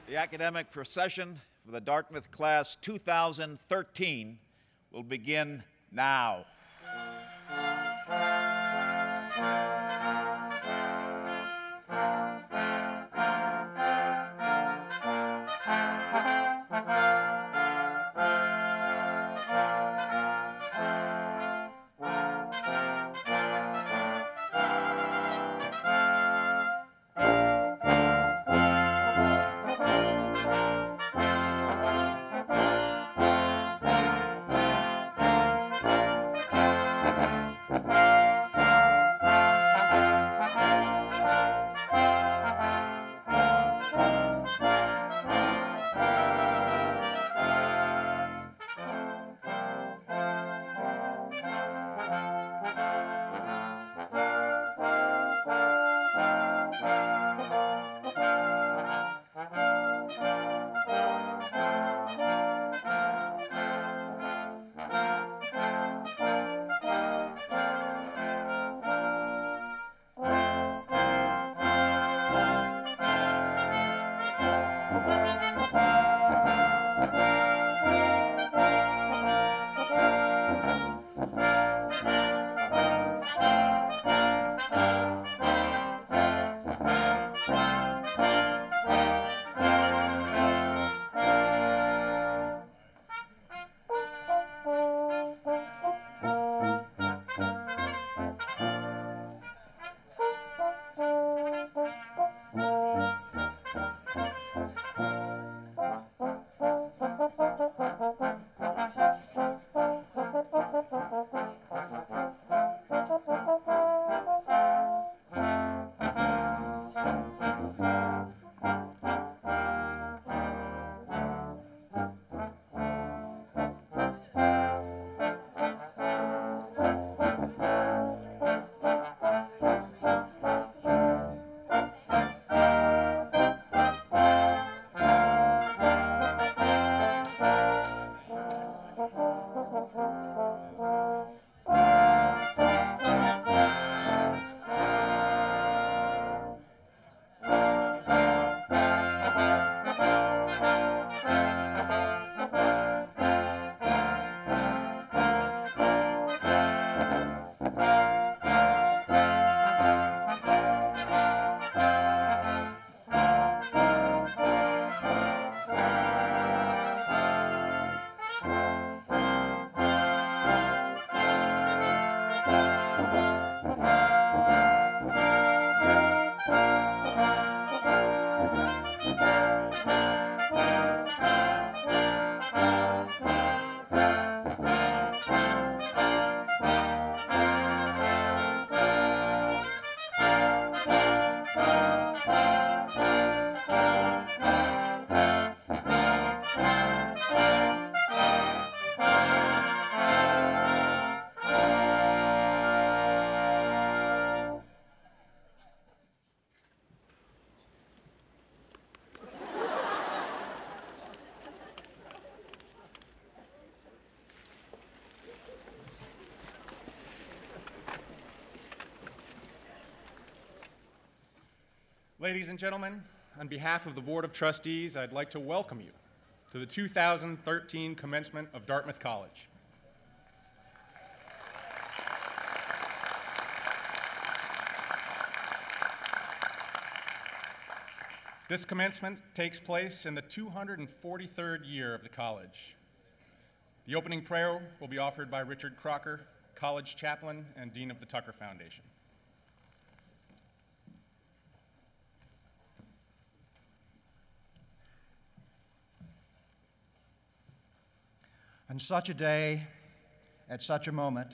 The academic procession for the Dartmouth Class 2013 will begin now. Ladies and gentlemen, on behalf of the Board of Trustees, I'd like to welcome you to the 2013 commencement of Dartmouth College. This commencement takes place in the 243rd year of the college. The opening prayer will be offered by Richard Crocker, College Chaplain and Dean of the Tucker Foundation. On such a day, at such a moment,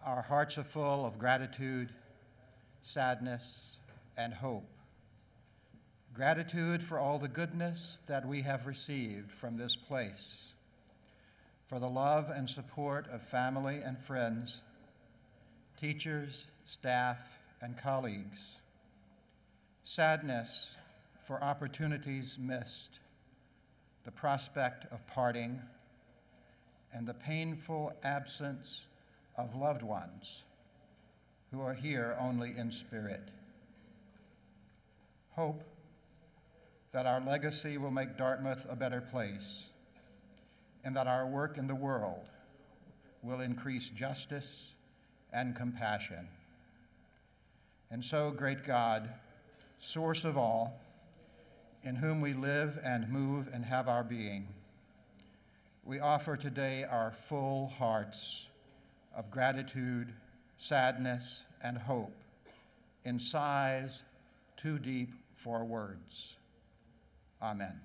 our hearts are full of gratitude, sadness, and hope. Gratitude for all the goodness that we have received from this place, for the love and support of family and friends, teachers, staff, and colleagues. Sadness for opportunities missed, the prospect of parting, and the painful absence of loved ones who are here only in spirit. Hope that our legacy will make Dartmouth a better place, and that our work in the world will increase justice and compassion. And so, great God, source of all, in whom we live and move and have our being, we offer today our full hearts of gratitude, sadness, and hope in sighs too deep for words. Amen.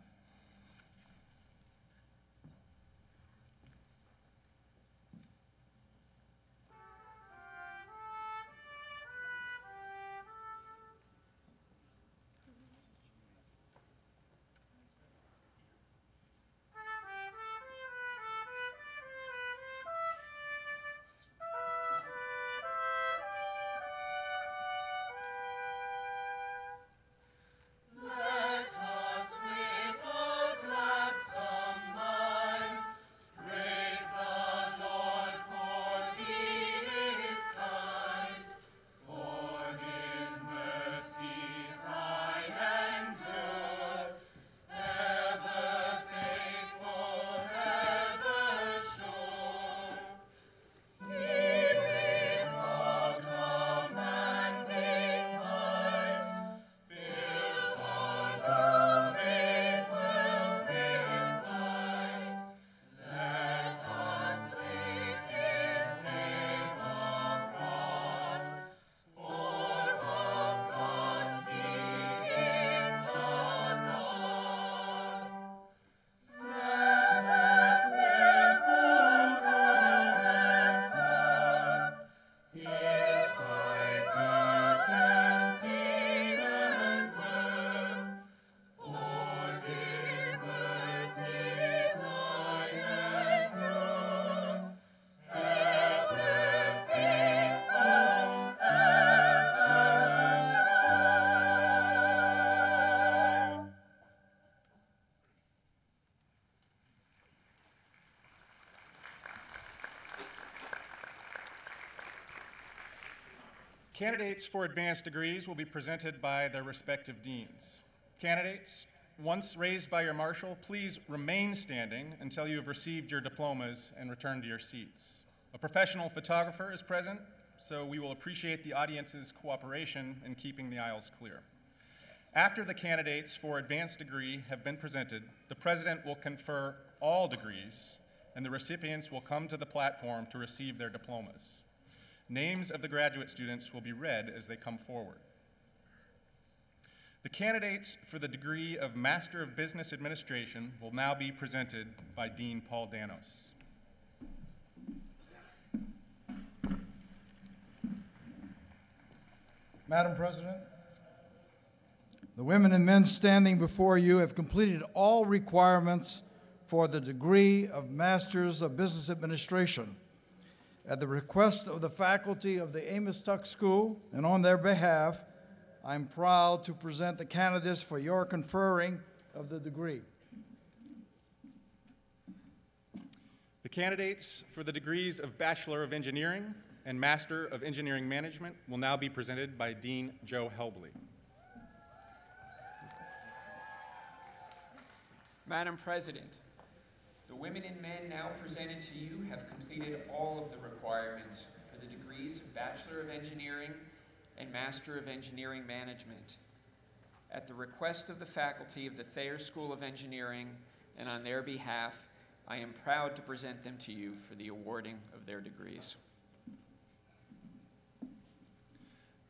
Candidates for advanced degrees will be presented by their respective deans. Candidates, once raised by your marshal, please remain standing until you have received your diplomas and return to your seats. A professional photographer is present, so we will appreciate the audience's cooperation in keeping the aisles clear. After the candidates for advanced degree have been presented, the president will confer all degrees, and the recipients will come to the platform to receive their diplomas. Names of the graduate students will be read as they come forward. The candidates for the degree of Master of Business Administration will now be presented by Dean Paul Danos. Madam President, the women and men standing before you have completed all requirements for the degree of Masters of Business Administration. At the request of the faculty of the Amos Tuck School and on their behalf, I'm proud to present the candidates for your conferring of the degree. The candidates for the degrees of Bachelor of Engineering and Master of Engineering Management will now be presented by Dean Joe Helble. Madam President, the women and men now presented to you have completed all of the requirements for the degrees of Bachelor of Engineering and Master of Engineering Management. At the request of the faculty of the Thayer School of Engineering and on their behalf, I am proud to present them to you for the awarding of their degrees.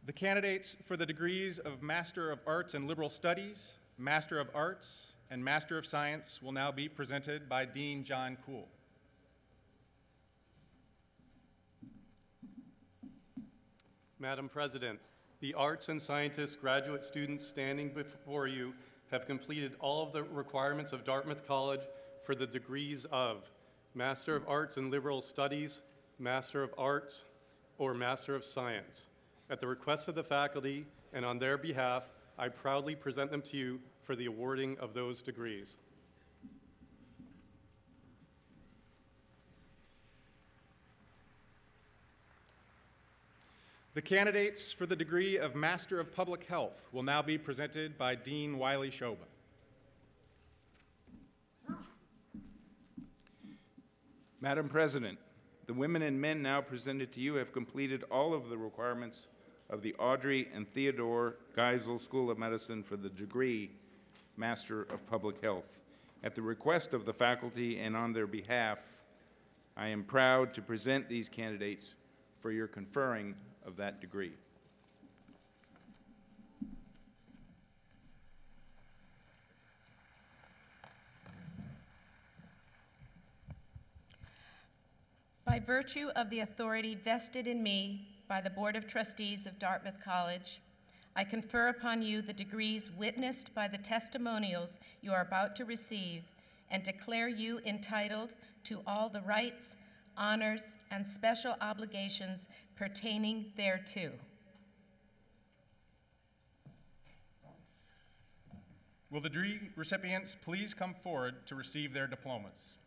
The candidates for the degrees of Master of Arts and Liberal Studies, Master of Arts, and Master of Science will now be presented by Dean John Kull. Madam President, the arts and scientists graduate students standing before you have completed all of the requirements of Dartmouth College for the degrees of Master of Arts in Liberal Studies, Master of Arts, or Master of Science. At the request of the faculty and on their behalf, I proudly present them to you for the awarding of those degrees. The candidates for the degree of Master of Public Health will now be presented by Dean Wiley Souba. Madam President, the women and men now presented to you have completed all of the requirements of the Audrey and Theodore Geisel School of Medicine for the degree Master of Public Health. At the request of the faculty and on their behalf, I am proud to present these candidates for your conferring of that degree. By virtue of the authority vested in me by the Board of Trustees of Dartmouth College, I confer upon you the degrees witnessed by the testimonials you are about to receive and declare you entitled to all the rights, honors, and special obligations pertaining thereto. Will the degree recipients please come forward to receive their diplomas?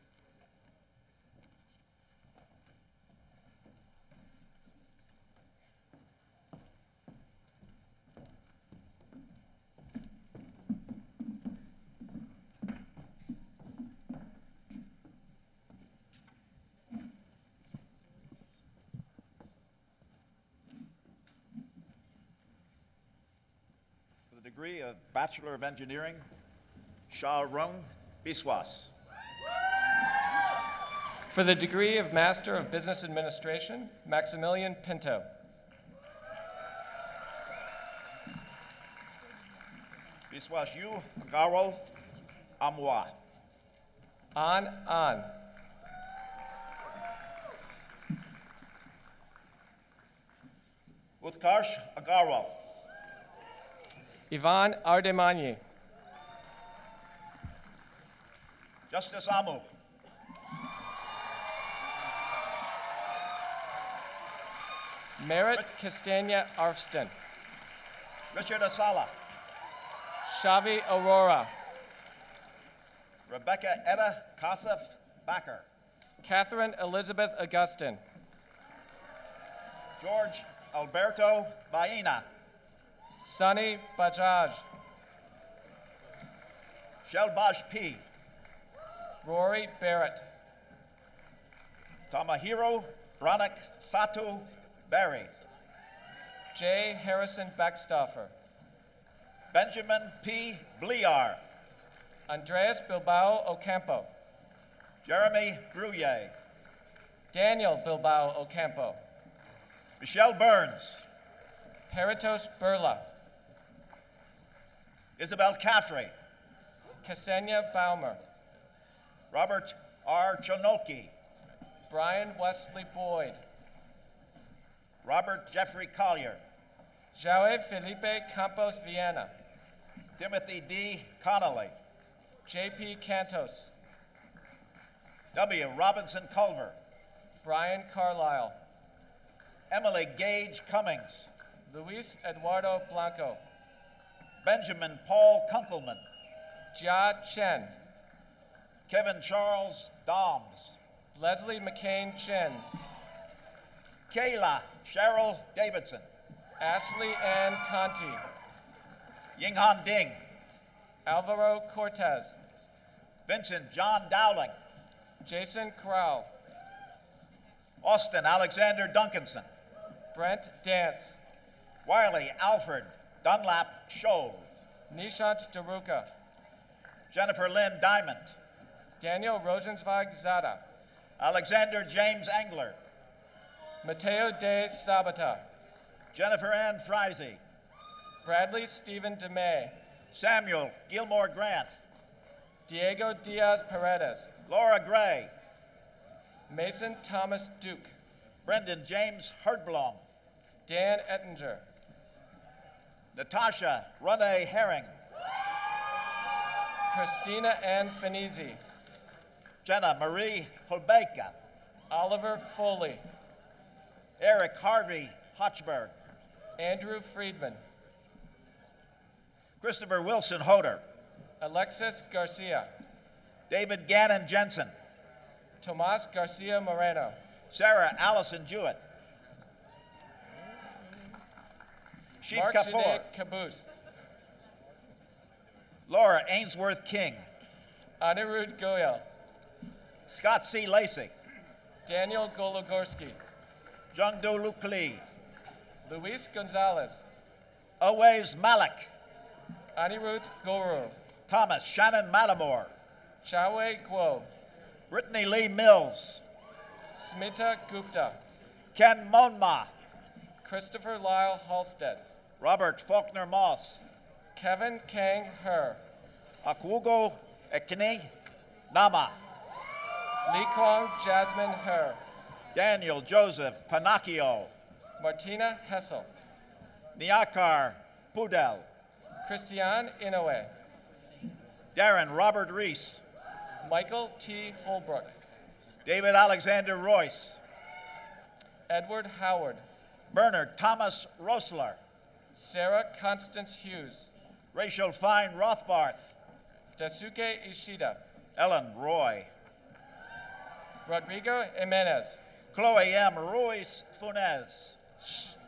Degree of Bachelor of Engineering, Shah Rung Biswas. For the degree of Master of Business Administration, Maximilian Pinto. Biswas Yu Garol Amwa. An. Utkarsh Agarwal. Ivan Ardemani. Justice Amu. Merit Castagna Arfston. Richard Asala. Shavi Aurora. Rebecca Etta Kasef Backer. Catherine Elizabeth Augustin. George Alberto Baena. Sunny Bajaj. Shelbash P. Rory Barrett. Tamahiro Branak Satu Barry. J. Harrison Beckstoffer. Benjamin P. Bliar. Andreas Bilbao Ocampo. Jeremy Brouillet. Daniel Bilbao Ocampo. Michelle Burns. Peritos Burla. Isabel Caffrey. Ksenia Baumer. Robert R. Chonolki. Brian Wesley Boyd. Robert Jeffrey Collier. Joe Felipe Campos Viana. Timothy D. Connolly. J.P. Cantos. W. Robinson Culver. Brian Carlisle. Emily Gage Cummings. Luis Eduardo Blanco. Benjamin Paul Kunkelman. Jia Chen. Kevin Charles Doms. Leslie McCain Chen. Kayla Cheryl Davidson. Ashley Ann Conti. Yinghan Ding. Alvaro Cortez. Vincent John Dowling. Jason Corral. Austin Alexander Duncanson. Brent Dance. Wiley Alfred Dunlap Scholl. Nishant Daruka. Jennifer Lynn Diamond. Daniel Rosenzweig Zada. Alexander James Engler. Mateo de Sabata. Jennifer Ann Friese. Bradley Stephen DeMay. Samuel Gilmore Grant. Diego Diaz Paredes. Laura Gray. Mason Thomas Duke. Brendan James Herdblom. Dan Ettinger. Natasha Renee Herring. Christina Ann Finizzi. Jenna Marie Holbeka. Oliver Foley. Eric Harvey Hochberg. Andrew Friedman. Christopher Wilson Hoder. Alexis Garcia. David Gannon Jensen. Tomas Garcia Moreno. Sarah Allison Jewett. Sheep Mark Kapoor. Jade Caboose. Laura Ainsworth King. Anirudh Goyal. Scott C. Lacey. Daniel Gologorski, Jungdo Lukli, Luis Gonzalez, Awais Malik, Anirudh Guru, Thomas Shannon Matamore, Chawe Guo, Brittany Lee Mills, Smita Gupta, Ken Monma, Christopher Lyle Halstead, Robert Faulkner Moss, Kevin Kang Her, Akwugo Ekini Nama, Lee Kwong Jasmine Her, Daniel Joseph Panacchio, Martina Hessel, Niakar Pudel, Christiane Inoue, Darren Robert Reese, Michael T. Holbrook, David Alexander Royce, Edward Howard, Bernard Thomas Rosler, Sarah Constance Hughes, Rachel Fine Rothbarth, Dasuke Ishida, Ellen Roy, Rodrigo Jimenez, Chloe M. Ruiz Funes,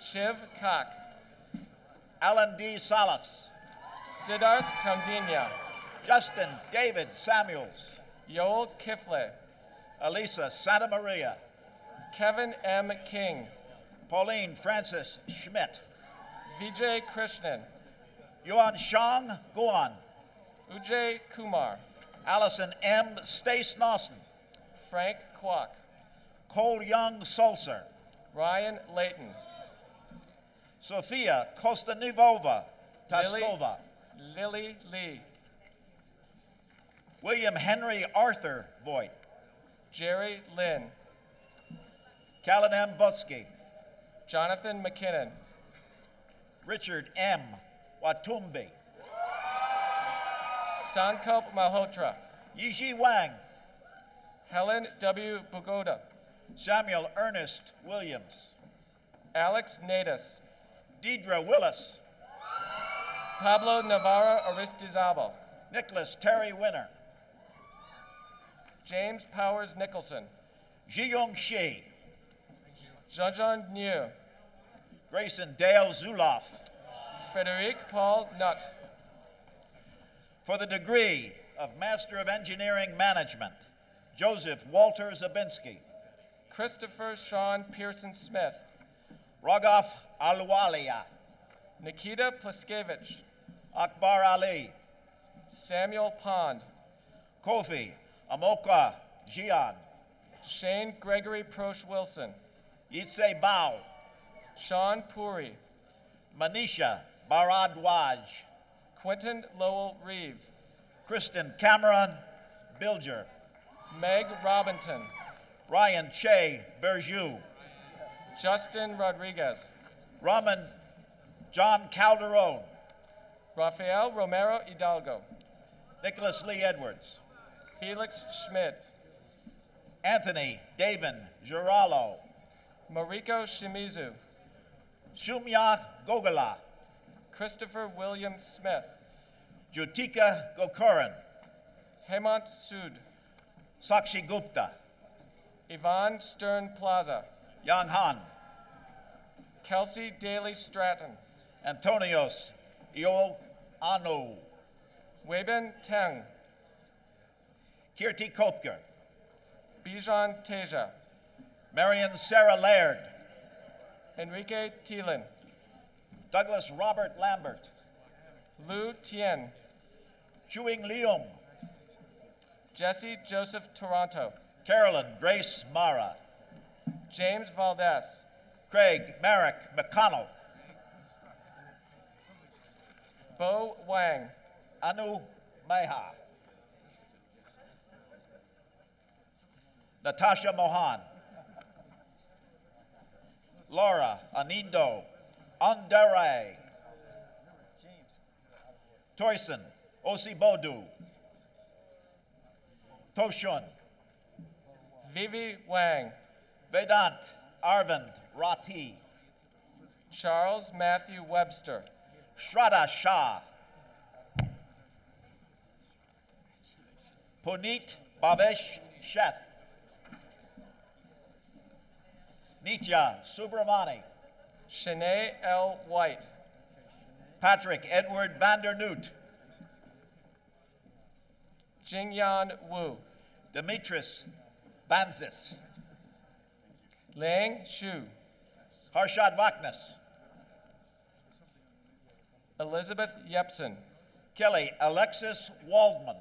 Shiv Kak, Alan D. Salas, Siddharth Kaundinya, Justin David Samuels, Yoel Kifle, Elisa Santa Maria, Kevin M. King, Pauline Francis Schmidt, Vijay Krishnan, Yuan Shang Guan, Ujay Kumar, Allison M. Stace Nawson, Frank Kwok, Cole Young Sulcer, Ryan Layton, Sofia Kostanivova Taskova, Lily Lee, William Henry Arthur Voigt, Jerry Lynn, Callan M. Butsky, Jonathan McKinnon, Richard M. Watumbi, Sankop Malhotra, Yiji Wang, Helen W. Bugoda, Samuel Ernest Williams, Alex Nadas, Deidre Willis, Pablo Navarro Aristizabal, Nicholas Terry Winner, James Powers Nicholson, Ji-Young Shi, Jean-Jean Niu, Grayson Dale Zuloff. Frederic Paul Nutt, For the degree of Master of Engineering Management, Joseph Walter Zabinski, Christopher Sean Pearson Smith, Raghav Alwalia, Nikita Pliskevich, Akbar Ali, Samuel Pond, Kofi Amoka Jian, Shane Gregory Prosh Wilson, Yitse Bao, Sean Puri, Manisha Baradwaj, Quentin Lowell Reeve, Kristen Cameron Bilger, Meg Robinson, Ryan Che Berjou, Justin Rodriguez, Raman John Calderon, Rafael Romero Hidalgo, Nicholas Lee Edwards, Felix Schmidt, Anthony Davin Girallo, Mariko Shimizu, Shumya Gogala, Christopher William Smith, Jutika Gokuran, Hemant Sood, Sakshi Gupta, Yvonne Stern Plaza, Yang Han, Kelsey Daly Stratton, Antonios Io Anu, Weben Teng, Kirti Kopker, Bijan Teja, Marion Sarah Laird, Enrique Thielen, Douglas Robert Lambert, Lu Tien, Chuing Leung, Jesse Joseph Toronto, Carolyn Grace Mara, James Valdez, Craig Merrick McConnell, Bo Wang, Anu Meha, Natasha Mohan, Laura Anindo Andere, Toyson Osibodu, Toshun, Vivi Wang, Vedant Arvind Rati, Charles Matthew Webster, Shraddha Shah, Puneet Bhavesh Sheth, Nitya Subramani, Shanae L. White, Patrick Edward Vandernoot, Jingyan Wu, Demetris Banzis, Liang Shu, Harshad Vaknas, Elizabeth Yepson, Kelly Alexis Waldman,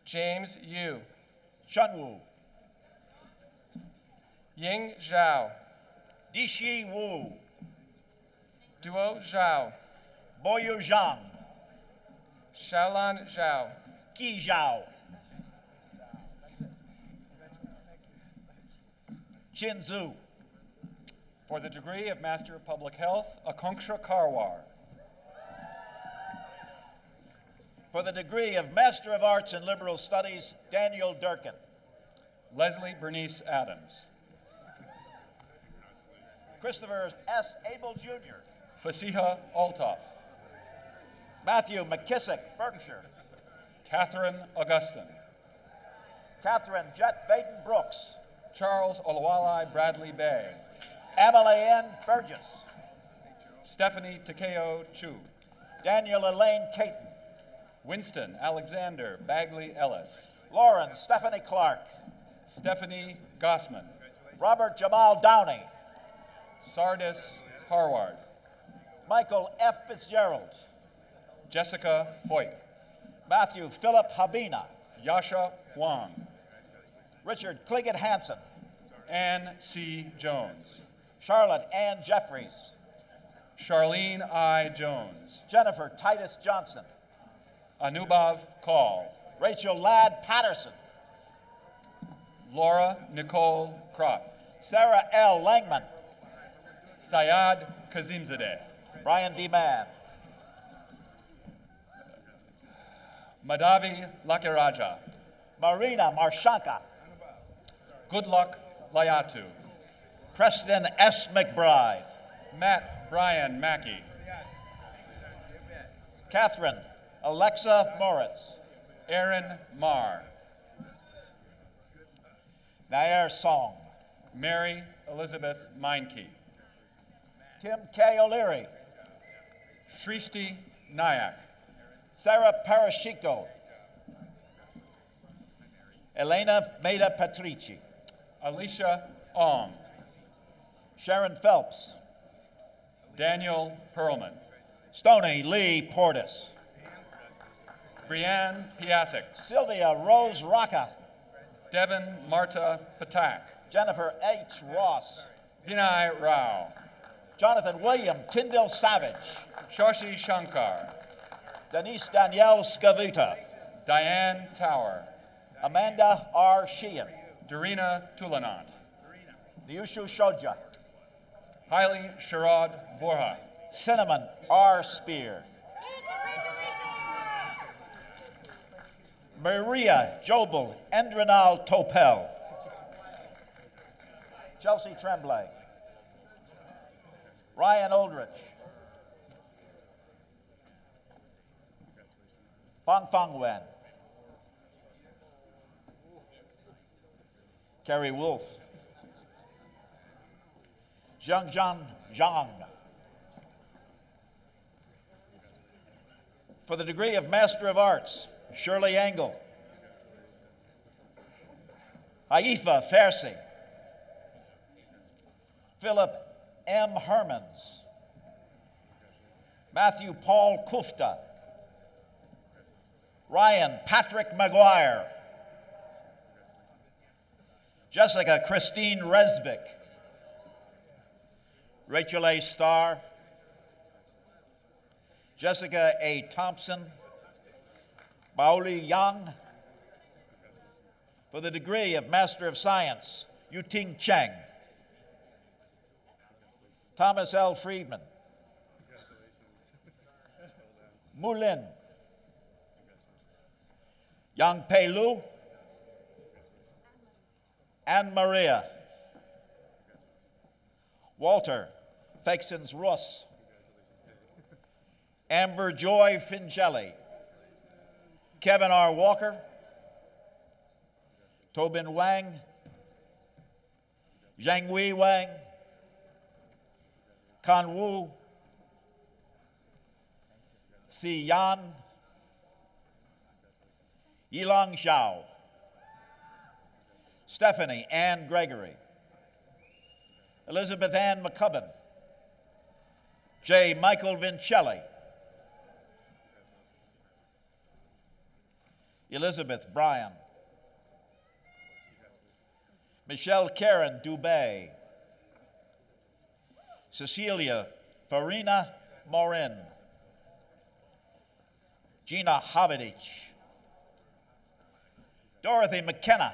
James Yu, Chunwu, Ying Zhao, Dishi Wu, Duo Zhao, Boyu Zhang, Xiaolan Zhao, Qi Zhao, Chin Zhu, For the degree of Master of Public Health, Akanksha Karwar. for the degree of Master of Arts in Liberal Studies, Daniel Durkin, Leslie Bernice Adams. Christopher S. Abel Jr., Fasiha Altoff. Matthew McKissick, Berkshire, Catherine Augustin. Catherine Jet Vaden Brooks, Charles Olawale Bradley Bay. Emily N. Burgess, Stephanie Takeo Chu. Daniel Elaine Caton, Winston Alexander Bagley Ellis. Lauren Stephanie Clark, Stephanie Gossman. Robert Jamal Downey, Sardis Harward. Michael F. Fitzgerald, Jessica Hoyt. Matthew Philip Habina, Yasha Huang. Richard Cliggett Hansen, Ann C. Jones. Charlotte Ann Jeffries, Charlene I. Jones. Jennifer Titus Johnson, Anubhav Kaul. Rachel Ladd Patterson, Laura Nicole Kropp. Sarah L. Langman, Syed Kazimzadeh. Brian D. Mann, Madhavi Lakiraja. Marina Marshanka, Good Luck Layatu. Preston S. McBride, Matt Brian Mackey. Catherine Alexa Moritz, Aaron Marr. Nair Song, Mary Elizabeth Meinke. Tim K. O'Leary, Shrishti Nayak. Sarah Parashiko, Elena Maida Patrici, Alicia Ong. Sharon Phelps, Daniel Perlman. Stony Lee Portis, Brianne Piasek. Sylvia Rose Rocca, Devin Marta Patak. Jennifer H. Ross, Vinay Rao. Jonathan William Tyndall Savage, Shashi Shankar. Denise Danielle Skavuta, Diane Tower. Amanda R. Sheehan, Darina Tulanant. Niushu Shoja, Hailey Sherrod Vorha. Cinnamon R. Spear, Maria Jobel Endrinal Topel, Chelsea Tremblay, Ryan Oldrich, Fang Fang Wen, Kerry Wolf, Zhang Zhang Zhang. For the degree of Master of Arts, Shirley Engel, Haifa Farsi, Philip M. Hermans, Matthew Paul Kufta, Ryan Patrick McGuire, Jessica Christine Resvik, Rachel A. Starr, Jessica A. Thompson, Baoli Yang. For the degree of Master of Science, Yuting Cheng, Thomas L. Friedman, Mulin, Yang Pei Lu, Anne Maria, Walter Feixens Russ, Amber Joy Fingelli, Kevin R. Walker, Tobin Wang, Zhang Wei Wang, Kan Wu, Si Yan, Yilang Zhao, Stephanie Ann Gregory, Elizabeth Ann McCubbin, J. Michael Vincelli, Elizabeth Bryan, Michelle Karen Dubé, Cecilia Farina Morin, Gina Havidich, Dorothy McKenna,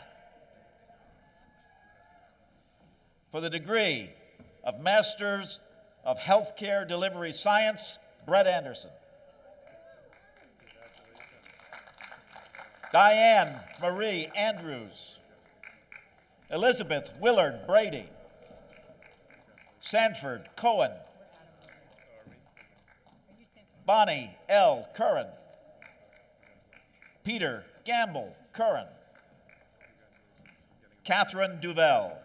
for the degree of Masters of Healthcare Delivery Science, Brett Anderson. Diane Marie Andrews, Elizabeth Willard Brady, Sanford Cohen, Bonnie L. Curran, Peter Gamble Curran, Catherine Duvel,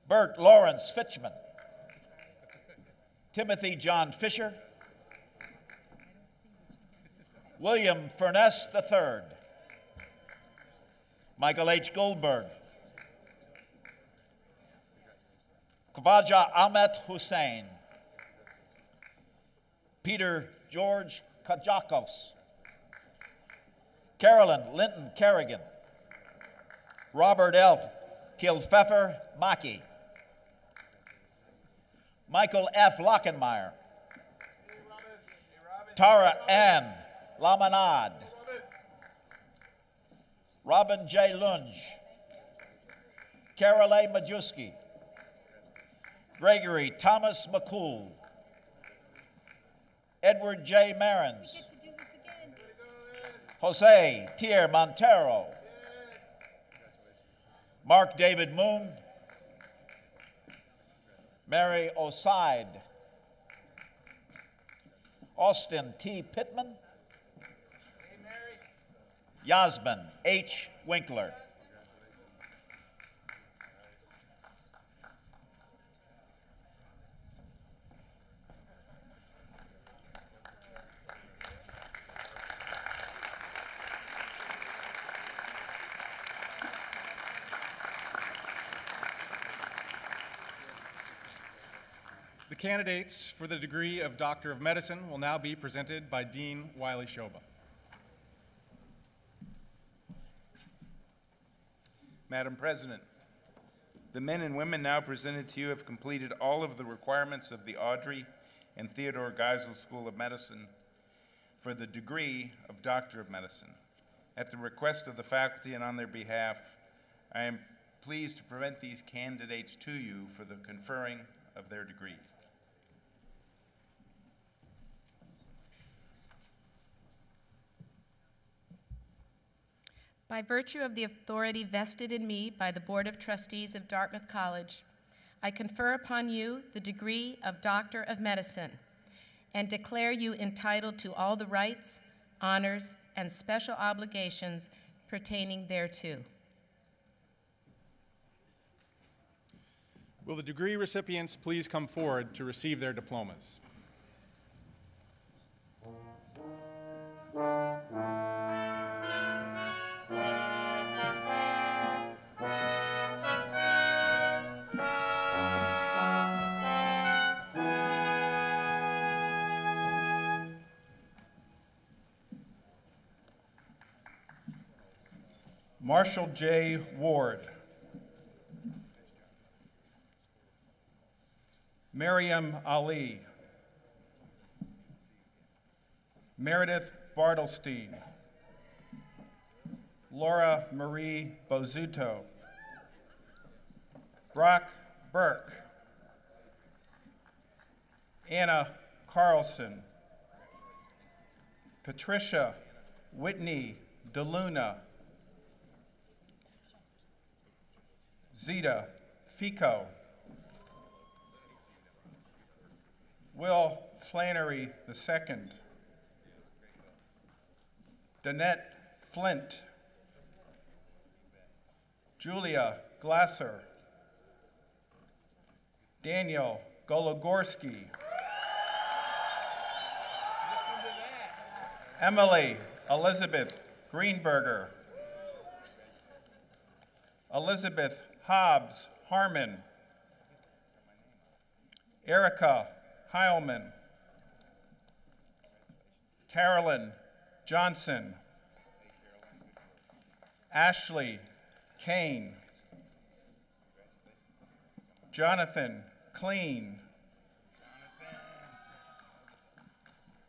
Bert Lawrence Fitchman, Timothy John Fisher, William Furness III, Michael H. Goldberg, Khwaja Ahmed Hussein, Peter George Kajakos, Carolyn Linton Kerrigan, Robert L. Kilfeffer Maki, Michael F. Lockenmeyer, Tara Ann Lamanad, Robin J. Lunge, Carol A. Majewski, Gregory Thomas McCool, Edward J. Marins, Jose Tier Montero, Mark David Moon, Mary Oseid, Austin T. Pittman, Yasmin H. Winkler. The candidates for the degree of Doctor of Medicine will now be presented by Dean Wiley Souba. Madam President, the men and women now presented to you have completed all of the requirements of the Audrey and Theodore Geisel School of Medicine for the degree of Doctor of Medicine. At the request of the faculty and on their behalf, I am pleased to present these candidates to you for the conferring of their degrees. By virtue of the authority vested in me by the Board of Trustees of Dartmouth College, I confer upon you the degree of Doctor of Medicine and declare you entitled to all the rights, honors, and special obligations pertaining thereto. Will the degree recipients please come forward to receive their diplomas? Marshall J. Ward, Miriam Ali, Meredith Bartlestein, Laura Marie Bozuto, Brock Burke, Anna Carlson, Patricia Whitney DeLuna, Zita Fico, Will Flannery II, Danette Flint, Julia Glasser, Daniel Gologorski, Emily Elizabeth Greenberger, Elizabeth Hobbs Harmon, Erica Heilman, Carolyn Johnson, Ashley Kane, Jonathan Clean,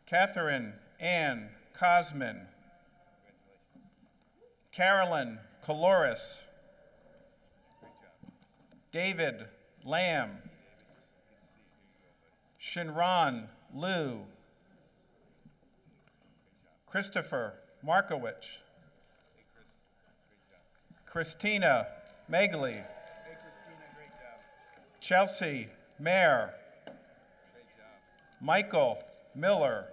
Catherine Ann Cosman, Carolyn Coloris, David Lamb, Shinran Liu, Christopher Markowitz, Christina Megley, Chelsea Mayer, Michael Miller,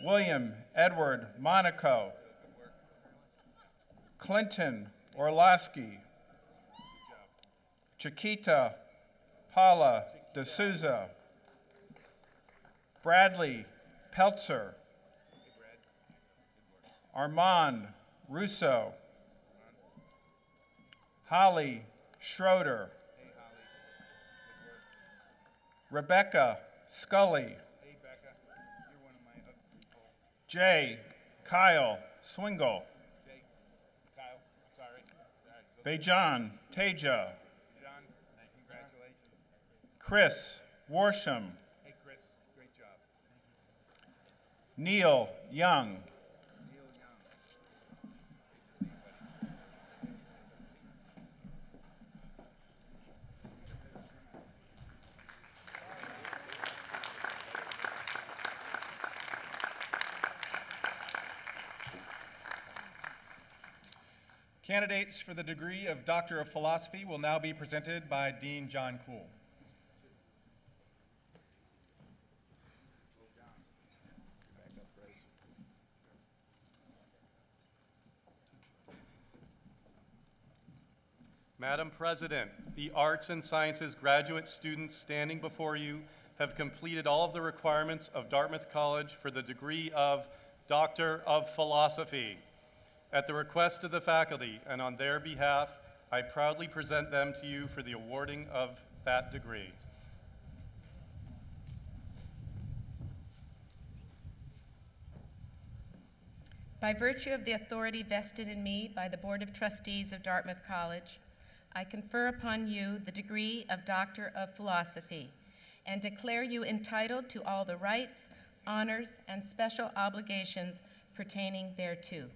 William Edward Monaco, Clinton Orlowski, Chiquita Paula D'Souza, Bradley Peltzer, Armand Russo, Holly Schroeder, Rebecca Scully, Jay Kyle Swingle, Bejan Teja, Chris Worsham, Neil Young, Candidates for the degree of Doctor of Philosophy will now be presented by Dean John Kull. Madam President, the Arts and Sciences graduate students standing before you have completed all of the requirements of Dartmouth College for the degree of Doctor of Philosophy. At the request of the faculty and on their behalf, I proudly present them to you for the awarding of that degree. By virtue of the authority vested in me by the Board of Trustees of Dartmouth College, I confer upon you the degree of Doctor of Philosophy and declare you entitled to all the rights, honors, and special obligations pertaining thereto.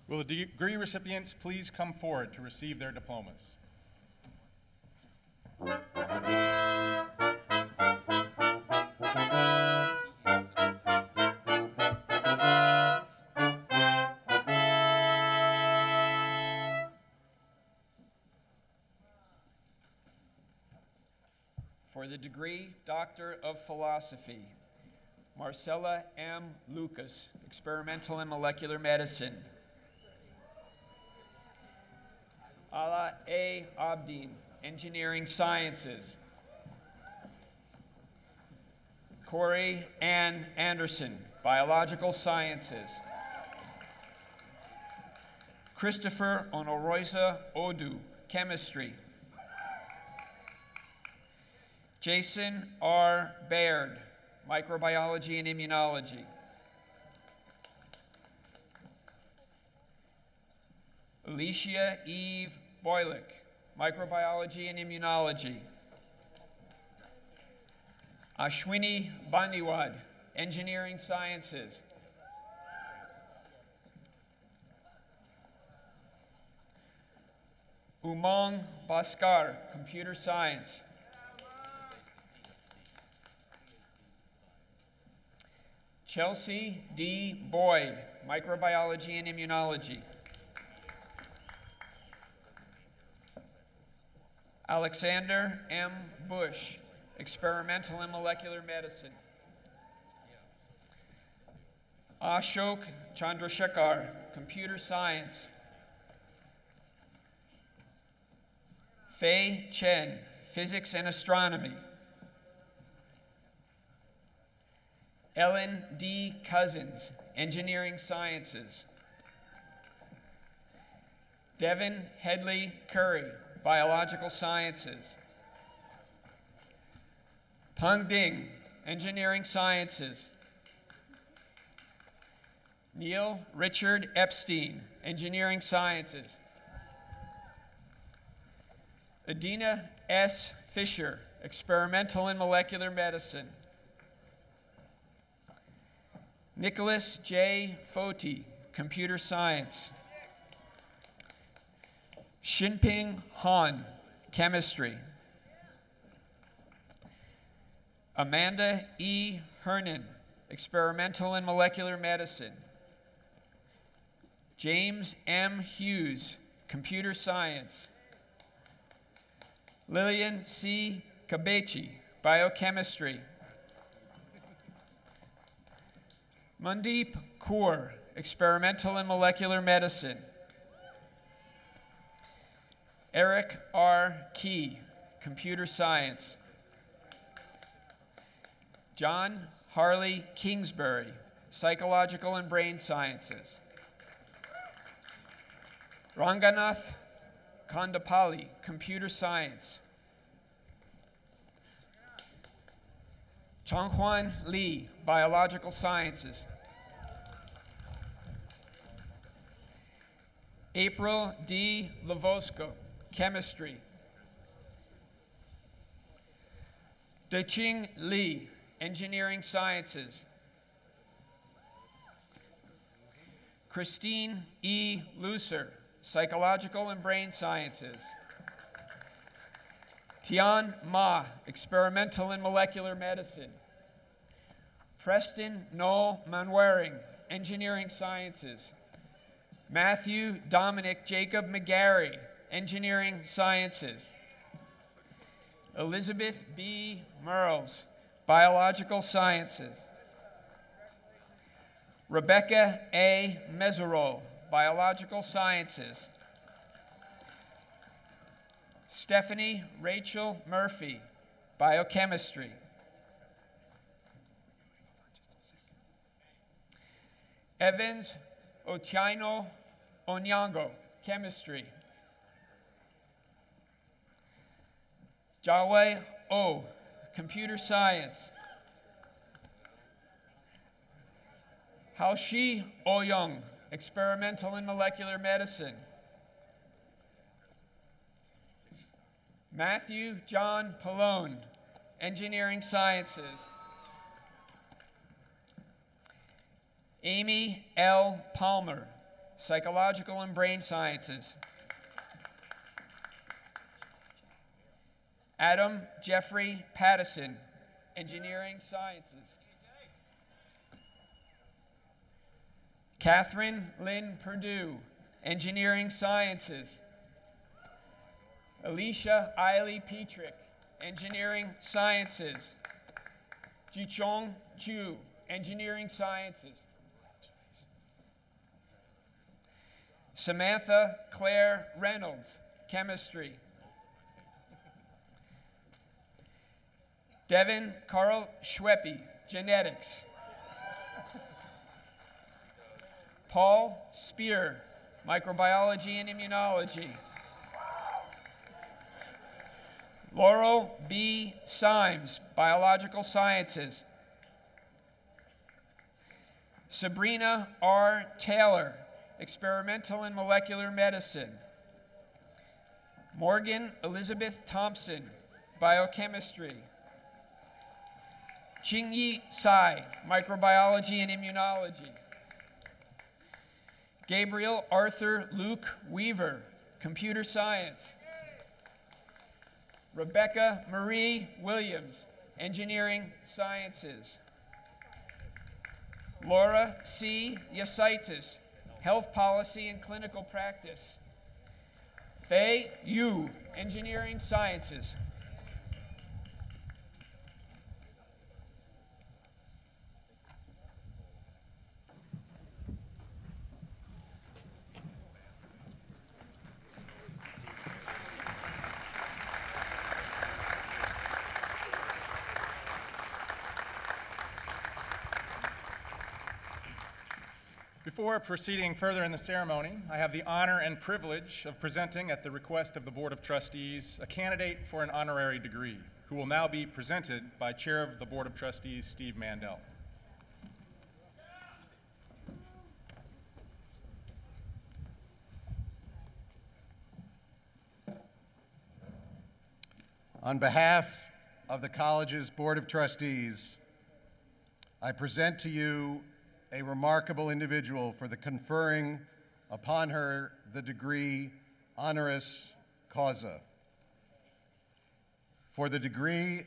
Will the degree recipients please come forward to receive their diplomas? For the degree Doctor of Philosophy, Marcella M. Lucas, Experimental and Molecular Medicine. Ala A. Abdin, Engineering Sciences. Corey Ann Anderson, Biological Sciences. Christopher Onoroisa Odu, Chemistry. Jason R. Baird, Microbiology and Immunology. Alicia Eve Boylick, Microbiology and Immunology. Ashwini Bandiwad, Engineering Sciences. Umang Bhaskar, Computer Science. Chelsea D. Boyd, Microbiology and Immunology. Alexander M. Bush, Experimental and Molecular Medicine. Ashok Chandrasekhar, Computer Science. Fei Chen, Physics and Astronomy. Ellen D. Cousins, Engineering Sciences. Devin Headley Curry, Biological Sciences. Peng Ding, Engineering Sciences. Neil Richard Epstein, Engineering Sciences. Adina S. Fisher, Experimental and Molecular Medicine. Nicholas J. Foti, Computer Science. Xinping Han, Chemistry. Amanda E. Hernan, Experimental and Molecular Medicine. James M. Hughes, Computer Science. Lillian C. Kabechi, Biochemistry. Mandeep Kaur, Experimental and Molecular Medicine. Eric R. Key, Computer Science. John Harley Kingsbury, Psychological and Brain Sciences. Ranganath Kondapalli, Computer Science. Chonghuan Li, Biological Sciences. April D. Lavosco, Chemistry. Deching Li, Engineering Sciences. Christine E. Lucer, Psychological and Brain Sciences. Tian Ma, Experimental and Molecular Medicine. Preston Noel Manwaring, Engineering Sciences. Matthew Dominic Jacob McGarry, Engineering Sciences. Elizabeth B. Merles, Biological Sciences. Rebecca A. Meserole, Biological Sciences. Stephanie Rachel Murphy, Biochemistry. Evans Otieno Onyango, Chemistry. Jawei O, Computer Science. Haoshi Oyoung, Experimental and Molecular Medicine. Matthew John Pallone, Engineering Sciences. Amy L. Palmer, Psychological and Brain Sciences. Adam Jeffrey Pattison, Engineering Sciences. Catherine Lynn Perdue, Engineering Sciences. Alicia Eiley Petrick, Engineering Sciences. Jichong Chu, Engineering Sciences. Samantha Claire Reynolds, Chemistry. Devin Carl Schweppe, Genetics. Paul Spear, Microbiology and Immunology. Laurel B. Symes, Biological Sciences. Sabrina R. Taylor, Experimental and Molecular Medicine. Morgan Elizabeth Thompson, Biochemistry. Qingyi Tsai, Microbiology and Immunology. Gabriel Arthur Luke Weaver, Computer Science. Rebecca Marie Williams, Engineering Sciences. Laura C. Yasitis, Health Policy and Clinical Practice. Fei Yu, Engineering Sciences. Before proceeding further in the ceremony, I have the honor and privilege of presenting at the request of the Board of Trustees a candidate for an honorary degree, who will now be presented by Chair of the Board of Trustees, Steve Mandel. On behalf of the college's Board of Trustees, I present to you a remarkable individual for the conferring upon her the degree honoris causa. For the degree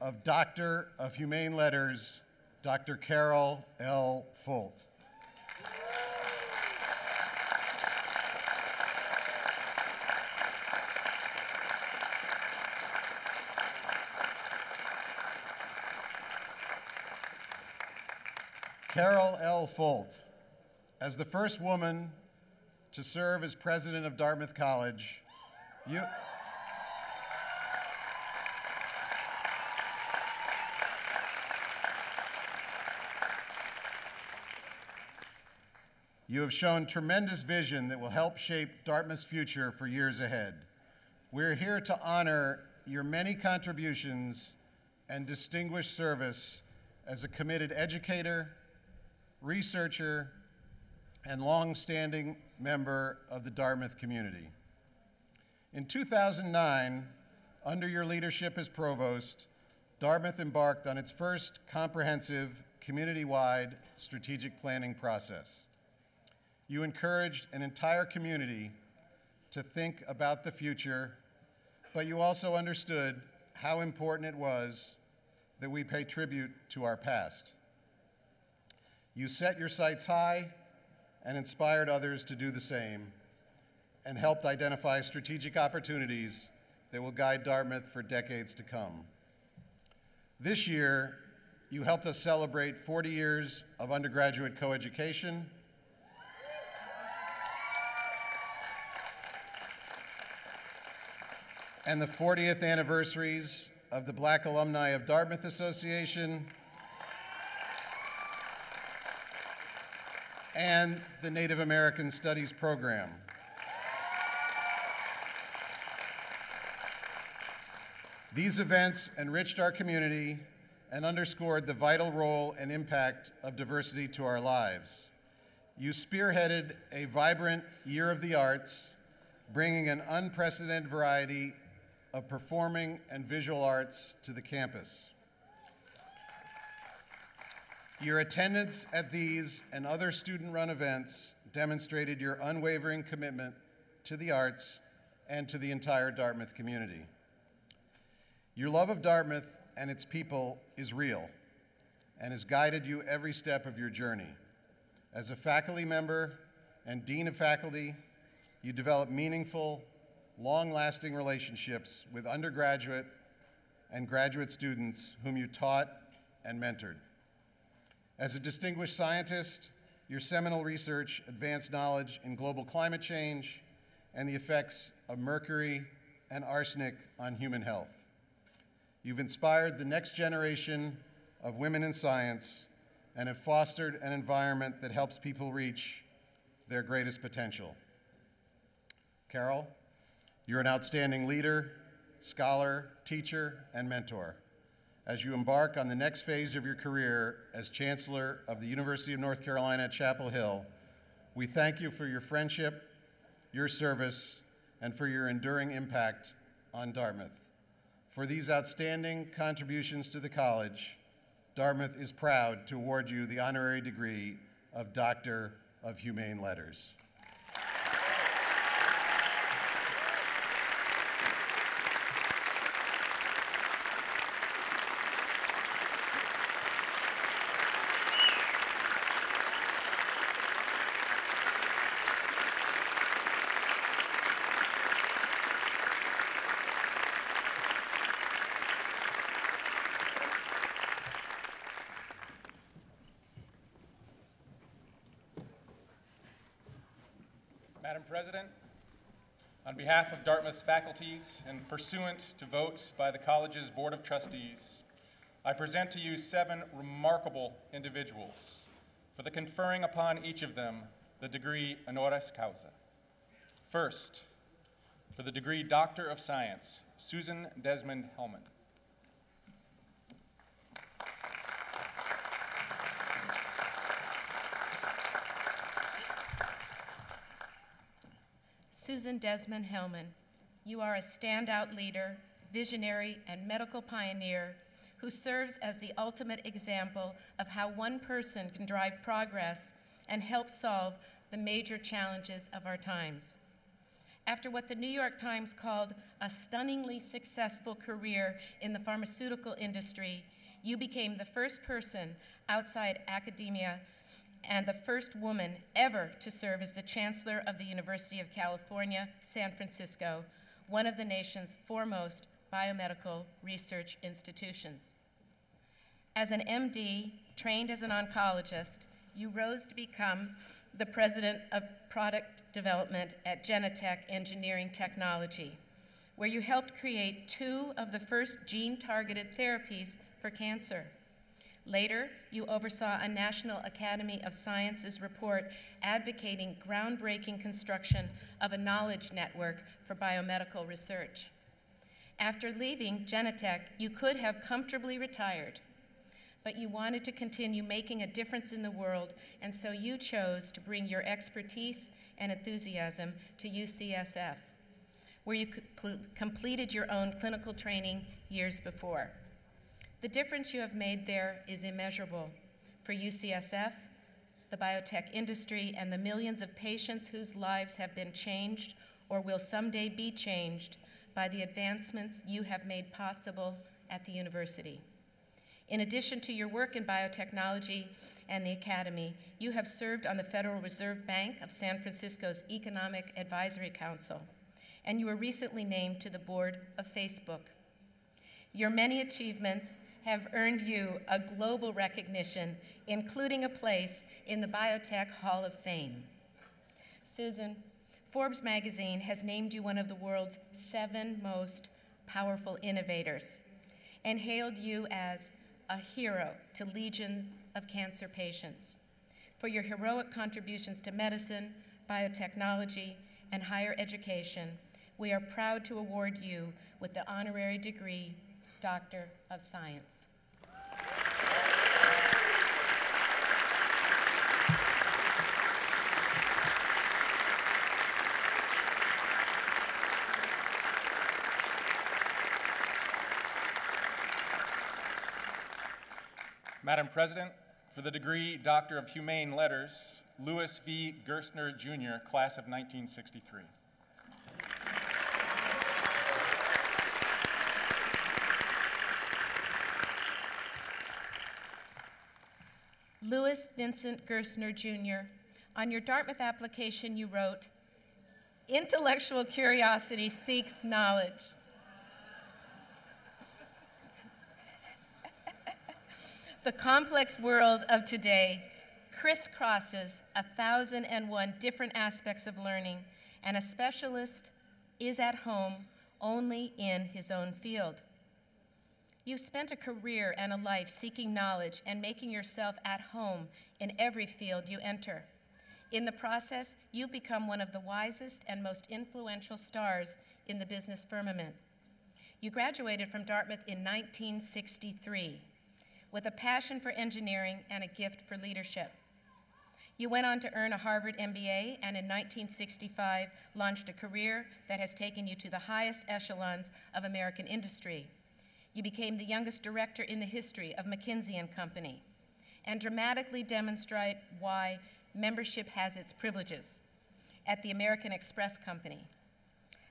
of Doctor of Humane Letters, Dr. Carol L. Fult. Carol L. Fult, as the first woman to serve as president of Dartmouth College, you have shown tremendous vision that will help shape Dartmouth's future for years ahead. We're here to honor your many contributions and distinguished service as a committed educator, researcher, and long-standing member of the Dartmouth community. In 2009, under your leadership as Provost, Dartmouth embarked on its first comprehensive community-wide strategic planning process. You encouraged an entire community to think about the future, but you also understood how important it was that we pay tribute to our past. You set your sights high and inspired others to do the same, and helped identify strategic opportunities that will guide Dartmouth for decades to come. This year, you helped us celebrate 40 years of undergraduate coeducation, and the 40th anniversaries of the Black Alumni of Dartmouth Association and the Native American Studies program. These events enriched our community and underscored the vital role and impact of diversity to our lives. You spearheaded a vibrant Year of the Arts, bringing an unprecedented variety of performing and visual arts to the campus. Your attendance at these and other student-run events demonstrated your unwavering commitment to the arts and to the entire Dartmouth community. Your love of Dartmouth and its people is real and has guided you every step of your journey. As a faculty member and dean of faculty, you developed meaningful, long-lasting relationships with undergraduate and graduate students whom you taught and mentored. As a distinguished scientist, your seminal research advanced knowledge in global climate change and the effects of mercury and arsenic on human health. You've inspired the next generation of women in science and have fostered an environment that helps people reach their greatest potential. Carol, you're an outstanding leader, scholar, teacher, and mentor. As you embark on the next phase of your career as Chancellor of the University of North Carolina at Chapel Hill, we thank you for your friendship, your service, and for your enduring impact on Dartmouth. For these outstanding contributions to the college, Dartmouth is proud to award you the honorary degree of Doctor of Humane Letters. Madam President, on behalf of Dartmouth's faculties and pursuant to votes by the college's Board of Trustees, I present to you 7 remarkable individuals for the conferring upon each of them the degree honoris causa. First, for the degree Doctor of Science, Susan Desmond-Hellmann. Susan Desmond-Hellmann, you are a standout leader, visionary, and medical pioneer who serves as the ultimate example of how one person can drive progress and help solve the major challenges of our times. After what the New York Times called a stunningly successful career in the pharmaceutical industry, you became the first person outside academia and the first woman ever to serve as the Chancellor of the University of California, San Francisco, one of the nation's foremost biomedical research institutions. As an MD, trained as an oncologist, you rose to become the President of Product Development at Genentech Engineering Technology, where you helped create 2 of the first gene-targeted therapies for cancer. Later, you oversaw a National Academy of Sciences report advocating groundbreaking construction of a knowledge network for biomedical research. After leaving Genentech, you could have comfortably retired, but you wanted to continue making a difference in the world, and so you chose to bring your expertise and enthusiasm to UCSF, where you completed your own clinical training years before. The difference you have made there is immeasurable for UCSF, the biotech industry, and the millions of patients whose lives have been changed or will someday be changed by the advancements you have made possible at the university. In addition to your work in biotechnology and the academy, you have served on the Federal Reserve Bank of San Francisco's Economic Advisory Council, and you were recently named to the board of Facebook. Your many achievements have earned you a global recognition, including a place in the Biotech Hall of Fame. Susan, Forbes magazine has named you one of the world's 7 most powerful innovators and hailed you as a hero to legions of cancer patients. For your heroic contributions to medicine, biotechnology, and higher education, we are proud to award you with the honorary degree, Doctor of Science. Madam President, for the degree Doctor of Humane Letters, Louis V. Gerstner, Jr., class of 1963. Louis Vincent Gerstner, Jr., on your Dartmouth application you wrote, "Intellectual curiosity seeks knowledge." The complex world of today crisscrosses 1,001 different aspects of learning, and a specialist is at home only in his own field. You spent a career and a life seeking knowledge and making yourself at home in every field you enter. In the process, you've become one of the wisest and most influential stars in the business firmament. You graduated from Dartmouth in 1963 with a passion for engineering and a gift for leadership. You went on to earn a Harvard MBA and in 1965 launched a career that has taken you to the highest echelons of American industry. You became the youngest director in the history of McKinsey & Company and dramatically demonstrate why membership has its privileges at the American Express Company.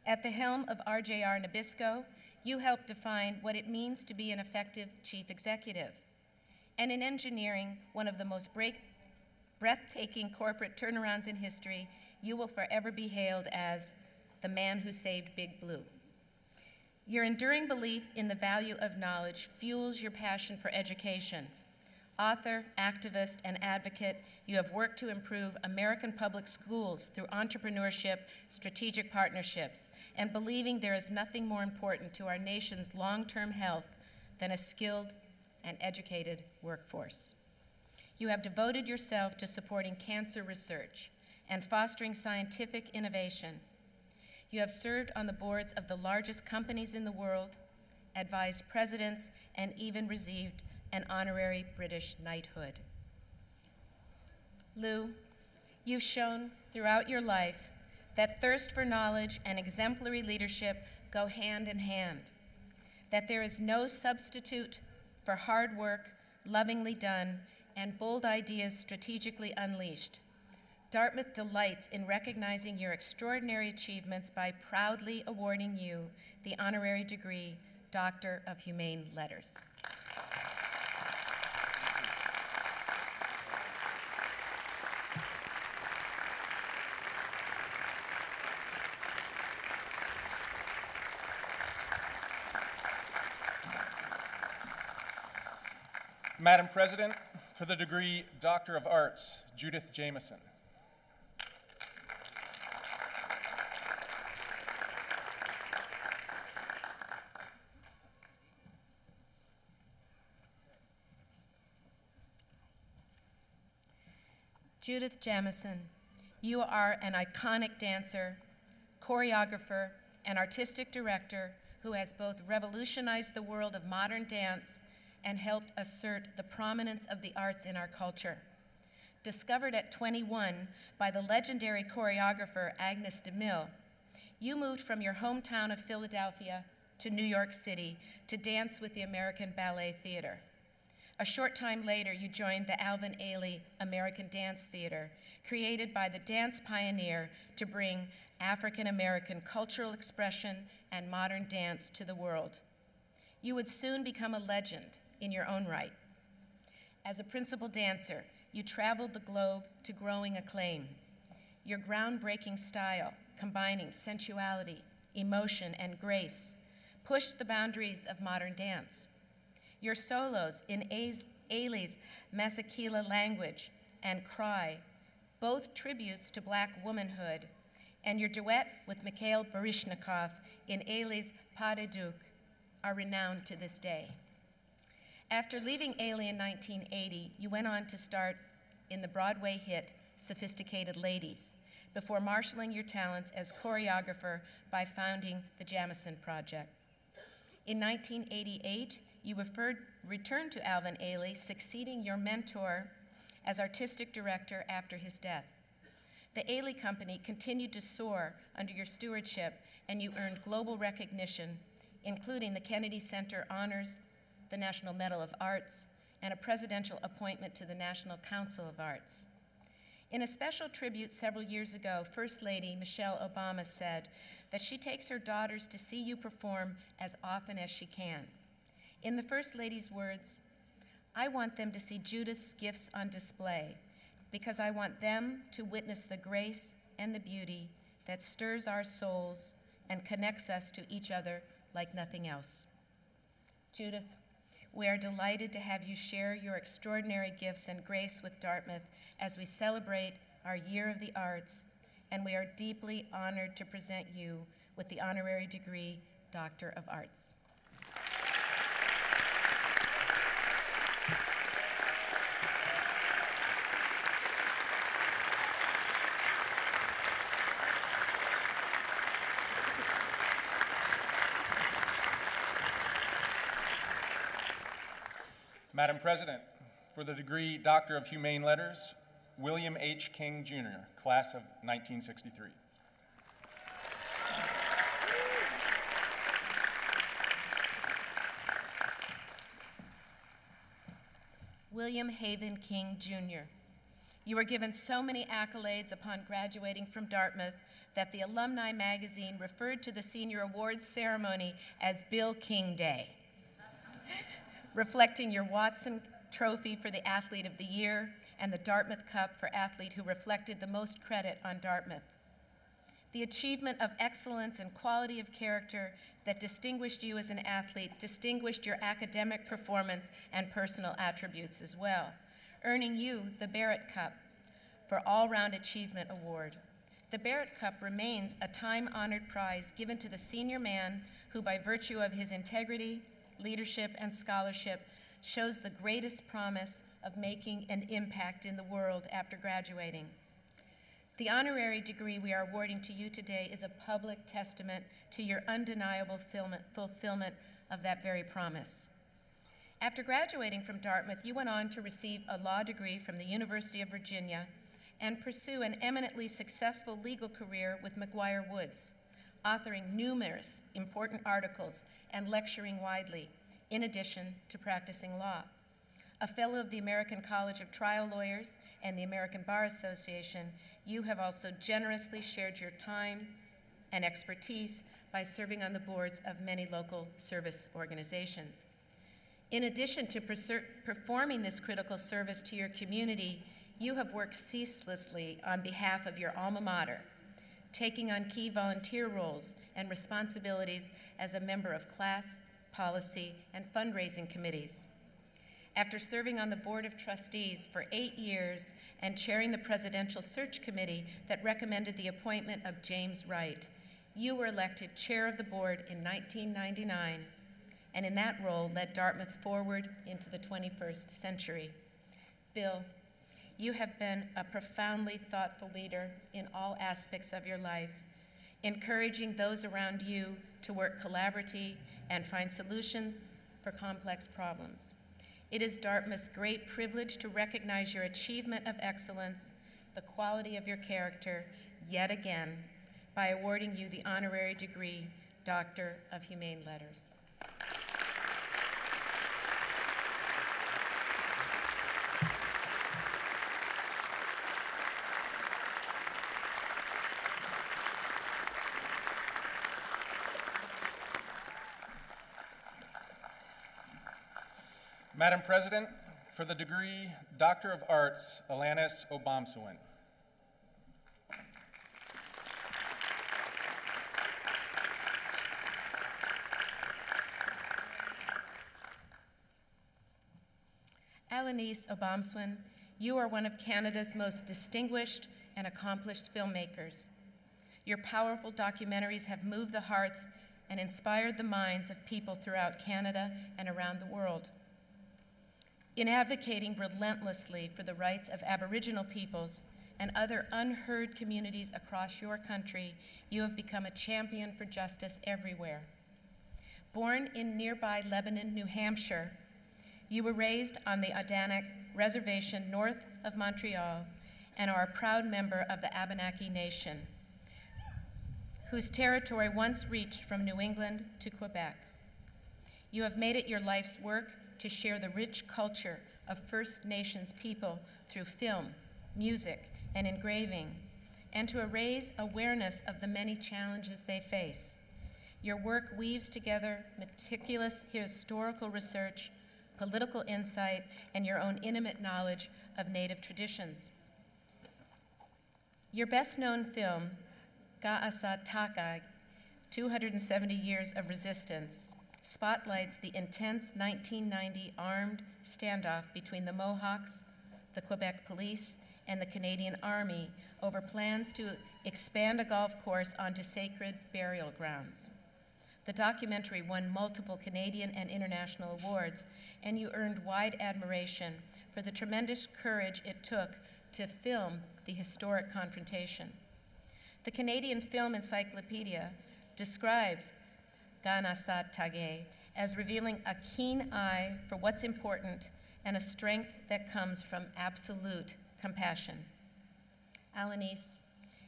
At the helm of RJR Nabisco, you helped define what it means to be an effective chief executive. And in engineering, one of the most breathtaking corporate turnarounds in history, you will forever be hailed as the man who saved Big Blue. Your enduring belief in the value of knowledge fuels your passion for education. Author, activist, and advocate, you have worked to improve American public schools through entrepreneurship, strategic partnerships, and believing there is nothing more important to our nation's long-term health than a skilled and educated workforce. You have devoted yourself to supporting cancer research and fostering scientific innovation. You have served on the boards of the largest companies in the world, advised presidents, and even received an honorary British knighthood. Lou, you've shown throughout your life that thirst for knowledge and exemplary leadership go hand in hand, that there is no substitute for hard work, lovingly done, and bold ideas strategically unleashed. Dartmouth delights in recognizing your extraordinary achievements by proudly awarding you the honorary degree, Doctor of Humane Letters. Madam President, for the degree Doctor of Arts, Judith Jamison. Judith Jamison, you are an iconic dancer, choreographer, and artistic director who has both revolutionized the world of modern dance and helped assert the prominence of the arts in our culture. Discovered at 21 by the legendary choreographer Agnes DeMille, you moved from your hometown of Philadelphia to New York City to dance with the American Ballet Theater. A short time later, you joined the Alvin Ailey American Dance Theater, created by the dance pioneer to bring African-American cultural expression and modern dance to the world. You would soon become a legend in your own right. As a principal dancer, you traveled the globe to growing acclaim. Your groundbreaking style, combining sensuality, emotion, and grace, pushed the boundaries of modern dance. Your solos in Ailey's Masekela language and Cry, both tributes to Black womanhood, and your duet with Mikhail Baryshnikov in Ailey's Pas de Duc are renowned to this day. After leaving Ailey in 1980, you went on to start in the Broadway hit Sophisticated Ladies, before marshaling your talents as choreographer by founding the Jamison Project. In 1988, you returned to Alvin Ailey, succeeding your mentor as artistic director after his death. The Ailey Company continued to soar under your stewardship, and you earned global recognition, including the Kennedy Center Honors, the National Medal of Arts, and a presidential appointment to the National Council of Arts. In a special tribute several years ago, First Lady Michelle Obama said that she takes her daughters to see you perform as often as she can. In the First Lady's words, "I want them to see Judith's gifts on display because I want them to witness the grace and the beauty that stirs our souls and connects us to each other like nothing else." Judith, we are delighted to have you share your extraordinary gifts and grace with Dartmouth as we celebrate our Year of the Arts, and we are deeply honored to present you with the honorary degree, Doctor of Arts. Madam President, for the degree Doctor of Humane Letters, William H. King, Jr., class of 1963. William Haven King, Jr. You were given so many accolades upon graduating from Dartmouth that the Alumni magazine referred to the senior awards ceremony as Bill King Day, reflecting your Watson Trophy for the Athlete of the Year and the Dartmouth Cup for athlete who reflected the most credit on Dartmouth. The achievement of excellence and quality of character that distinguished you as an athlete distinguished your academic performance and personal attributes as well, earning you the Barrett Cup for All-Round Achievement Award. The Barrett Cup remains a time-honored prize given to the senior man who, by virtue of his integrity, leadership, and scholarship, shows the greatest promise of making an impact in the world after graduating. The honorary degree we are awarding to you today is a public testament to your undeniable fulfillment of that very promise. After graduating from Dartmouth, you went on to receive a law degree from the University of Virginia and pursue an eminently successful legal career with McGuire Woods, authoring numerous important articles and lecturing widely, in addition to practicing law. A fellow of the American College of Trial Lawyers and the American Bar Association, you have also generously shared your time and expertise by serving on the boards of many local service organizations. In addition to performing this critical service to your community, you have worked ceaselessly on behalf of your alma mater, taking on key volunteer roles and responsibilities as a member of class, policy, and fundraising committees. After serving on the Board of Trustees for 8 years and chairing the Presidential Search Committee that recommended the appointment of James Wright, you were elected chair of the board in 1999, and in that role led Dartmouth forward into the 21st century. Bill, you have been a profoundly thoughtful leader in all aspects of your life, encouraging those around you to work collaboratively and find solutions for complex problems. It is Dartmouth's great privilege to recognize your achievement of excellence, the quality of your character, yet again, by awarding you the honorary degree, Doctor of Humane Letters. Madam President, for the degree Doctor of Arts, Alanis Obamsawin. Alanis Obamsawin, you are one of Canada's most distinguished and accomplished filmmakers. Your powerful documentaries have moved the hearts and inspired the minds of people throughout Canada and around the world. In advocating relentlessly for the rights of Aboriginal peoples and other unheard communities across your country, you have become a champion for justice everywhere. Born in nearby Lebanon, New Hampshire, you were raised on the Adanac Reservation north of Montreal and are a proud member of the Abenaki Nation, whose territory once reached from New England to Quebec. You have made it your life's work to share the rich culture of First Nations people through film, music, and engraving, and to raise awareness of the many challenges they face. Your work weaves together meticulous historical research, political insight, and your own intimate knowledge of Native traditions. Your best-known film, Ga'asatagag, 270 Years of Resistance, spotlights the intense 1990 armed standoff between the Mohawks, the Quebec Police, and the Canadian Army over plans to expand a golf course onto sacred burial grounds. The documentary won multiple Canadian and international awards, and you earned wide admiration for the tremendous courage it took to film the historic confrontation. The Canadian Film Encyclopedia describes Ga'asatagag as revealing a keen eye for what's important and a strength that comes from absolute compassion. Alanis,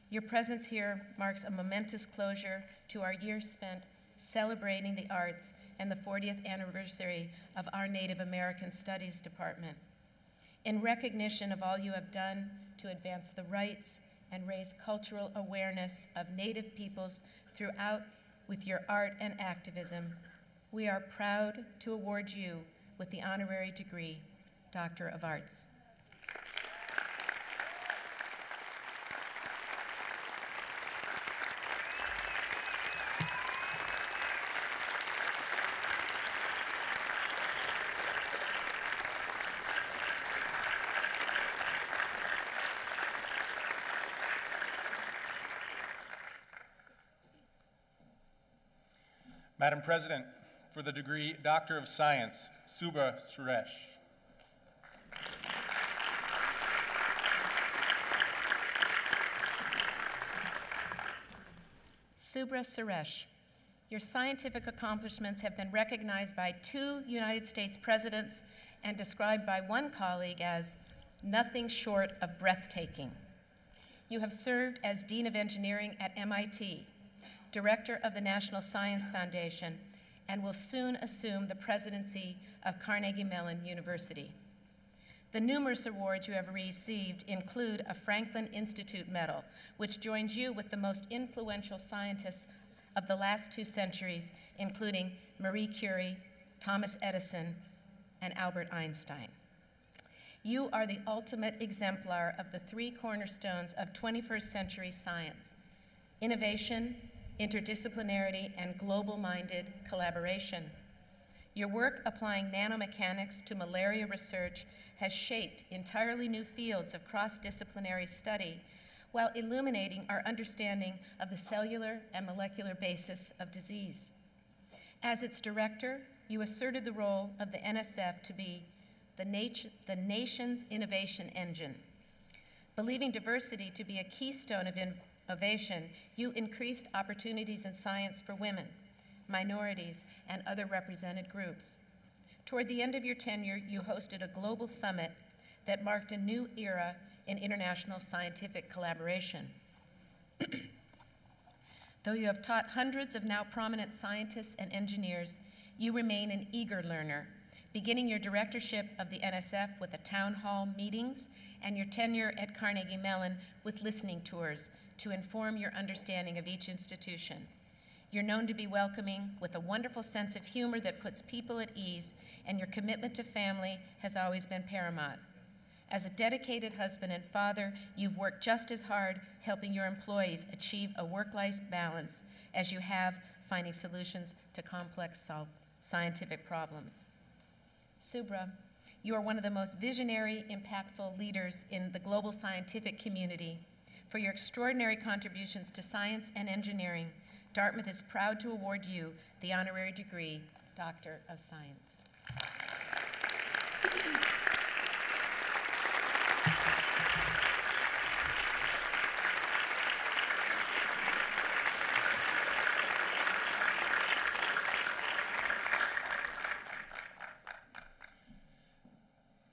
your presence here marks a momentous closure to our year spent celebrating the arts and the 40th anniversary of our Native American Studies Department. In recognition of all you have done to advance the rights and raise cultural awareness of Native peoples throughout with your art and activism, we are proud to award you with the honorary degree, Doctor of Arts. Madam President, for the degree Doctor of Science, Souba Suresh. Subra Suresh, your scientific accomplishments have been recognized by 2 United States presidents and described by one colleague as nothing short of breathtaking. You have served as Dean of Engineering at MIT, Director of the National Science Foundation, and will soon assume the presidency of Carnegie Mellon University. The numerous awards you have received include a Franklin Institute Medal, which joins you with the most influential scientists of the last 2 centuries, including Marie Curie, Thomas Edison, and Albert Einstein. You are the ultimate exemplar of the 3 cornerstones of 21st century science: innovation, interdisciplinarity, and global-minded collaboration. Your work applying nanomechanics to malaria research has shaped entirely new fields of cross-disciplinary study while illuminating our understanding of the cellular and molecular basis of disease. As its director, you asserted the role of the NSF to be the nation's innovation engine. Believing diversity to be a keystone of innovation, you increased opportunities in science for women, minorities, and other represented groups. Toward the end of your tenure, you hosted a global summit that marked a new era in international scientific collaboration. Though you have taught hundreds of now prominent scientists and engineers, you remain an eager learner, beginning your directorship of the NSF with the town hall meetings and your tenure at Carnegie Mellon with listening tours to inform your understanding of each institution. You're known to be welcoming with a wonderful sense of humor that puts people at ease, and your commitment to family has always been paramount. As a dedicated husband and father, you've worked just as hard helping your employees achieve a work-life balance as you have finding solutions to complex scientific problems. Subra, you are one of the most visionary, impactful leaders in the global scientific community. For your extraordinary contributions to science and engineering, Dartmouth is proud to award you the honorary degree, Doctor of Science.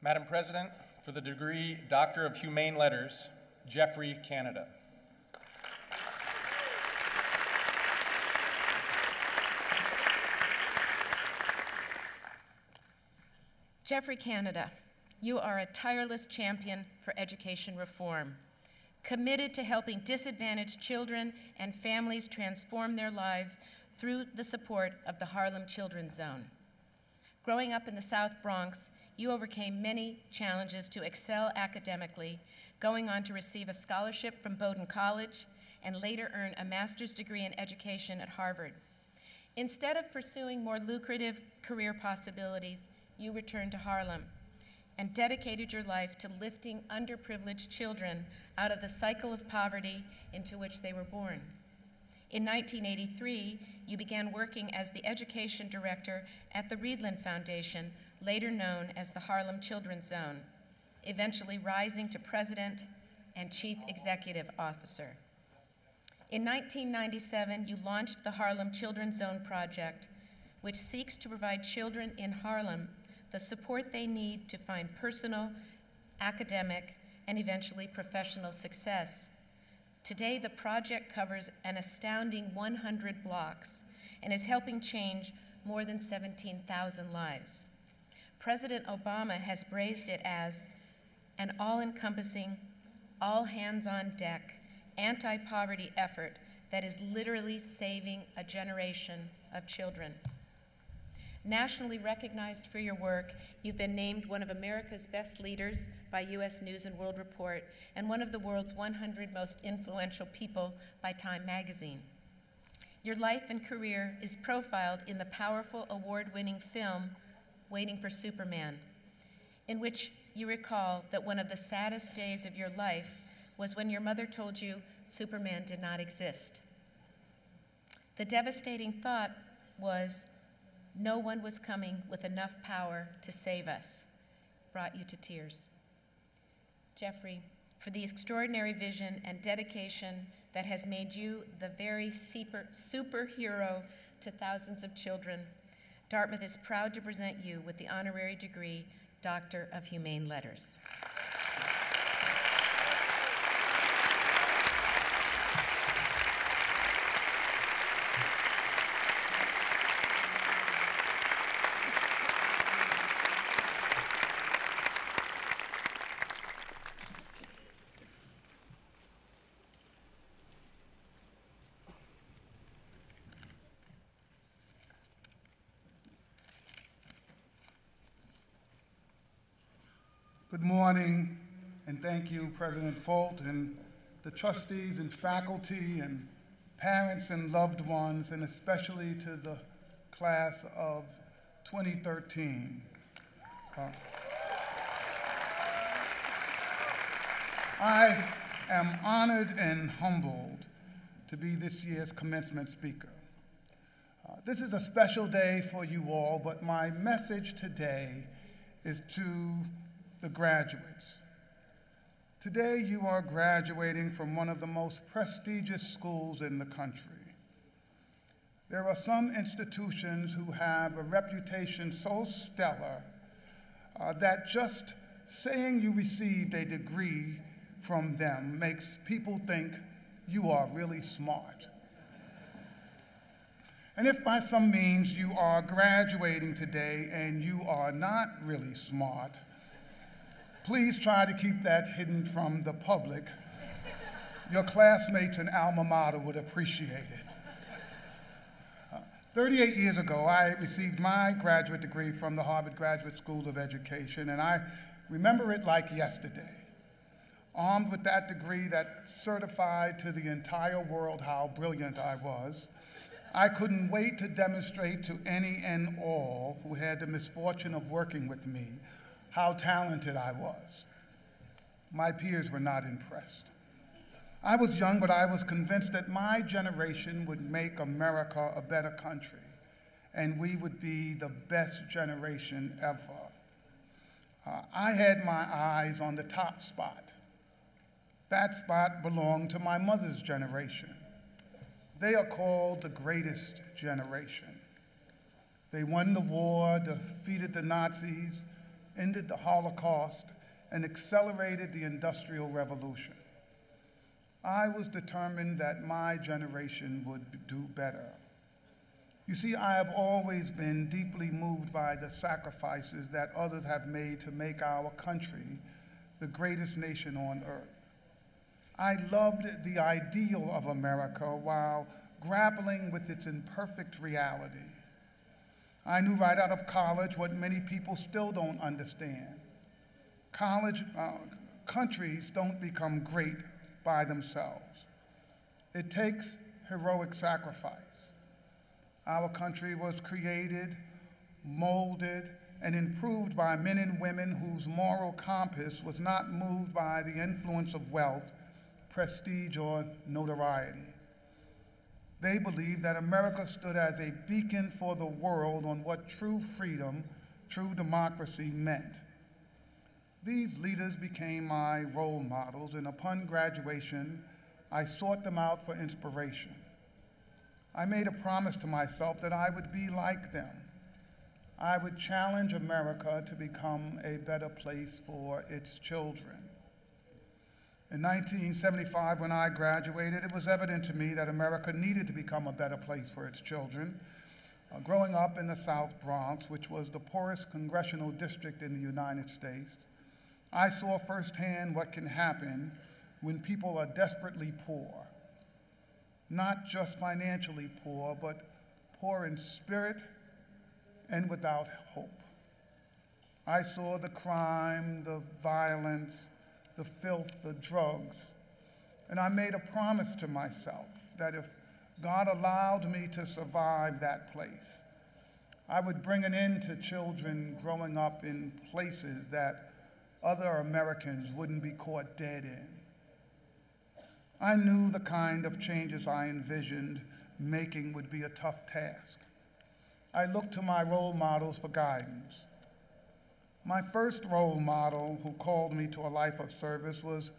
Madam President, for the degree Doctor of Humane Letters, Geoffrey Canada. Geoffrey Canada, you are a tireless champion for education reform, committed to helping disadvantaged children and families transform their lives through the support of the Harlem Children's Zone. Growing up in the South Bronx, you overcame many challenges to excel academically, going on to receive a scholarship from Bowdoin College and later earn a master's degree in education at Harvard. Instead of pursuing more lucrative career possibilities, you returned to Harlem and dedicated your life to lifting underprivileged children out of the cycle of poverty into which they were born. In 1983, you began working as the education director at the Reedland Foundation, later known as the Harlem Children's Zone, eventually rising to president and chief executive officer. In 1997, you launched the Harlem Children's Zone Project, which seeks to provide children in Harlem the support they need to find personal, academic, and eventually professional success. Today, the project covers an astounding 100 blocks and is helping change more than 17,000 lives. President Obama has praised it as an all-encompassing, all-hands-on-deck, anti-poverty effort that is literally saving a generation of children. Nationally recognized for your work, you've been named one of America's best leaders by U.S. News & World Report and one of the world's 100 most influential people by Time magazine. Your life and career is profiled in the powerful award-winning film, Waiting for Superman, in which you recall that one of the saddest days of your life was when your mother told you Superman did not exist. The devastating thought was, no one was coming with enough power to save us, brought you to tears. Geoffrey, for the extraordinary vision and dedication that has made you the very superhero to thousands of children. Dartmouth is proud to present you with the honorary degree, Doctor of Humane Letters. Good morning, and thank you, President Folt, and the trustees and faculty and parents and loved ones, and especially to the class of 2013. I am honored and humbled to be this year's commencement speaker. This is a special day for you all, but my message today is to the graduates. Today you are graduating from one of the most prestigious schools in the country. There are some institutions who have a reputation so stellar that just saying you received a degree from them makes people think you are really smart. And if by some means you are graduating today and you are not really smart, please try to keep that hidden from the public. Your classmates and alma mater would appreciate it. 38 years ago, I received my graduate degree from the Harvard Graduate School of Education, and I remember it like yesterday. Armed with that degree that certified to the entire world how brilliant I was, I couldn't wait to demonstrate to any and all who had the misfortune of working with me how talented I was. My peers were not impressed. I was young, but I was convinced that my generation would make America a better country, and we would be the best generation ever. I had my eyes on the top spot. That spot belonged to my mother's generation. They are called the greatest generation. They won the war, defeated the Nazis, ended the Holocaust, and accelerated the Industrial Revolution. I was determined that my generation would do better. You see, I have always been deeply moved by the sacrifices that others have made to make our country the greatest nation on earth. I loved the ideal of America while grappling with its imperfect reality. I knew right out of college what many people still don't understand. Countries don't become great by themselves. It takes heroic sacrifice. Our country was created, molded, and improved by men and women whose moral compass was not moved by the influence of wealth, prestige, or notoriety. They believed that America stood as a beacon for the world on what true freedom, true democracy meant. These leaders became my role models, and upon graduation, I sought them out for inspiration. I made a promise to myself that I would be like them. I would challenge America to become a better place for its children. In 1975, when I graduated, it was evident to me that America needed to become a better place for its children. Growing up in the South Bronx, which was the poorest congressional district in the United States, I saw firsthand what can happen when people are desperately poor. Not just financially poor, but poor in spirit and without hope. I saw the crime, the violence, the filth, the drugs, and I made a promise to myself that if God allowed me to survive that place, I would bring an end to children growing up in places that other Americans wouldn't be caught dead in. I knew the kind of changes I envisioned making would be a tough task. I looked to my role models for guidance. My first role model who called me to a life of service was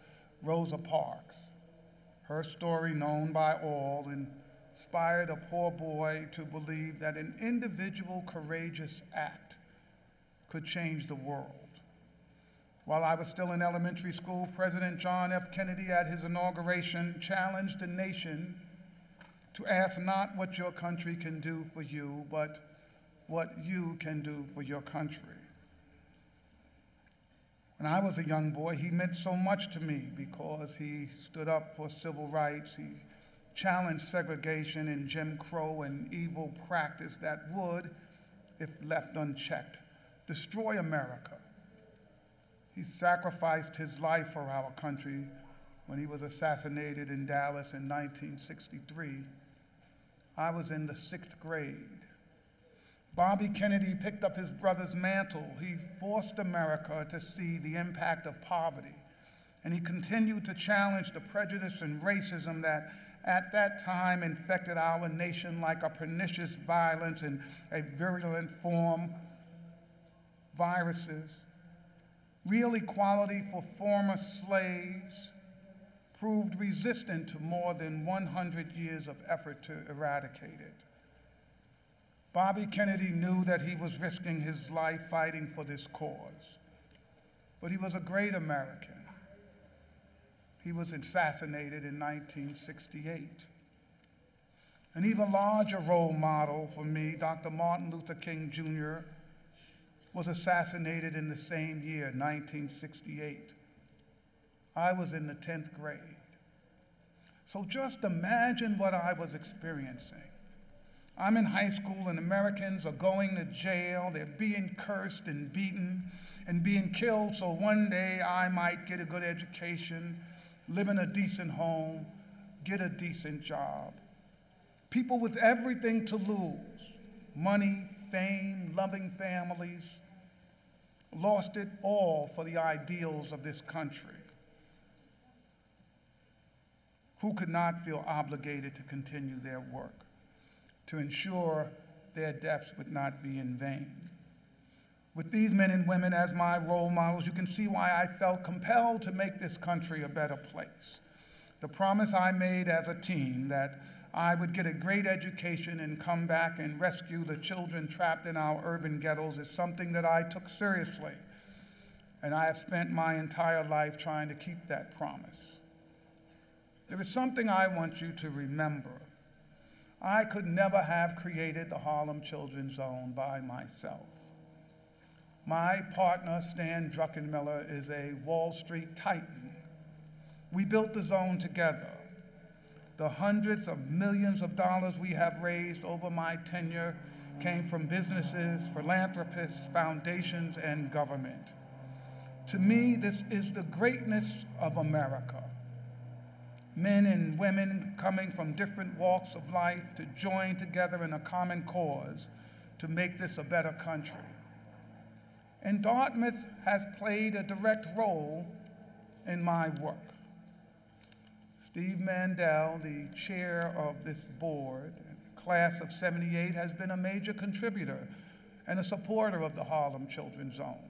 Rosa Parks. Her story, known by all, inspired a poor boy to believe that an individual courageous act could change the world. While I was still in elementary school, President John F. Kennedy, at his inauguration, challenged the nation to ask not what your country can do for you, but what you can do for your country. When I was a young boy, he meant so much to me because he stood up for civil rights. He challenged segregation and Jim Crow and evil practice that would, if left unchecked, destroy America. He sacrificed his life for our country when he was assassinated in Dallas in 1963. I was in the 6th grade. Bobby Kennedy picked up his brother's mantle. He forced America to see the impact of poverty, and he continued to challenge the prejudice and racism that at that time infected our nation like a pernicious violence and a virulent form, viruses. Real equality for former slaves proved resistant to more than 100 years of effort to eradicate it. Bobby Kennedy knew that he was risking his life fighting for this cause, but he was a great American. He was assassinated in 1968. An even larger role model for me, Dr. Martin Luther King Jr., was assassinated in the same year, 1968. I was in the 10th grade. So just imagine what I was experiencing. I'm in high school and Americans are going to jail, they're being cursed and beaten and being killed so one day I might get a good education, live in a decent home, get a decent job. People with everything to lose, money, fame, loving families, lost it all for the ideals of this country. Who could not feel obligated to continue their work, to ensure their deaths would not be in vain? With these men and women as my role models, you can see why I felt compelled to make this country a better place. The promise I made as a teen that I would get a great education and come back and rescue the children trapped in our urban ghettos is something that I took seriously. And I have spent my entire life trying to keep that promise. There is something I want you to remember. I could never have created the Harlem Children's Zone by myself. My partner, Stan Druckenmiller, is a Wall Street titan. We built the zone together. The hundreds of millions of dollars we have raised over my tenure came from businesses, philanthropists, foundations, and government. To me, this is the greatness of America. Men and women coming from different walks of life to join together in a common cause to make this a better country. And Dartmouth has played a direct role in my work. Steve Mandel, the chair of this board, class of '78, has been a major contributor and a supporter of the Harlem Children's Zone.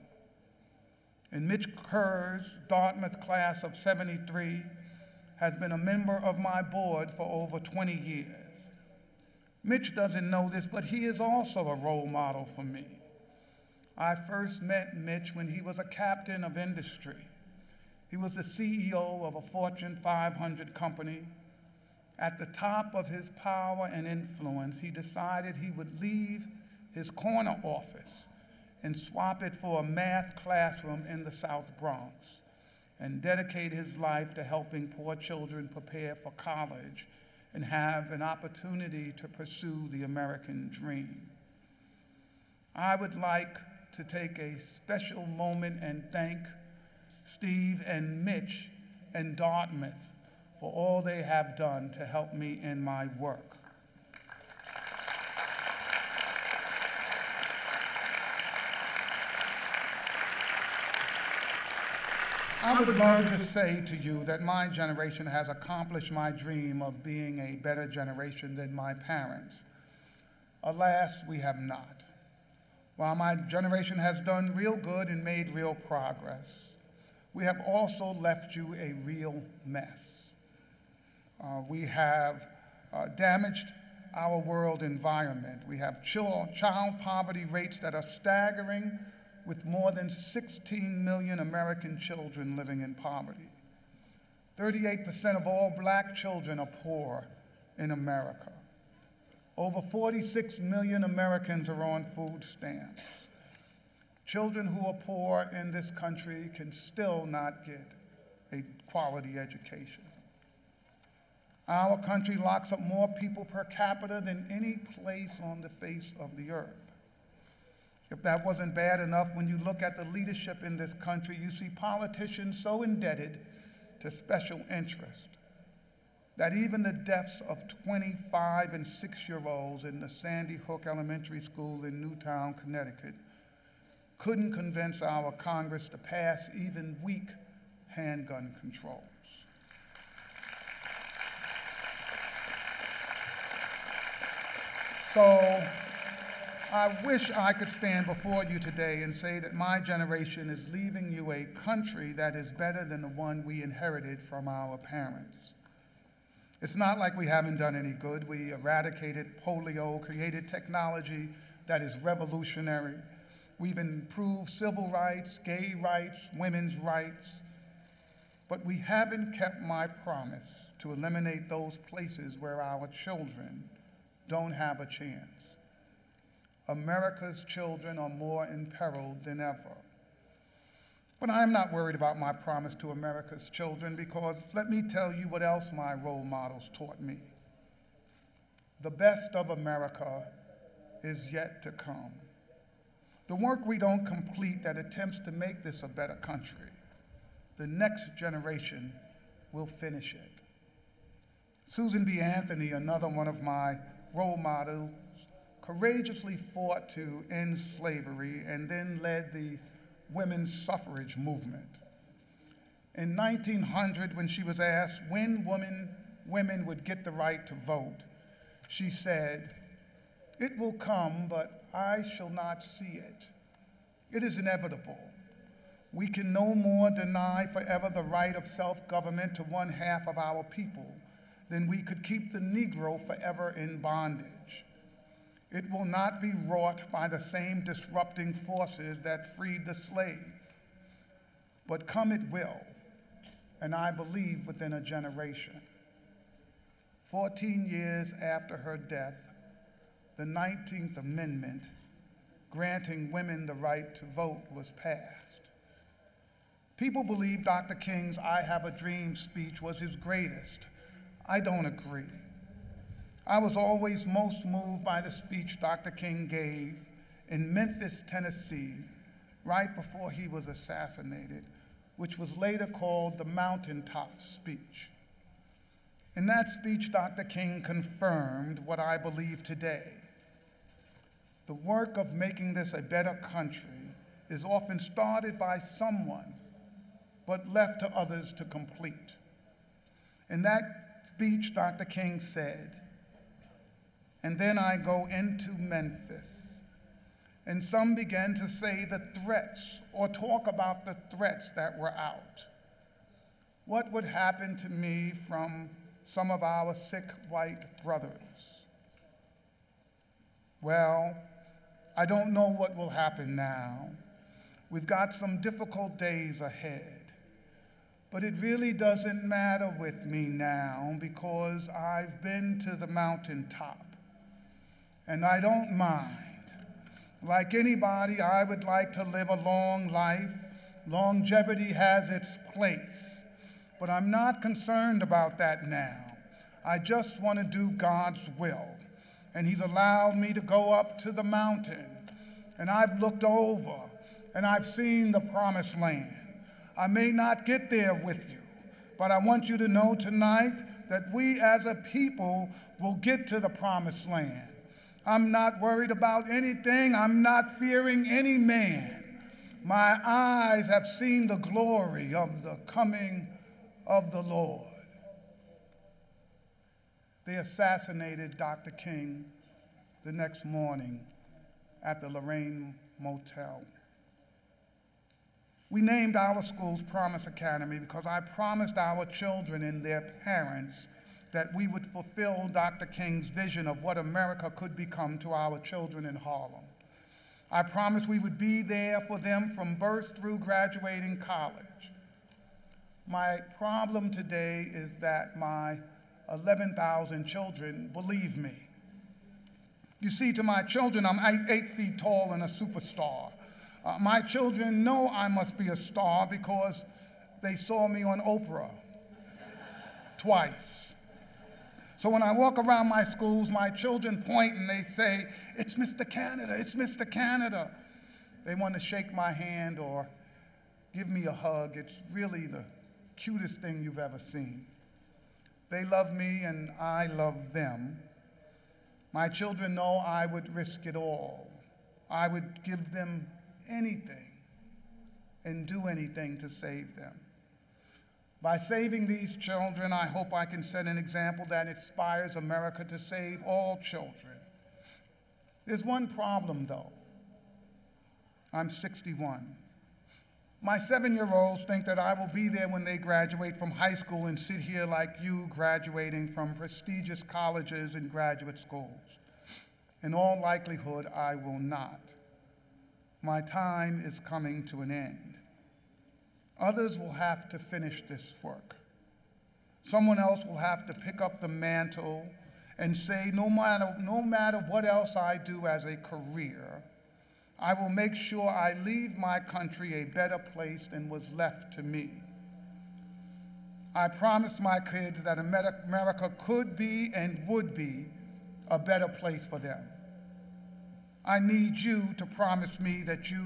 And Mitch Kerr's Dartmouth class of '73 has been a member of my board for over 20 years. Mitch doesn't know this, but he is also a role model for me. I first met Mitch when he was a captain of industry. He was the CEO of a Fortune 500 company. At the top of his power and influence, he decided he would leave his corner office and swap it for a math classroom in the South Bronx and dedicate his life to helping poor children prepare for college and have an opportunity to pursue the American dream. I would like to take a special moment and thank Steve and Mitch and Dartmouth for all they have done to help me in my work. I would love to say to you that my generation has accomplished my dream of being a better generation than my parents. Alas, we have not. While my generation has done real good and made real progress, we have also left you a real mess. We have damaged our world environment. We have child poverty rates that are staggering, with more than 16 million American children living in poverty. 38% of all black children are poor in America. Over 46 million Americans are on food stamps. Children who are poor in this country can still not get a quality education. Our country locks up more people per capita than any place on the face of the earth. If that wasn't bad enough, when you look at the leadership in this country, you see politicians so indebted to special interest that even the deaths of 25 and 6-year-olds in the Sandy Hook Elementary School in Newtown, Connecticut, couldn't convince our Congress to pass even weak handgun controls. So I wish I could stand before you today and say that my generation is leaving you a country that is better than the one we inherited from our parents. It's not like we haven't done any good. We eradicated polio, created technology that is revolutionary. We've improved civil rights, gay rights, women's rights. But we haven't kept my promise to eliminate those places where our children don't have a chance. America's children are more imperiled than ever. But I'm not worried about my promise to America's children, because let me tell you what else my role models taught me. The best of America is yet to come. The work we don't complete that attempts to make this a better country, the next generation will finish it. Susan B. Anthony, another one of my role models, courageously fought to end slavery and then led the women's suffrage movement. In 1900, when she was asked when women would get the right to vote, she said, "It will come, but I shall not see it. It is inevitable. We can no more deny forever the right of self-government to one half of our people than we could keep the Negro forever in bondage. It will not be wrought by the same disrupting forces that freed the slave. But come it will, and I believe within a generation." 14 years after her death, the 19th Amendment, granting women the right to vote, was passed. People believe Dr. King's "I Have a Dream" speech was his greatest. I don't agree. I was always most moved by the speech Dr. King gave in Memphis, Tennessee, right before he was assassinated, which was later called the Mountaintop Speech. In that speech, Dr. King confirmed what I believe today. The work of making this a better country is often started by someone, but left to others to complete. In that speech, Dr. King said, "And then I go into Memphis, and some began to say the threats or talk about the threats that were out. What would happen to me from some of our sick white brothers? Well, I don't know what will happen now. We've got some difficult days ahead. But it really doesn't matter with me now, because I've been to the mountaintop, and I don't mind. Like anybody, I would like to live a long life. Longevity has its place, but I'm not concerned about that now. I just want to do God's will, and He's allowed me to go up to the mountain, and I've looked over, and I've seen the promised land. I may not get there with you, but I want you to know tonight that we as a people will get to the promised land. I'm not worried about anything. I'm not fearing any man. My eyes have seen the glory of the coming of the Lord." They assassinated Dr. King the next morning at the Lorraine Motel. We named our school's Promise Academy because I promised our children and their parents that we would fulfill Dr. King's vision of what America could become to our children in Harlem. I promised we would be there for them from birth through graduating college. My problem today is that my 11,000 children believe me. You see, to my children, I'm 8 feet tall and a superstar. My children know I must be a star because they saw me on Oprah twice. So when I walk around my schools, my children point and they say, "It's Mr. Canada, it's Mr. Canada." They want to shake my hand or give me a hug. It's really the cutest thing you've ever seen. They love me and I love them. My children know I would risk it all. I would give them anything and do anything to save them. By saving these children, I hope I can set an example that inspires America to save all children. There's one problem, though. I'm 61. My 7-year-olds think that I will be there when they graduate from high school and sit here like you, graduating from prestigious colleges and graduate schools. In all likelihood, I will not. My time is coming to an end. Others will have to finish this work. Someone else will have to pick up the mantle and say, no matter what else I do as a career, I will make sure I leave my country a better place than was left to me. I promised my kids that America could be and would be a better place for them. I need you to promise me that you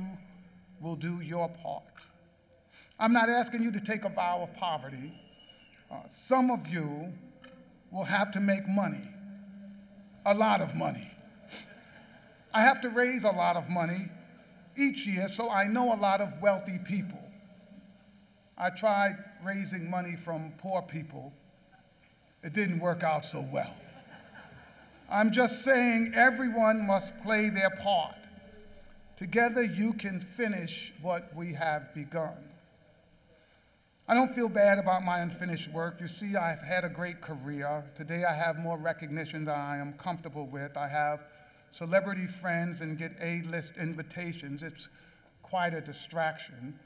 will do your part. I'm not asking you to take a vow of poverty. Some of you will have to make money, a lot of money. I have to raise a lot of money each year, so I know a lot of wealthy people. I tried raising money from poor people. It didn't work out so well. I'm just saying everyone must play their part. Together you can finish what we have begun. I don't feel bad about my unfinished work. You see, I've had a great career. Today I have more recognition than I am comfortable with. I have celebrity friends and get A-list invitations. It's quite a distraction,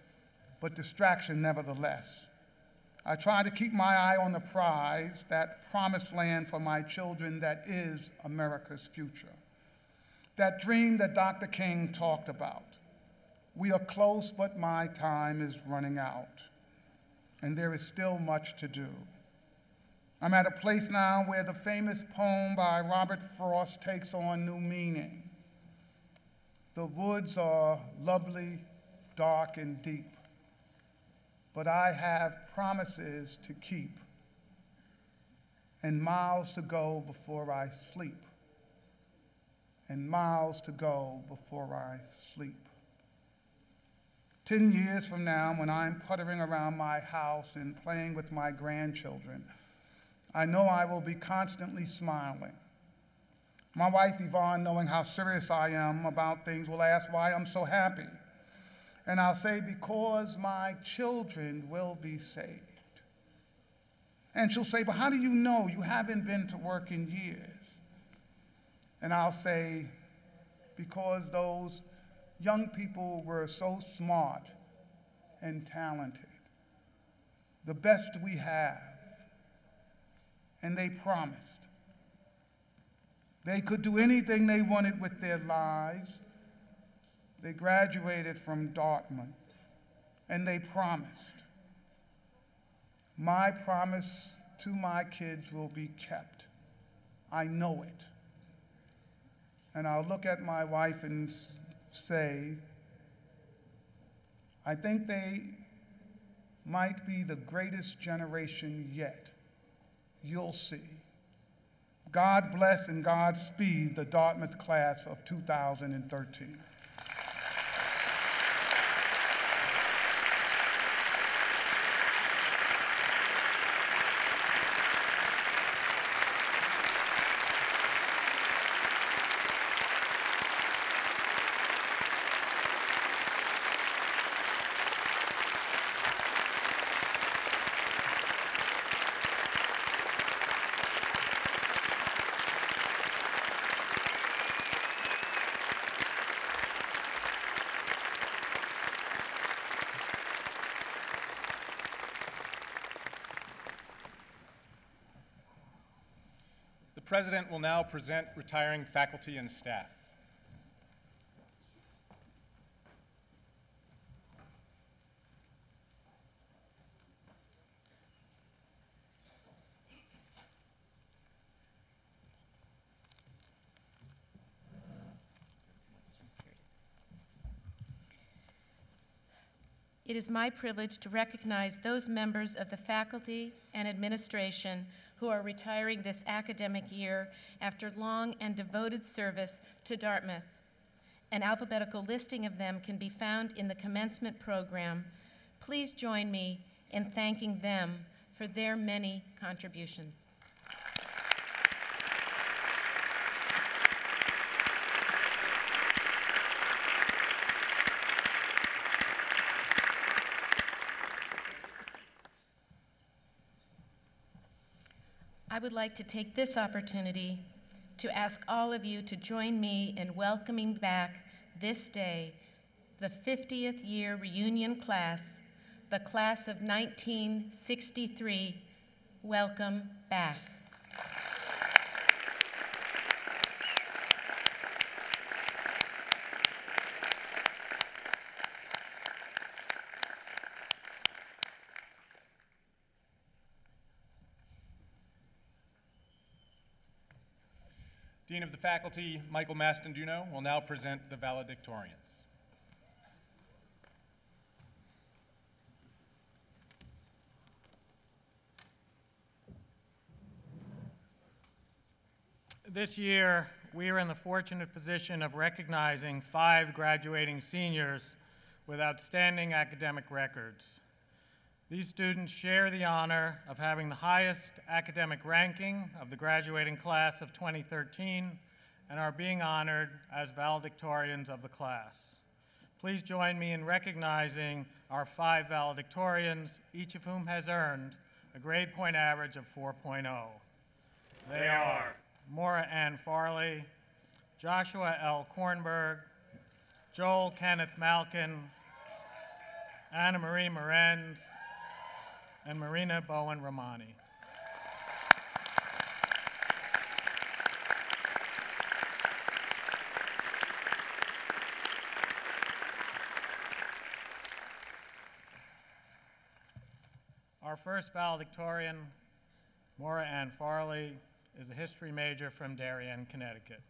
but distraction nevertheless. I try to keep my eye on the prize, that promised land for my children that is America's future. That dream that Dr. King talked about. We are close, but my time is running out. And there is still much to do. I'm at a place now where the famous poem by Robert Frost takes on new meaning. The woods are lovely, dark, and deep, but I have promises to keep and miles to go before I sleep, and miles to go before I sleep. 10 years from now, when I'm puttering around my house and playing with my grandchildren, I know I will be constantly smiling. My wife, Yvonne, knowing how serious I am about things, will ask why I'm so happy. And I'll say, because my children will be saved. And she'll say, but how do you know? You haven't been to work in years. And I'll say, because those young people were so smart and talented, the best we have, and they promised. They could do anything they wanted with their lives. They graduated from Dartmouth, and they promised. My promise to my kids will be kept. I know it. And I'll look at my wife and say, I think they might be the greatest generation yet. You'll see. God bless and Godspeed the Dartmouth class of 2013. President will now present retiring faculty and staff. It is my privilege to recognize those members of the faculty and administration who are retiring this academic year after long and devoted service to Dartmouth. An alphabetical listing of them can be found in the commencement program. Please join me in thanking them for their many contributions. I would like to take this opportunity to ask all of you to join me in welcoming back this day the 50th year reunion class, the class of 1963. Welcome back. Dean of the Faculty, Michael Mastanduno, will now present the valedictorians. This year, we are in the fortunate position of recognizing 5 graduating seniors with outstanding academic records. These students share the honor of having the highest academic ranking of the graduating class of 2013 and are being honored as valedictorians of the class. Please join me in recognizing our 5 valedictorians, each of whom has earned a grade point average of 4.0. They are Maura Ann Farley, Joshua L. Kornberg, Joel Kenneth Malkin, Anna Marie Morenz, and Marina Bowen Romani. Our first valedictorian, Maura Ann Farley, is a history major from Darien, Connecticut.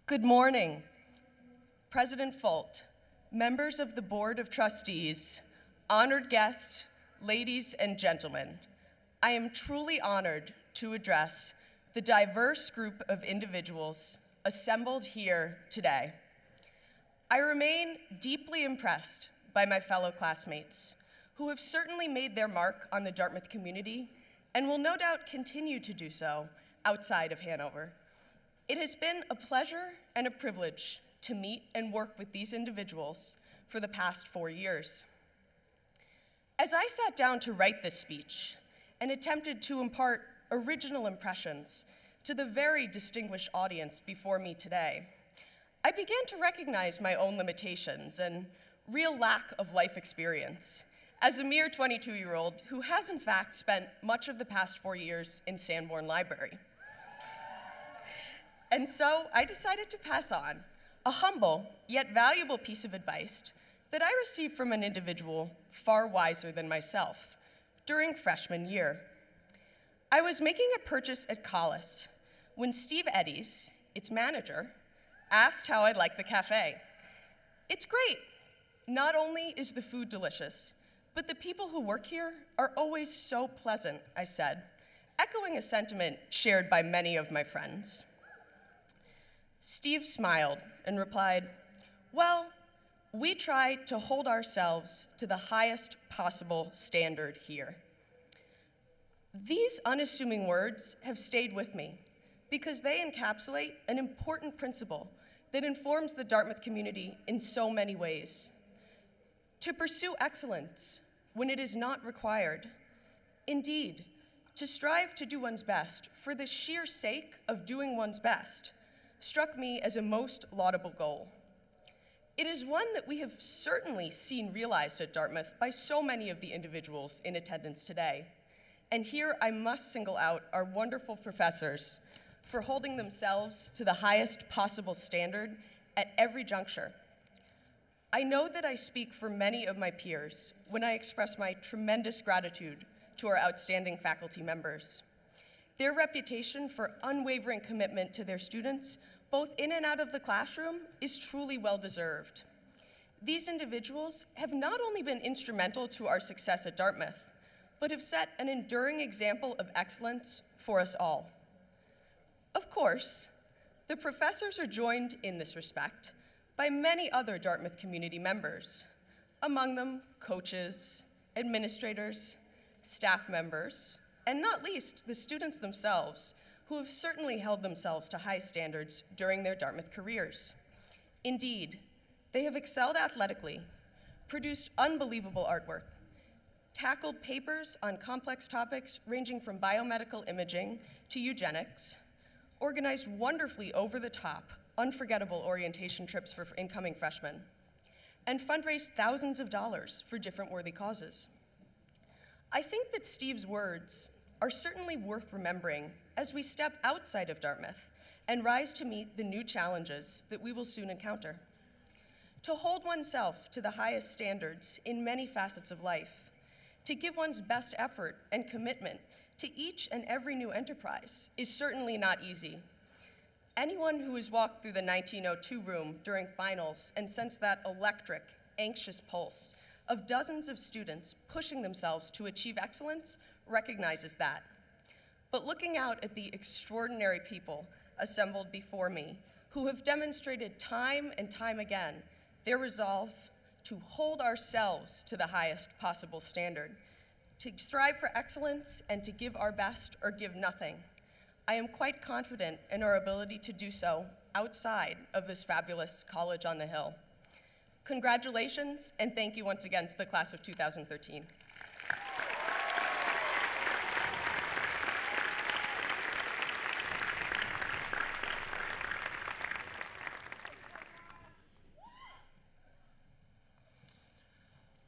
Good morning, President Folt, members of the Board of Trustees, honored guests, ladies and gentlemen. I am truly honored to address the diverse group of individuals assembled here today. I remain deeply impressed by my fellow classmates, who have certainly made their mark on the Dartmouth community and will no doubt continue to do so outside of Hanover. It has been a pleasure and a privilege to meet and work with these individuals for the past 4 years. As I sat down to write this speech and attempted to impart original impressions to the very distinguished audience before me today, I began to recognize my own limitations and real lack of life experience as a mere 22-year-old who has in fact spent much of the past 4 years in Sanborn Library. And so I decided to pass on a humble yet valuable piece of advice that I received from an individual far wiser than myself during freshman year. I was making a purchase at Collis when Steve Eddies, its manager, asked how I liked the cafe. It's great. Not only is the food delicious, but the people who work here are always so pleasant, I said, echoing a sentiment shared by many of my friends. Steve smiled and replied, "Well, we try to hold ourselves to the highest possible standard here." These unassuming words have stayed with me because they encapsulate an important principle that informs the Dartmouth community in so many ways. To pursue excellence when it is not required. Indeed, To strive to do one's best for the sheer sake of doing one's best struck me as a most laudable goal. It is one that we have certainly seen realized at Dartmouth by so many of the individuals in attendance today. And here I must single out our wonderful professors for holding themselves to the highest possible standard at every juncture. I know that I speak for many of my peers when I express my tremendous gratitude to our outstanding faculty members. Their reputation for unwavering commitment to their students, both in and out of the classroom, is truly well-deserved. These individuals have not only been instrumental to our success at Dartmouth, but have set an enduring example of excellence for us all. Of course, the professors are joined in this respect by many other Dartmouth community members, among them coaches, administrators, staff members, and not least the students themselves, who have certainly held themselves to high standards during their Dartmouth careers. Indeed, they have excelled athletically, produced unbelievable artwork, tackled papers on complex topics ranging from biomedical imaging to eugenics, organized wonderfully over-the-top, unforgettable orientation trips for incoming freshmen, and fundraised thousands of dollars for different worthy causes. I think that Steve's words are certainly worth remembering as we step outside of Dartmouth and rise to meet the new challenges that we will soon encounter. To hold oneself to the highest standards in many facets of life, to give one's best effort and commitment to each and every new enterprise is certainly not easy. Anyone who has walked through the 1902 room during finals and sensed that electric, anxious pulse of dozens of students pushing themselves to achieve excellence recognizes that. But looking out at the extraordinary people assembled before me, who have demonstrated time and time again their resolve to hold ourselves to the highest possible standard, to strive for excellence and to give our best or give nothing, I am quite confident in our ability to do so outside of this fabulous college on the Hill. Congratulations, and thank you once again to the class of 2013.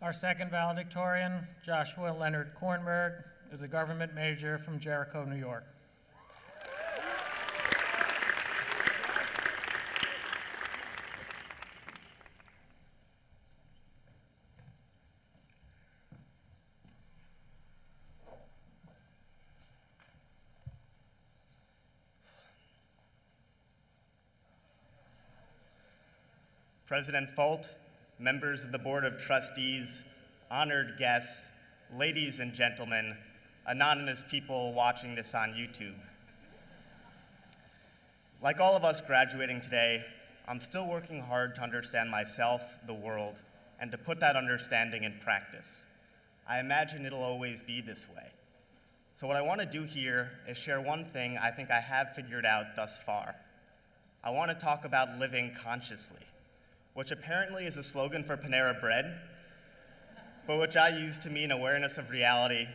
Our second valedictorian, Joshua Leonard Kornberg, is a government major from Jericho, New York. President Folt, members of the Board of Trustees, honored guests, ladies and gentlemen, anonymous people watching this on YouTube. Like all of us graduating today, I'm still working hard to understand myself, the world, and to put that understanding in practice. I imagine it'll always be this way. So what I want to do here is share one thing I think I have figured out thus far. I want to talk about living consciously, which apparently is a slogan for Panera Bread, but which I use to mean awareness of reality,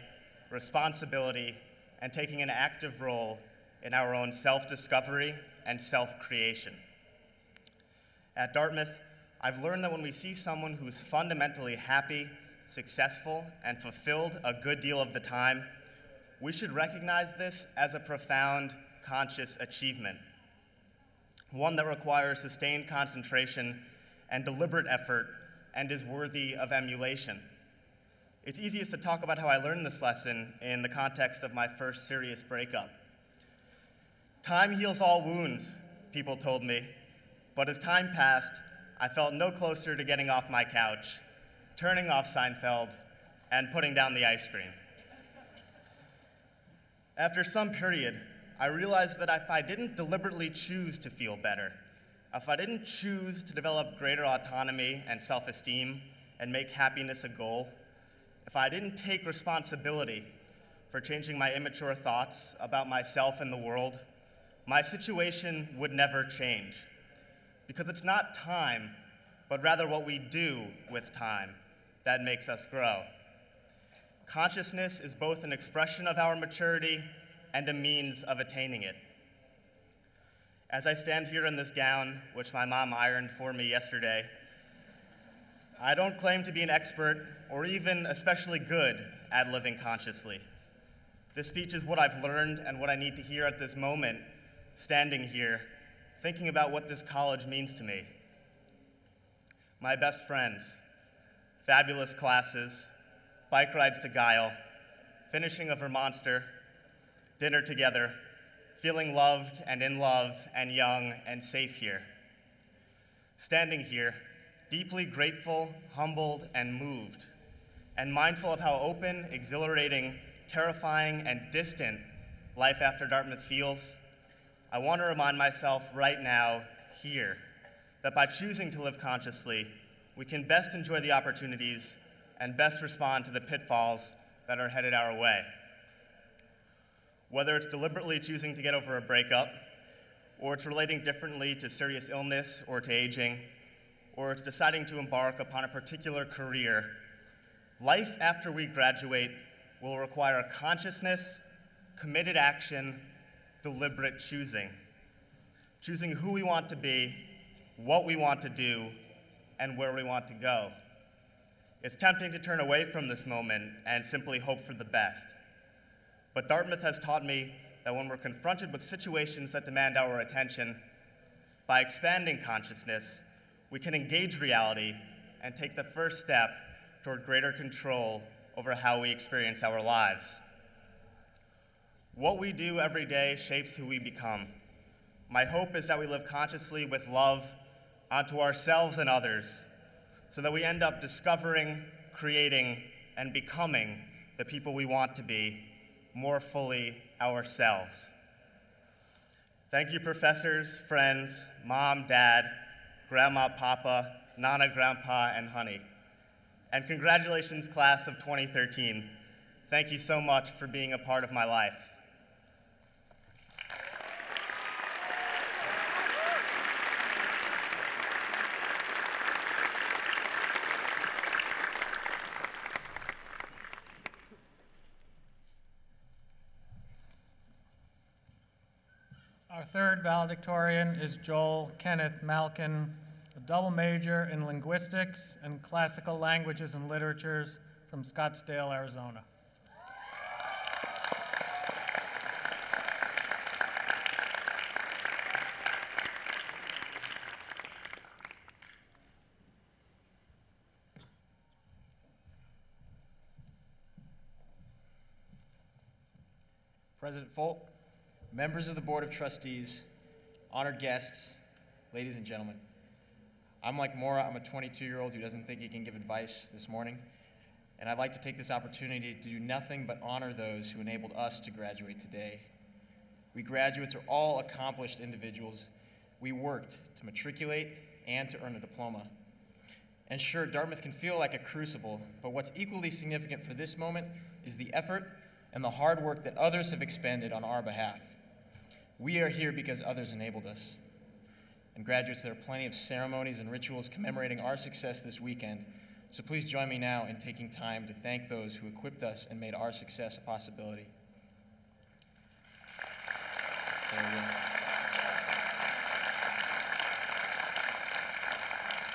responsibility, and taking an active role in our own self-discovery and self-creation. At Dartmouth, I've learned that when we see someone who's fundamentally happy, successful, and fulfilled a good deal of the time, we should recognize this as a profound, conscious achievement, one that requires sustained concentration and deliberate effort, and is worthy of emulation. It's easiest to talk about how I learned this lesson in the context of my first serious breakup. Time heals all wounds, people told me, but as time passed, I felt no closer to getting off my couch, turning off Seinfeld, and putting down the ice cream. After some period, I realized that if I didn't deliberately choose to feel better, if I didn't choose to develop greater autonomy and self-esteem and make happiness a goal, if I didn't take responsibility for changing my immature thoughts about myself and the world, my situation would never change. Because it's not time, but rather what we do with time that makes us grow. Consciousness is both an expression of our maturity and a means of attaining it. As I stand here in this gown, which my mom ironed for me yesterday, I don't claim to be an expert or even especially good at living consciously. This speech is what I've learned and what I need to hear at this moment, standing here, thinking about what this college means to me. My best friends, fabulous classes, bike rides to Geisel, finishing a Vermonster, dinner together, feeling loved and in love and young and safe here. Standing here, deeply grateful, humbled, and moved, and mindful of how open, exhilarating, terrifying, and distant life after Dartmouth feels, I want to remind myself right now, here, that by choosing to live consciously, we can best enjoy the opportunities and best respond to the pitfalls that are headed our way. Whether it's deliberately choosing to get over a breakup, or it's relating differently to serious illness or to aging, or it's deciding to embark upon a particular career, life after we graduate will require consciousness, committed action, deliberate choosing. Choosing who we want to be, what we want to do, and where we want to go. It's tempting to turn away from this moment and simply hope for the best. But Dartmouth has taught me that when we're confronted with situations that demand our attention, by expanding consciousness, we can engage reality and take the first step toward greater control over how we experience our lives. What we do every day shapes who we become. My hope is that we live consciously with love onto ourselves and others, so that we end up discovering, creating, and becoming the people we want to be, more fully ourselves. Thank you, professors, friends, mom, dad, grandma, papa, nana, grandpa, and honey. And congratulations, class of 2013. Thank you so much for being a part of my life. Our third valedictorian is Joel Kenneth Malkin, a double major in linguistics and classical languages and literatures from Scottsdale, Arizona. President Folt, members of the Board of Trustees, honored guests, ladies and gentlemen. I'm like Maura, I'm a 22-year-old who doesn't think he can give advice this morning, and I'd like to take this opportunity to do nothing but honor those who enabled us to graduate today. We graduates are all accomplished individuals. We worked to matriculate and to earn a diploma. And sure, Dartmouth can feel like a crucible, but what's equally significant for this moment is the effort and the hard work that others have expended on our behalf. We are here because others enabled us. And graduates, there are plenty of ceremonies and rituals commemorating our success this weekend, so please join me now in taking time to thank those who equipped us and made our success a possibility. There we go.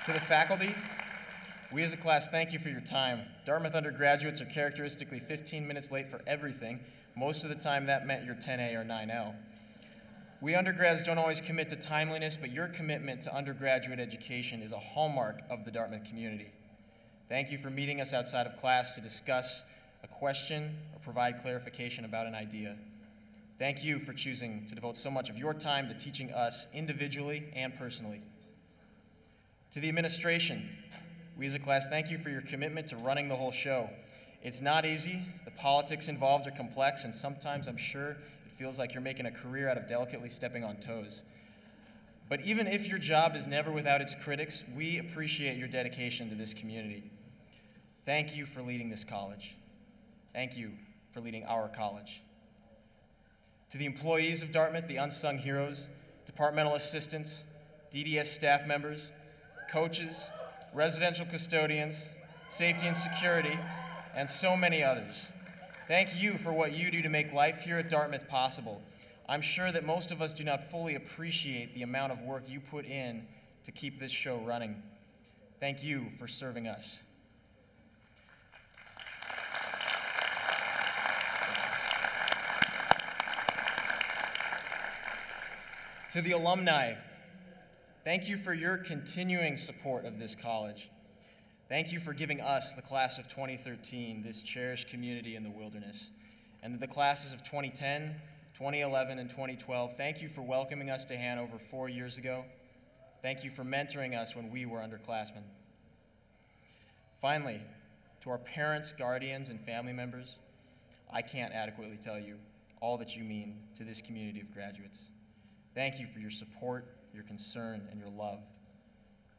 To the faculty, we as a class thank you for your time. Dartmouth undergraduates are characteristically 15 minutes late for everything. Most of the time that meant your 10A or 9L. We undergrads don't always commit to timeliness, but your commitment to undergraduate education is a hallmark of the Dartmouth community. Thank you for meeting us outside of class to discuss a question or provide clarification about an idea. Thank you for choosing to devote so much of your time to teaching us individually and personally. To the administration, we as a class thank you for your commitment to running the whole show. It's not easy. The politics involved are complex, and sometimes I'm sure it feels like you're making a career out of delicately stepping on toes. But even if your job is never without its critics, we appreciate your dedication to this community. Thank you for leading this college. Thank you for leading our college. To the employees of Dartmouth, the unsung heroes, departmental assistants, DDS staff members, coaches, residential custodians, safety and security, and so many others. Thank you for what you do to make life here at Dartmouth possible. I'm sure that most of us do not fully appreciate the amount of work you put in to keep this show running. Thank you for serving us. To the alumni, thank you for your continuing support of this college. Thank you for giving us, the class of 2013, this cherished community in the wilderness. And to the classes of 2010, 2011, and 2012, thank you for welcoming us to Hanover 4 years ago. Thank you for mentoring us when we were underclassmen. Finally, to our parents, guardians, and family members, I can't adequately tell you all that you mean to this community of graduates. Thank you for your support, your concern, and your love.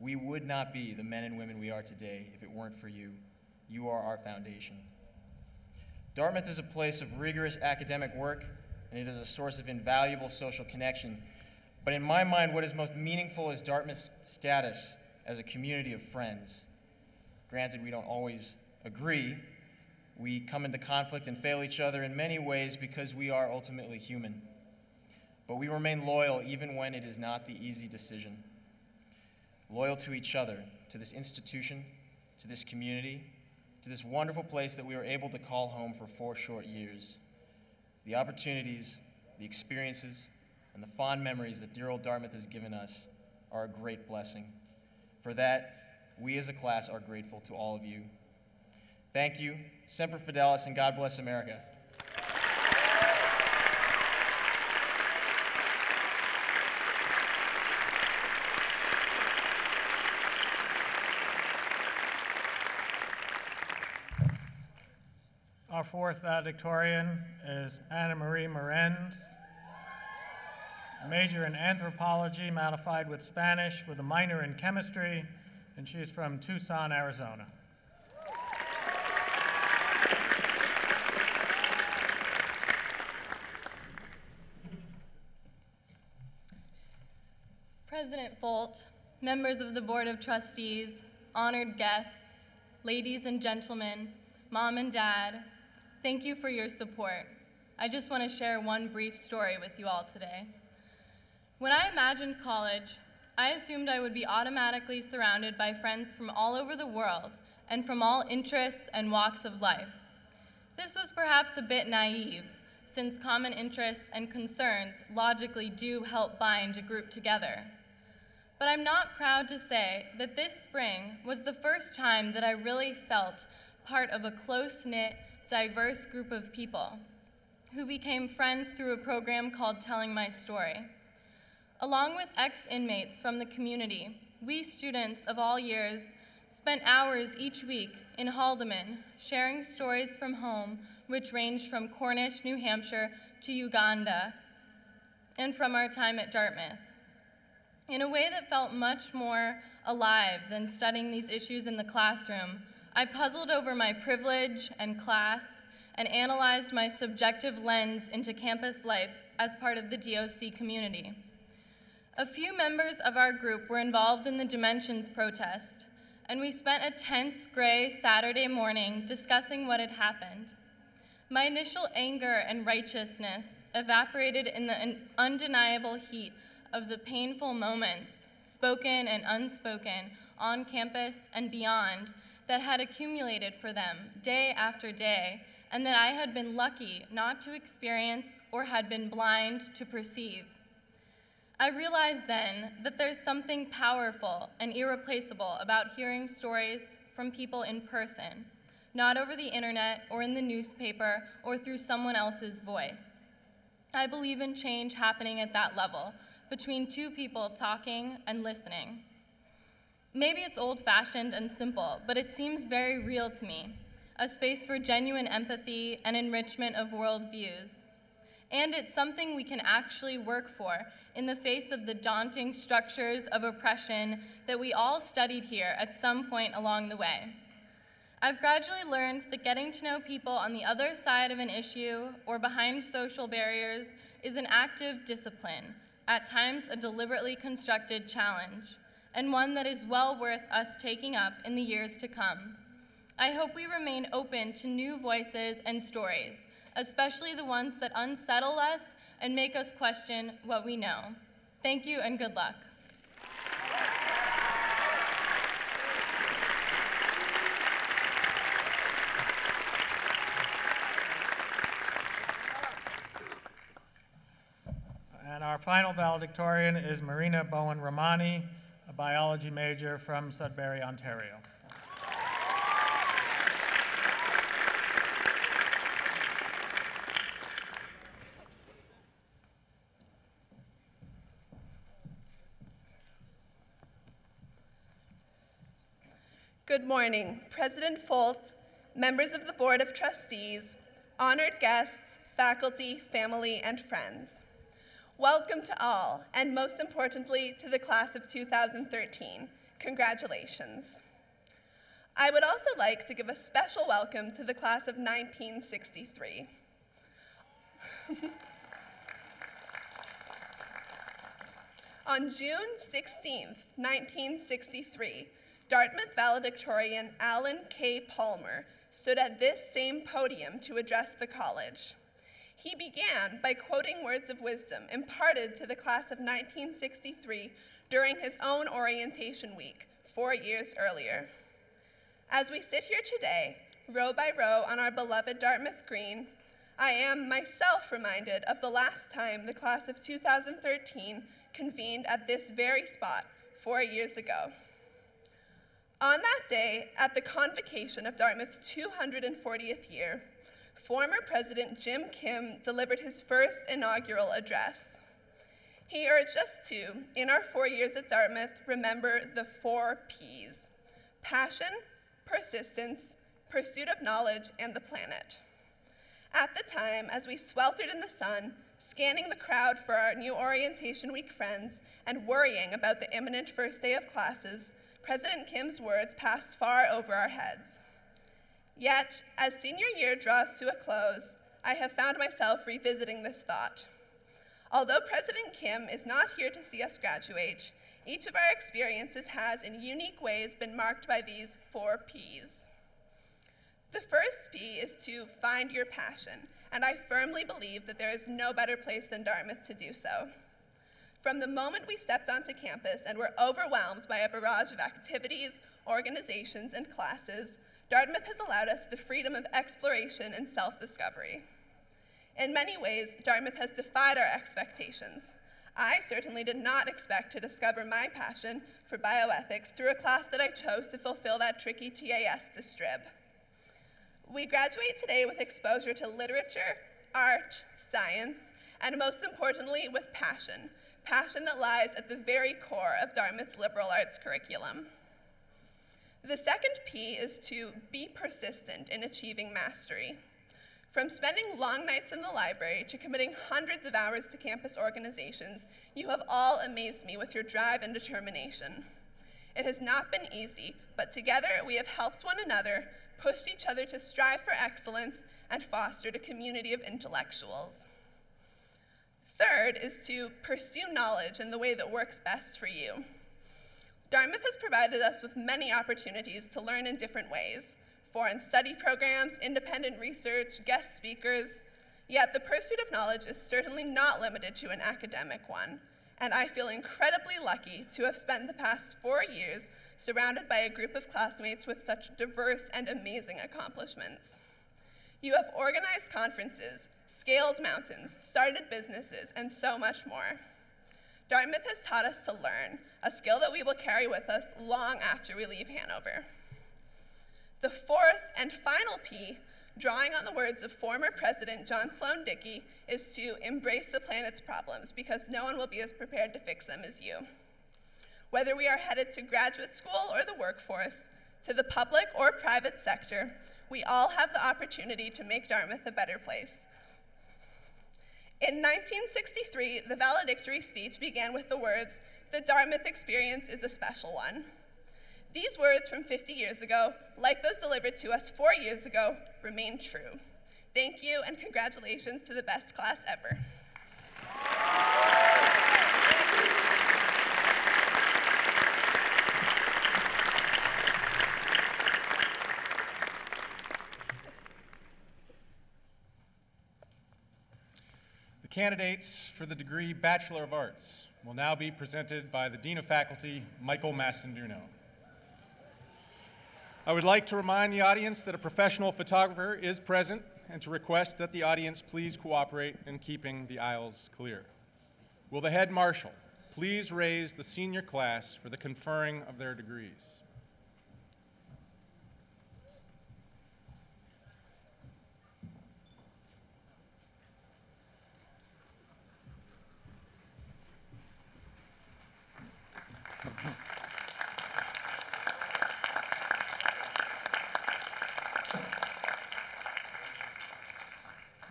We would not be the men and women we are today if it weren't for you. You are our foundation. Dartmouth is a place of rigorous academic work, and it is a source of invaluable social connection. But in my mind, what is most meaningful is Dartmouth's status as a community of friends. Granted, we don't always agree. We come into conflict and fail each other in many ways because we are ultimately human. But we remain loyal even when it is not the easy decision. Loyal to each other, to this institution, to this community, to this wonderful place that we were able to call home for 4 short years. The opportunities, the experiences, and the fond memories that dear old Dartmouth has given us are a great blessing. For that, we as a class are grateful to all of you. Thank you, Semper Fidelis, and God bless America. Our fourth valedictorian is Anna Marie Morenz, major in anthropology, modified with Spanish, with a minor in chemistry, and she's from Tucson, Arizona. President Folt, members of the Board of Trustees, honored guests, ladies and gentlemen, Mom and Dad, thank you for your support. I just want to share one brief story with you all today. When I imagined college, I assumed I would be automatically surrounded by friends from all over the world and from all interests and walks of life. This was perhaps a bit naive, since common interests and concerns logically do help bind a group together. But I'm not proud to say that this spring was the first time that I really felt part of a close-knit, diverse group of people who became friends through a program called Telling My Story. Along with ex-inmates from the community, we students of all years spent hours each week in Haldeman sharing stories from home, which ranged from Cornish, New Hampshire to Uganda, and from our time at Dartmouth. In a way that felt much more alive than studying these issues in the classroom, I puzzled over my privilege and class and analyzed my subjective lens into campus life as part of the DOC community. A few members of our group were involved in the Dimensions protest, and we spent a tense, gray Saturday morning discussing what had happened. My initial anger and righteousness evaporated in the undeniable heat of the painful moments, spoken and unspoken, on campus and beyond, that had accumulated for them day after day, and that I had been lucky not to experience or had been blind to perceive. I realized then that there's something powerful and irreplaceable about hearing stories from people in person, not over the internet or in the newspaper or through someone else's voice. I believe in change happening at that level, between two people talking and listening. Maybe it's old-fashioned and simple, but it seems very real to me, a space for genuine empathy and enrichment of worldviews. And it's something we can actually work for in the face of the daunting structures of oppression that we all studied here at some point along the way. I've gradually learned that getting to know people on the other side of an issue or behind social barriers is an active discipline, at times a deliberately constructed challenge, and one that is well worth us taking up in the years to come. I hope we remain open to new voices and stories, especially the ones that unsettle us and make us question what we know. Thank you and good luck. And our final valedictorian is Marina Bowen-Romani, a biology major from Sudbury, Ontario. Good morning, President Folt, members of the Board of Trustees, honored guests, faculty, family, and friends. Welcome to all, and most importantly, to the class of 2013. Congratulations. I would also like to give a special welcome to the class of 1963. On June 16th, 1963, Dartmouth valedictorian Alan K. Palmer stood at this same podium to address the college. He began by quoting words of wisdom imparted to the class of 1963 during his own orientation week 4 years earlier. As we sit here today, row by row on our beloved Dartmouth Green, I am myself reminded of the last time the class of 2013 convened at this very spot 4 years ago. On that day, at the convocation of Dartmouth's 240th year, former President Jim Kim delivered his first inaugural address. He urged us to, in our 4 years at Dartmouth, remember the 4 Ps: passion, persistence, pursuit of knowledge, and the planet. At the time, as we sweltered in the sun, scanning the crowd for our new orientation week friends and worrying about the imminent first day of classes, President Kim's words passed far over our heads. Yet, as senior year draws to a close, I have found myself revisiting this thought. Although President Kim is not here to see us graduate, each of our experiences has, in unique ways, been marked by these 4 Ps. The first P is to find your passion, and I firmly believe that there is no better place than Dartmouth to do so. From the moment we stepped onto campus and were overwhelmed by a barrage of activities, organizations, and classes, Dartmouth has allowed us the freedom of exploration and self-discovery. In many ways, Dartmouth has defied our expectations. I certainly did not expect to discover my passion for bioethics through a class that I chose to fulfill that tricky TAS distrib. We graduate today with exposure to literature, art, science, and most importantly, with passion that lies at the very core of Dartmouth's liberal arts curriculum. The second P is to be persistent in achieving mastery. From spending long nights in the library to committing hundreds of hours to campus organizations, you have all amazed me with your drive and determination. It has not been easy, but together we have helped one another, pushed each other to strive for excellence, and fostered a community of intellectuals. Third is to pursue knowledge in the way that works best for you. Dartmouth has provided us with many opportunities to learn in different ways: foreign study programs, independent research, guest speakers. Yet the pursuit of knowledge is certainly not limited to an academic one, and I feel incredibly lucky to have spent the past 4 years surrounded by a group of classmates with such diverse and amazing accomplishments. You have organized conferences, scaled mountains, started businesses, and so much more. Dartmouth has taught us to learn, a skill that we will carry with us long after we leave Hanover. The fourth and final P, drawing on the words of former President John Sloan Dickey, is to embrace the planet's problems because no one will be as prepared to fix them as you. Whether we are headed to graduate school or the workforce, to the public or private sector, we all have the opportunity to make Dartmouth a better place. In 1963, the valedictory speech began with the words, "The Dartmouth experience is a special one." These words from 50 years ago, like those delivered to us 4 years ago, remain true. Thank you and congratulations to the best class ever. candidates for the degree Bachelor of Arts will now be presented by the Dean of Faculty, Michael Mastanduno. I would like to remind the audience that a professional photographer is present and to request that the audience please cooperate in keeping the aisles clear. Will the head marshal please raise the senior class for the conferring of their degrees?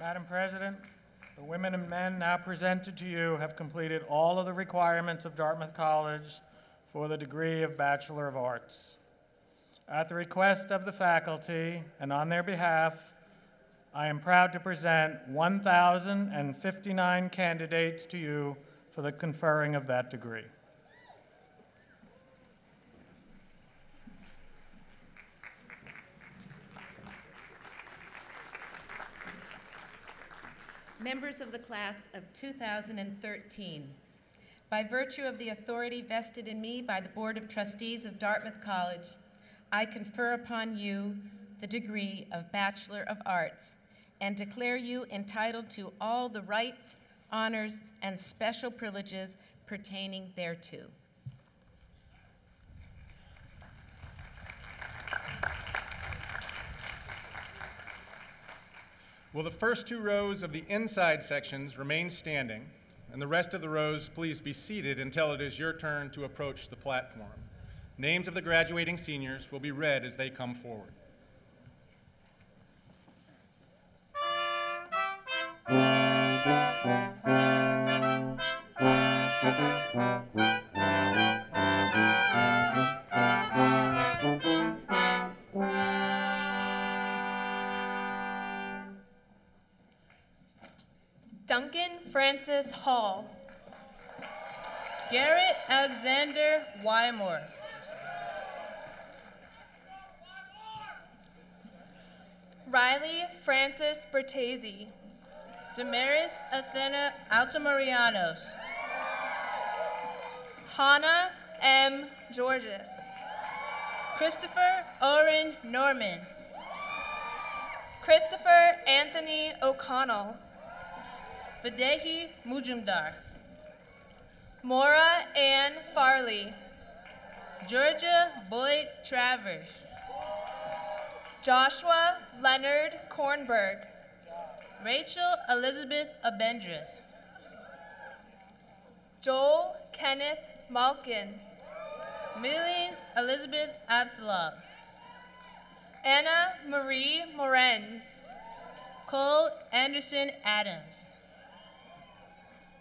Madam President, the women and men now presented to you have completed all of the requirements of Dartmouth College for the degree of Bachelor of Arts. At the request of the faculty and on their behalf, I am proud to present 1,059 candidates to you for the conferring of that degree. Members of the class of 2013, by virtue of the authority vested in me by the Board of Trustees of Dartmouth College, I confer upon you the degree of Bachelor of Arts and declare you entitled to all the rights, honors, and special privileges pertaining thereto. Will the first two rows of the inside sections remain standing, and the rest of the rows please be seated until it is your turn to approach the platform. Names of the graduating seniors will be read as they come forward. Duncan Francis Hall. Garrett Alexander Wymore. Riley Francis Bertese. Damaris Athena Altamarianos. Hannah M. Georges. Christopher Oren Norman. Christopher Anthony O'Connell. Videhi Mujumdar. Maura Ann Farley. Georgia Boyd Travers. Joshua Leonard Kornberg. Rachel Elizabeth Abendrith. Joel Kenneth Malkin. Millian Elizabeth Absalom. Anna Marie Morenz. Cole Anderson Adams.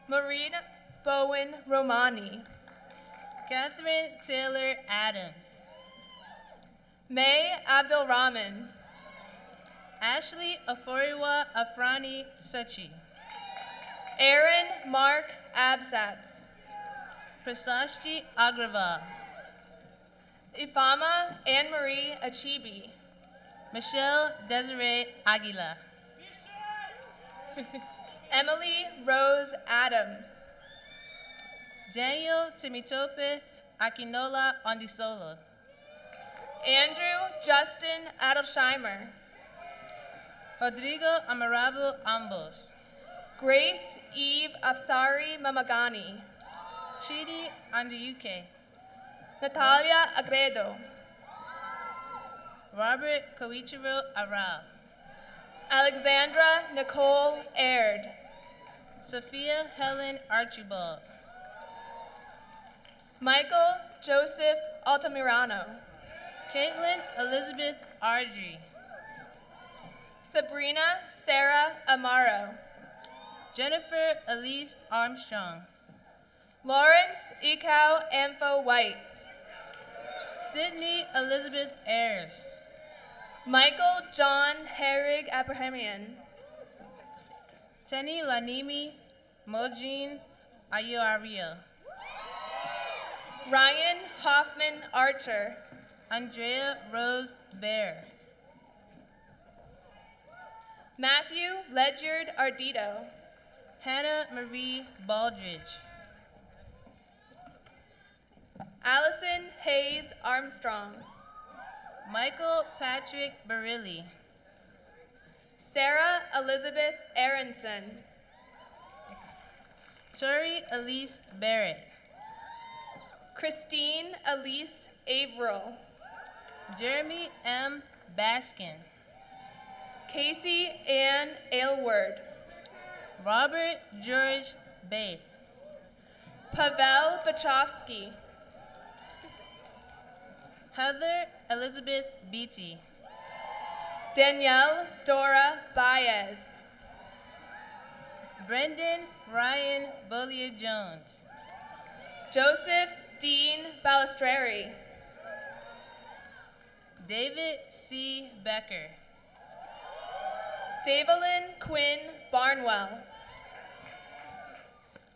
Marina Bowen Romani. Catherine Taylor Adams. May Abdulrahman. Ashley Aforiwa Afrani Sachi. Aaron Mark Absatz. Prasasti Agraval. Ifama Anne-Marie Achibi. Michelle Desiree Aguila. Emily Rose Adams. Daniel Timitope Akinola Ondisolo. Andrew Justin Adelsheimer. Rodrigo Amarabo Ambos. Grace Eve Afsari Mamagani. Chidi Andiyuke. Natalia Agredo. Robert Koichiro Aral. Alexandra Nicole Aird. Sophia Helen Archibald. Michael Joseph Altamirano. Caitlin Elizabeth Ardrey. Sabrina Sarah Amaro. Jennifer Elise Armstrong. Lawrence Ekau Ampho White. Sydney Elizabeth Ayers. Michael John Herrig Abrahamian. Tenny Lanimi Mojin Ayoario. Ryan Hoffman Archer. Andrea Rose Bear. Matthew Ledyard Ardito. Hannah Marie Baldridge. Allison Hayes Armstrong. Michael Patrick Barilli. Sarah Elizabeth Aronson. Tori Elise Barrett. Christine Elise Averill. Jeremy M. Baskin. Casey Ann Aylward. Robert George Baith. Pavel Bachovsky. Heather Elizabeth Beatty. Danielle Dora Baez. Brendan Ryan Bollier Jones. Joseph Dean Balistreri. David C. Becker. Davelyn Quinn Barnwell.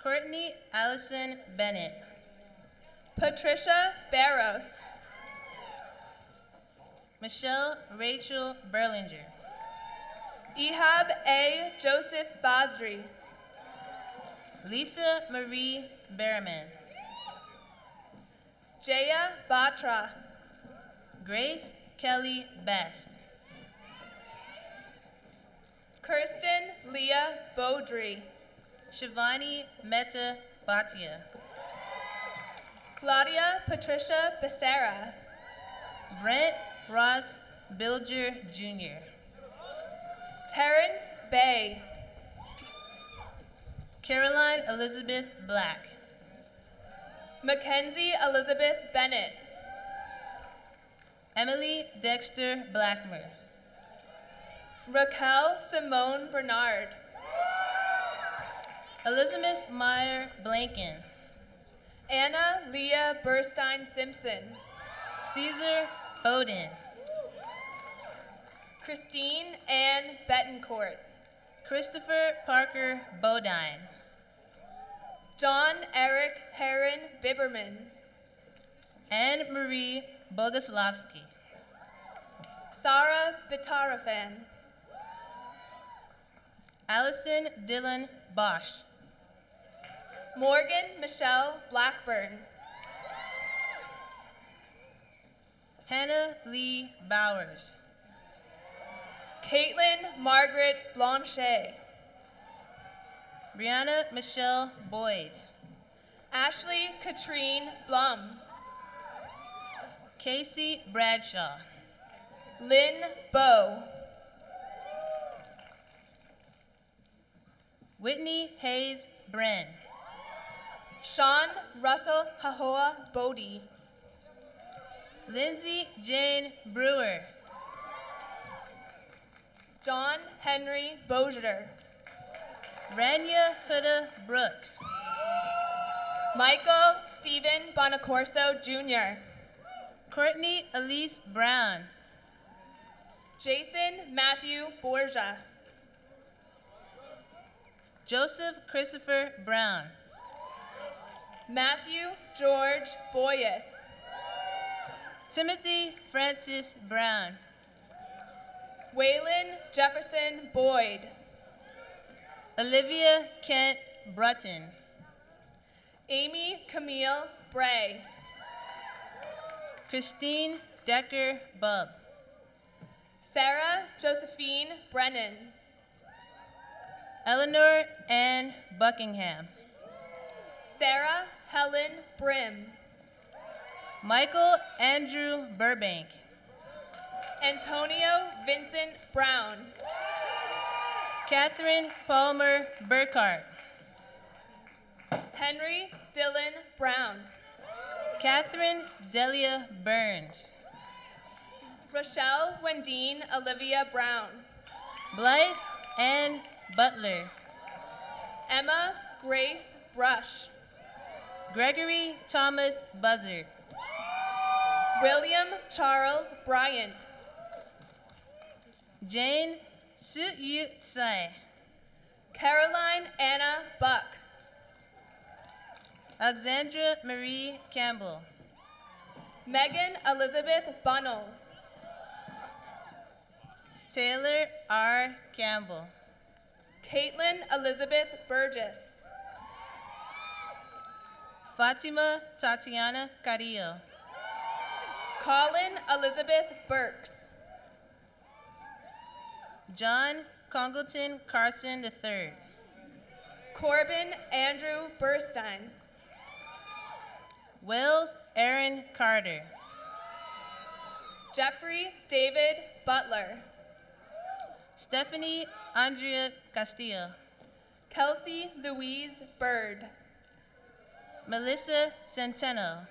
Courtney Allison Bennett. Patricia Barros. Michelle Rachel Berlinger. Ehab A. Joseph Basri. Lisa Marie Berriman. Jaya Batra. Grace Kelly Best. Kirsten Leah Beaudry. Shivani Mehta Bhatia. Claudia Patricia Becerra. Brent Ross Bilger Jr. Terrence Bay. Caroline Elizabeth Black. Mackenzie Elizabeth Bennett. Emily Dexter Blackmer. Raquel Simone Bernard. Elizabeth Meyer Blanken. Anna Leah Burstein Simpson. Caesar Bowden. Christine Ann Betancourt. Christopher Parker Bodine. John Eric Heron Biberman. Anne Marie Boguslavsky. Sarah Bitarafan. Allison Dylan Bosch. Morgan Michelle Blackburn. Hannah Lee Bowers. Caitlin Margaret Blanchet. Brianna Michelle Boyd. Ashley Katrine Blum. Casey Bradshaw. Lynn Bowe. Whitney Hayes Bren. Sean Russell Hahoa Bodie. Lindsay Jane Brewer. John Henry Bozier. Rania Huda Brooks. Michael Stephen Bonacorso Jr. Courtney Elise Brown. Jason Matthew Borja. Joseph Christopher Brown. Matthew George Boyes. Timothy Francis Brown. Waylon Jefferson Boyd. Olivia Kent Brutton. Amy Camille Bray. Christine Decker Bubb. Sarah Josephine Brennan. Eleanor Ann Buckingham. Sarah Helen Brim. Michael Andrew Burbank. Antonio Vincent Brown. Catherine Palmer Burkhart. Henry Dylan Brown. Catherine Delia Burns. Rochelle Wendine Olivia Brown. Blythe Ann Butler. Emma Grace Brush. Gregory Thomas Buzzard. William Charles Bryant. Jane Su-Yu Tsai. Caroline Anna Buck. Alexandra Marie Campbell. Megan Elizabeth Bunnell. Taylor R. Campbell. Caitlin Elizabeth Burgess. Fatima Tatiana Carrillo. Colin Elizabeth Burks. John Congleton Carson III. Corbin Andrew Burstein. Wells Aaron Carter. Jeffrey David Butler. Stephanie Andrea Castillo. Kelsey Louise Bird. Melissa Centeno.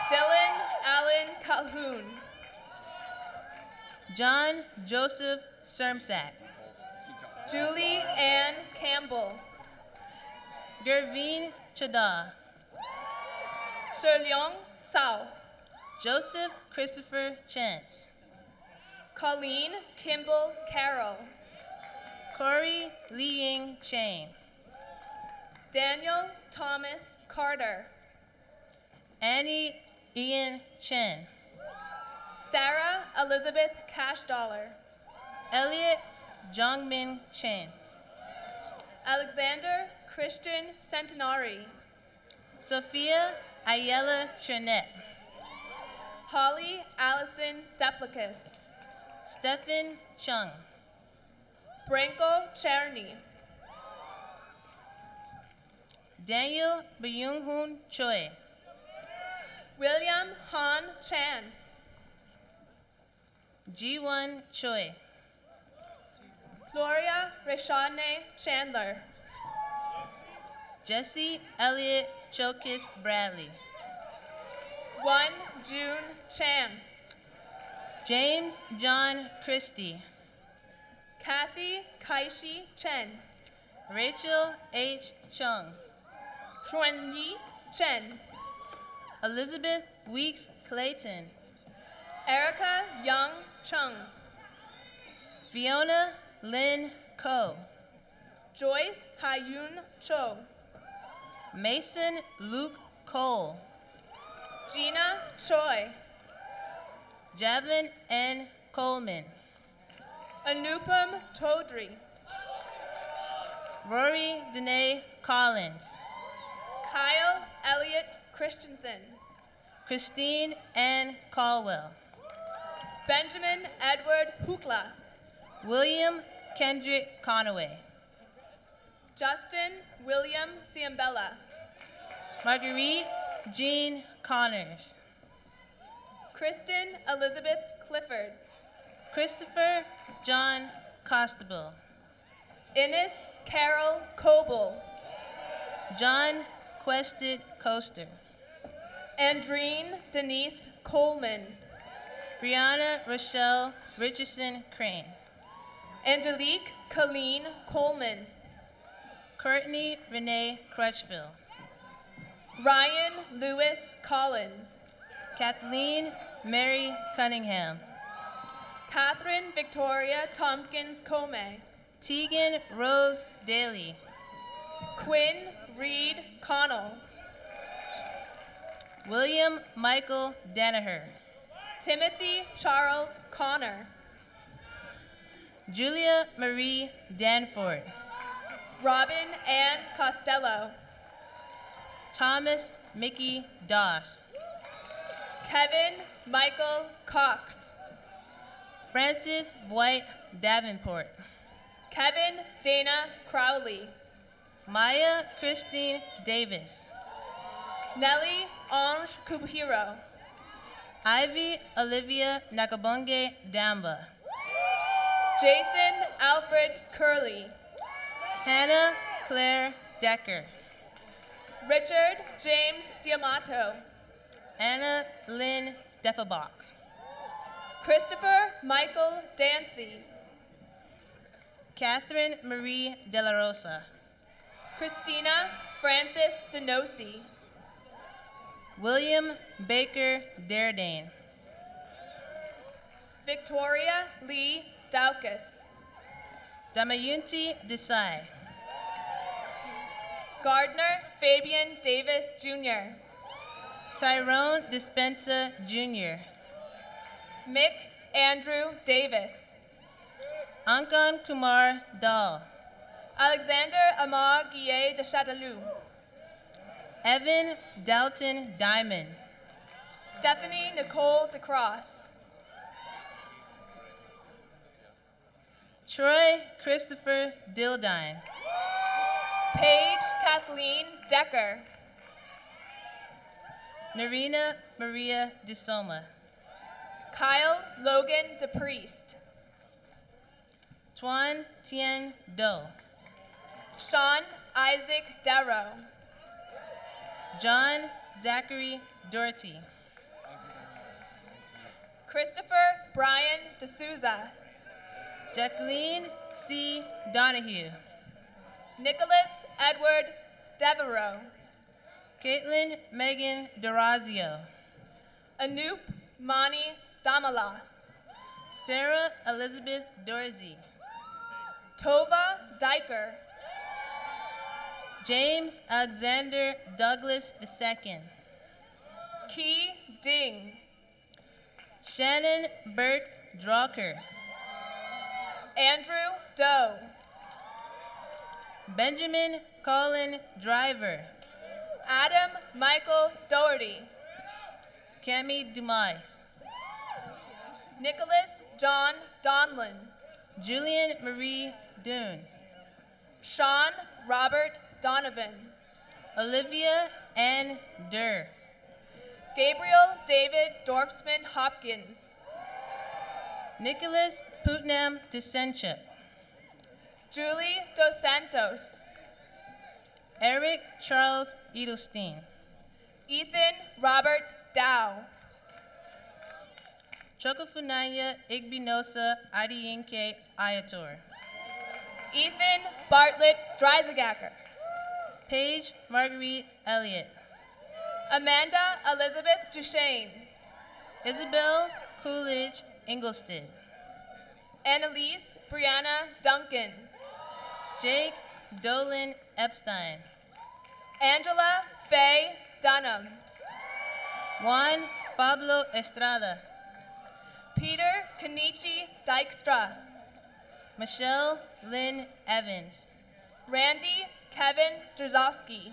Dylan Allen Calhoun. John Joseph Sermsack. Julie Ann Campbell. Gervine Chada. Shirleong Tsao. Joseph Christopher Chance. Colleen Kimball Carroll. Corey Liying Chang. Daniel Thomas Carter. Annie Ian Chen. Sarah Elizabeth Cashdollar. Elliot Jongmin Chen. Alexander Christian Centenary. Sophia Ayala Chernette. Holly Allison Seplicus. Stephen Chung. Branko Cherny. Daniel Byung-hoon Choi. William Han Chan. Ji-won Choi. Gloria Rashane Chandler. Jesse Elliott Chokis Bradley. Won June Chan. James John Christie. Kathy Kaishi Chen. Rachel H. Chung. Xuanyi Chen. Elizabeth Weeks Clayton. Erica Young Chung. Fiona Lynn Ko. Joyce Hayun Cho. Mason Luke Cole. Gina Choi. Javin N. Coleman. Anupam Todri. Rory Danae Collins. Kyle Elliott Christensen. Christine Ann Caldwell. Benjamin Edward Hukla. William Kendrick Conaway. Justin William Ciambella. Marguerite Jean Connors. Kristen Elizabeth Clifford. Christopher John Costable. Innes Carol Coble. John Quested Coaster. Andreen Denise Coleman. Brianna Rochelle Richardson Crane. Angelique Colleen Coleman. Courtney Renee Crutchville. Ryan Lewis Collins. Kathleen Mary Cunningham. Catherine Victoria Tompkins Comey. Tegan Rose Daly. Quinn Reed Connell. William Michael Danaher. Timothy Charles Connor. Julia Marie Danford. Robin Ann Costello. Thomas Mickey Doss. Kevin Michael Cox. Francis White Davenport. Kevin Dana Crowley. Maya Christine Davis. Nellie Ange Kubhiro. Ivy Olivia Nakabonge Damba. Jason Alfred Curley. Hannah Claire Decker. Richard James Diamato. Anna Lynn Deffelbach. Christopher Michael Dancy. Catherine Marie De La Rosa. Christina Francis Denosi. William Baker Dardane. Victoria Lee Daukus. Damayunti Desai. Gardner Fabian Davis Jr. Tyrone Dispenza Jr. Mick Andrew Davis. Ankan Kumar Dal. Alexander Amar Guillet de Châteauroux. Evan Dalton Diamond. Stephanie Nicole DeCross. Troy Christopher Dildine. Paige Kathleen Decker. Narina Maria DeSoma. Kyle Logan DePriest. Tuan Tien Do. Sean Isaac Darrow. John Zachary Doherty. Christopher Brian D'Souza. Jacqueline C. Donahue. Nicholas Edward Devereaux. Caitlin Megan Dorazio. Anoop Mani Damala. Sarah Elizabeth Dorsey. Tova Diker. James Alexander Douglas II. Key Ding. Shannon Burke Drucker. Andrew Doe. Benjamin Colin Driver. Adam Michael Doherty. Cami Dumais. Nicholas John Donlin. Julian Marie Dune. Sean Robert Donovan. Olivia Ann Durr. Gabriel David Dorfsman Hopkins. Nicholas Putnam Desenchuk. Julie Dos Santos. Eric Charles Edelstein. Ethan Robert Dow. Chokofunanya Igbinosa Adienke Ayator. Ethan Bartlett Dreisagacker. Paige Marguerite Elliott. Amanda Elizabeth Duchesne. Isabel Coolidge Inglested. Annalise Brianna Duncan. Jake Dolan Epstein. Angela Faye Dunham. Juan Pablo Estrada. Peter Kenichi Dykstra. Michelle Lynn Evans. Randy Kevin Drzowski.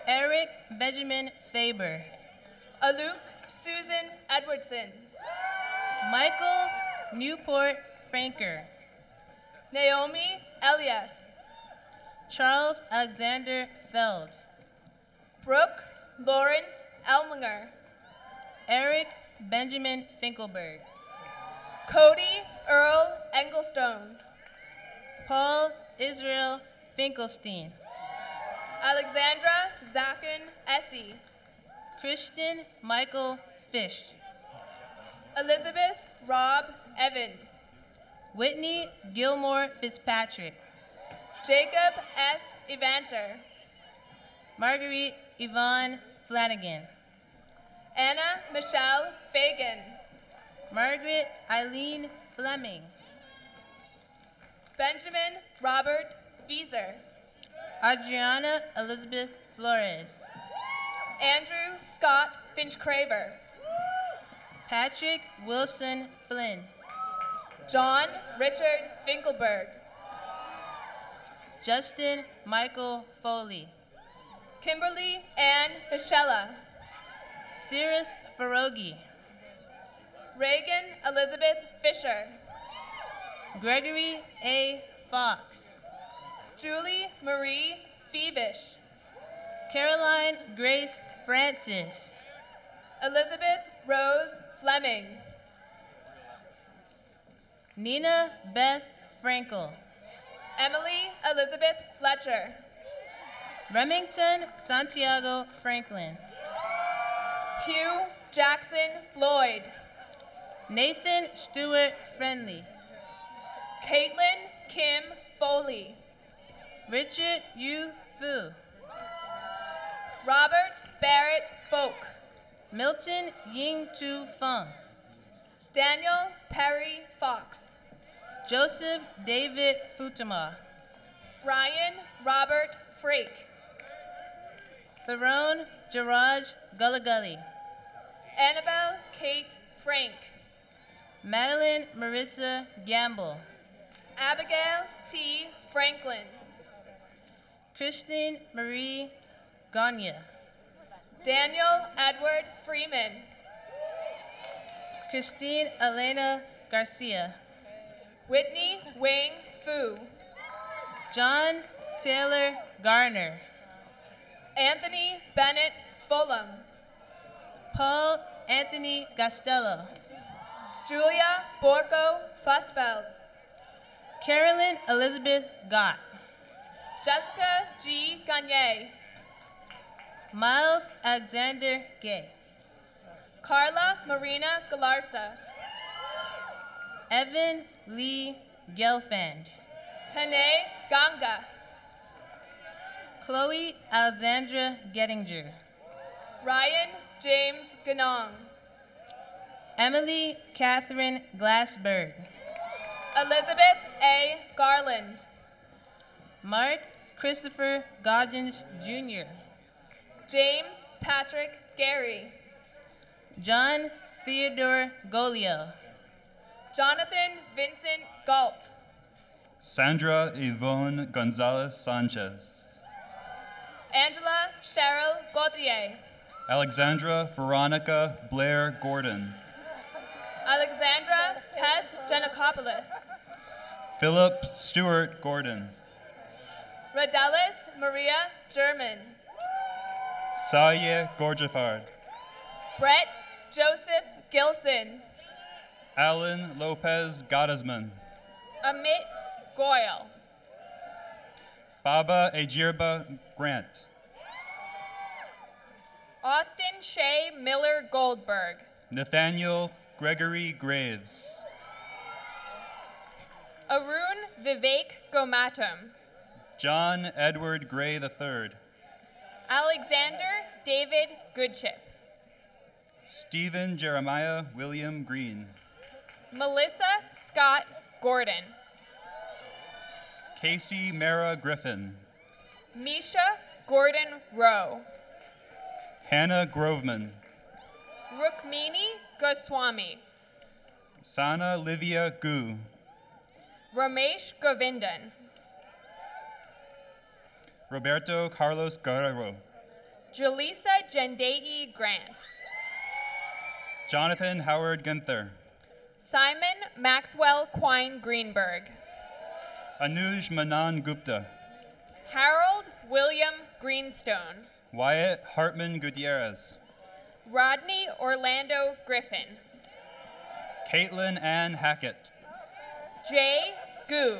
Eric Benjamin Faber. Aluk Susan Edwardson. Michael Newport Franker. Naomi Elias. Charles Alexander Feld. Brooke Lawrence Elminger. Eric Benjamin Finkelberg. Cody Earl Engelstone. Paul Israel Finkelstein. Alexandra Zakin Essie. Christian Michael Fish. Elizabeth Rob Evans. Whitney Gilmore Fitzpatrick. Jacob S. Evanter. Marguerite Yvonne Flanagan. Anna Michelle Fagan. Margaret Eileen Fleming. Benjamin Robert Fieser. Adriana Elizabeth Flores. Andrew Scott Finch-Craver. Patrick Wilson Flynn. John Richard Finkelberg. Justin Michael Foley. Kimberly Ann Fischella. Cirrus Ferogi. Reagan Elizabeth Fisher. Gregory A. Fox. Julie Marie Feebish. Caroline Grace Francis. Elizabeth Rose Fleming. Nina Beth Frankel. Emily Elizabeth Fletcher. Remington Santiago Franklin. Hugh Jackson Floyd. Nathan Stewart Friendly. Caitlin Kim Foley. Richard Yu Fu. Robert Barrett Folk. Milton Ying Tu Feng. Daniel Perry Fox. Joseph David Futama. Brian Robert Frake. Theron Gerard Gulligully. Annabelle Kate Frank. Madeline Marissa Gamble. Abigail T. Franklin. Kristen Marie Gagne. Daniel Edward Freeman. Christine Elena Garcia. Whitney Wing Fu. John Taylor Garner. Anthony Bennett Fulham. Paul Anthony Gastello. Julia Borco Fussfeld. Carolyn Elizabeth Gott. Jessica G. Gagne. Miles Alexander Gay. Carla Marina Galarza. Evan Lee Gelfand. Tane Ganga. Chloe Alexandra Gettinger. Ryan James Ganong. Emily Catherine Glassberg. Elizabeth A. Garland. Mark Christopher Goggins Jr. James Patrick Gary. John Theodore Golio. Jonathan Vincent Galt. Sandra Yvonne Gonzalez Sanchez. Angela Cheryl Gauthier. Alexandra Veronica Blair Gordon. Alexandra Tess Janakopoulos. Philip Stewart Gordon. Rodelis Maria German. Saye Gorjafard. Brett Joseph Gilson. Alan Lopez Gottesman. Amit Goyle. Baba Ejirba Grant. Austin Shea Miller Goldberg. Nathaniel Gregory Graves. Arun Vivek Gomatam. John Edward Gray III. Alexander David Goodchip. Stephen Jeremiah William Green. Melissa Scott Gordon. Casey Mara Griffin. Misha Gordon Rowe. Hannah Groveman. Rukmini Goswami. Sana Livia Gu. Ramesh Govindan. Roberto Carlos Guerrero. Julissa Jendei Grant. Jonathan Howard Gunther. Simon Maxwell Quine Greenberg. Anuj Manan Gupta. Harold William Greenstone. Wyatt Hartman Gutierrez. Rodney Orlando Griffin. Caitlin Ann Hackett. Jay Gu.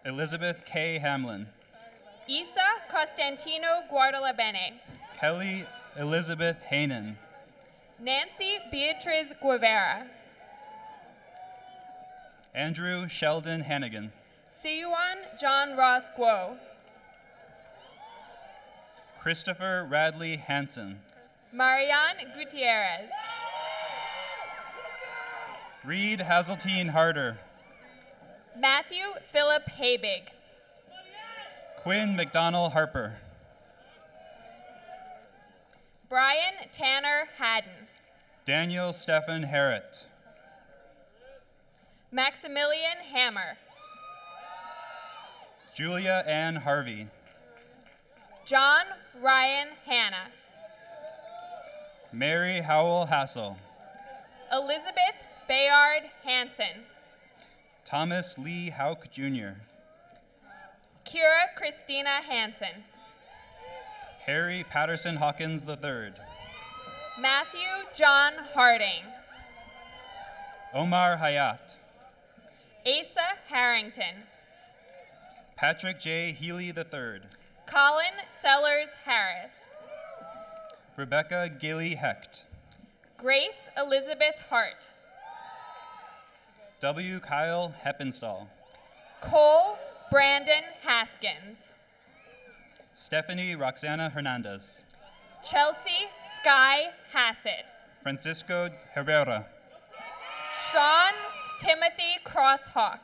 Elizabeth K. Hamlin. Isa Costantino Guadalabene. Kelly Elizabeth Hainan. Nancy Beatriz Guevara. Andrew Sheldon Hannigan. Siyuan John Ross Guo. Christopher Radley Hansen. Marianne Gutierrez. Reed Hazeltine Harder. Matthew Philip Habig. Quinn McDonnell Harper. Brian Tanner Haddon. Daniel Stephen Harrett. Maximilian Hammer. Julia Ann Harvey. John Ryan Hanna. Mary Howell Hassel. Elizabeth Bayard Hansen. Thomas Lee Hauk Jr. Kira Christina Hansen. Harry Patterson Hawkins III. Matthew John Harding. Omar Hayat. Asa Harrington. Patrick J. Healy III. Colin Sellers Harris. Rebecca Gilly Hecht. Grace Elizabeth Hart. W. Kyle Heppenstall. Cole Brandon Haskins. Stephanie Roxana Hernandez. Chelsea Sky Hassett. Francisco Herrera. Sean Timothy Crosshawk.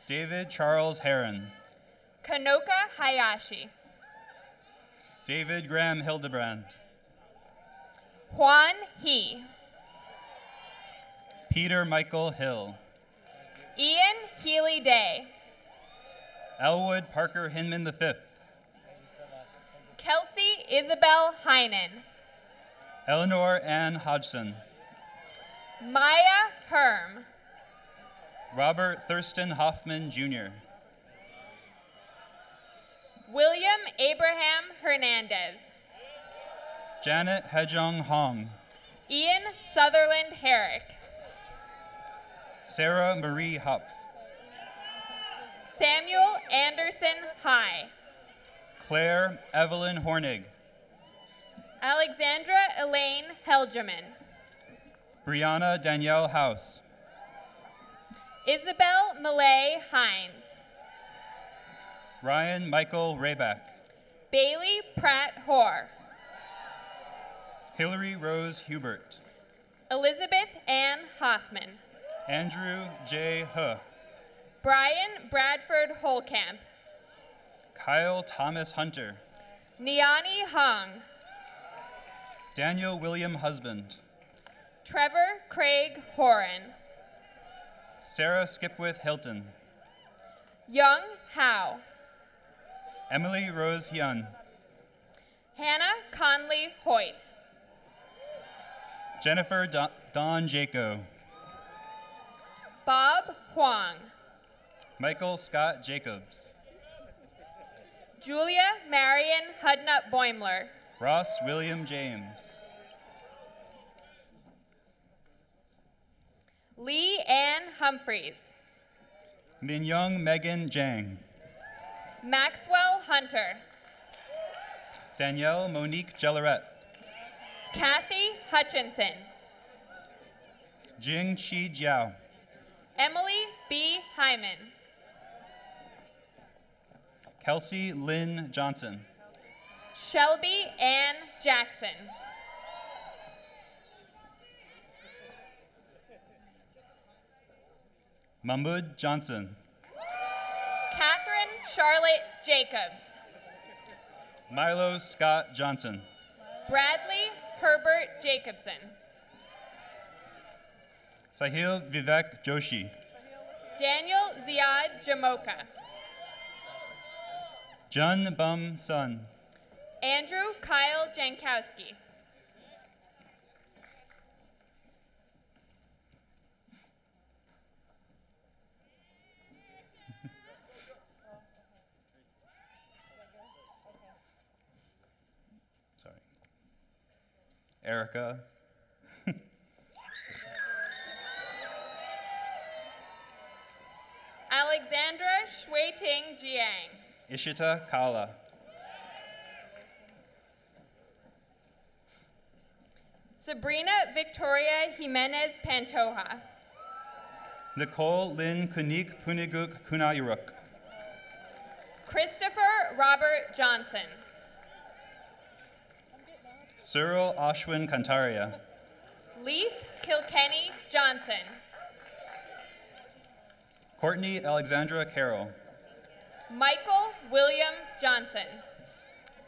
David Charles Heron. Kanoka Hayashi. David Graham Hildebrand. Juan He. Peter Michael Hill. Ian Healy Day. Elwood Parker Hinman V. Kelsey Isabel Heinen. Eleanor Ann Hodgson. Maya Herm. Robert Thurston Hoffman, Jr. William Abraham Hernandez. Janet Hejong Hong. Ian Sutherland Herrick. Sarah Marie Hopf. Samuel Anderson High. Claire Evelyn Hornig. Alexandra Elaine Helgeman. Brianna Danielle House. Isabel Millay Hines. Ryan Michael Rayback. Bailey Pratt Hoare. Hillary Rose Hubert. Elizabeth Ann Hoffman. Andrew J. Huh. Brian Bradford Holcamp. Kyle Thomas Hunter. Niani Hung. Daniel William Husband. Trevor Craig Horan. Sarah Skipwith Hilton. Young Howe. Emily Rose Hyun. Hannah Conley Hoyt. Jennifer Don Jaco. Bob Huang. Michael Scott Jacobs. Julia Marion Hudnup Boimler. Ross William James. Lee Ann Humphreys. Minyoung Megan Jang. Maxwell Hunter. Danielle Monique Jelleret. Kathy Hutchinson. Jing Chi Jiao. Emily B. Hyman. Kelsey Lynn Johnson. Shelby Ann Jackson. Mahmoud Johnson. Catherine Charlotte Jacobs. Milo Scott Johnson. Bradley Herbert Jacobson. Sahil Vivek Joshi. Daniel Ziad Jamoka. Jun Bum Sun. Andrew Kyle Jankowski. Sorry. Erica. Alexandra Shui-Ting Jiang. Ishita Kala. Sabrina Victoria Jimenez Pantoja. Nicole Lynn Kunik Puniguk Kunayuruk. Christopher Robert Johnson. Cyril Ashwin Kantaria. Leaf Kilkenny Johnson. Courtney Alexandra Carroll. Michael William Johnson.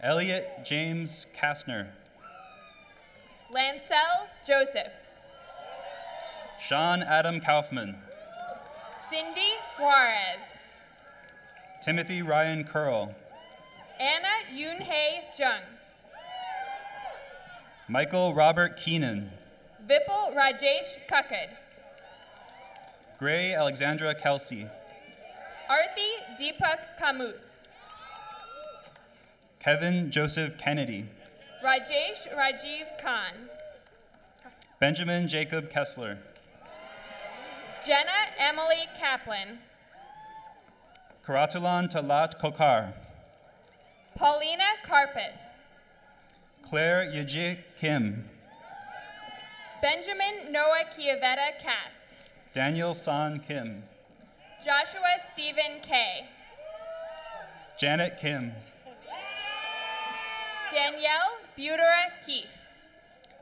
Elliot James Kastner. Lancel Joseph. Sean Adam Kaufman. Cindy Juarez. Timothy Ryan Curl. Anna Yoonhae Jung. Michael Robert Keenan. Vipul Rajesh Kakad. Gray Alexandra Kelsey. Arthi Deepak Kamuth. Kevin Joseph Kennedy. Rajesh Rajiv Khan. Benjamin Jacob Kessler. Jenna Emily Kaplan. Karatulan Talat Kokar. Paulina Karpus. Claire Yajik Kim. Benjamin Noah Kiavetta Katz. Daniel San Kim. Joshua Stephen K. Janet Kim. Danielle Butera Keefe.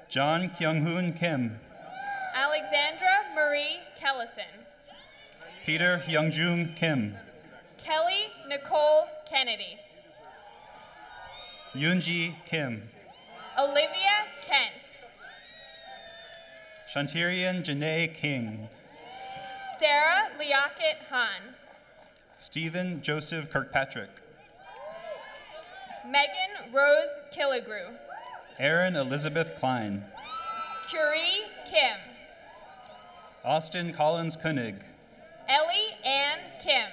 John Kyung-hoon Kim. Alexandra Marie Kellison. Peter Hyungjung Kim. Kelly Nicole Kennedy. Yoonji Kim. Olivia Kent. Shantirian Janae King. Sarah Liaquette Han. Stephen Joseph Kirkpatrick. Megan Rose Killigrew. Erin Elizabeth Klein. Curie Kim. Austin Collins Koenig. Ellie Ann Kim.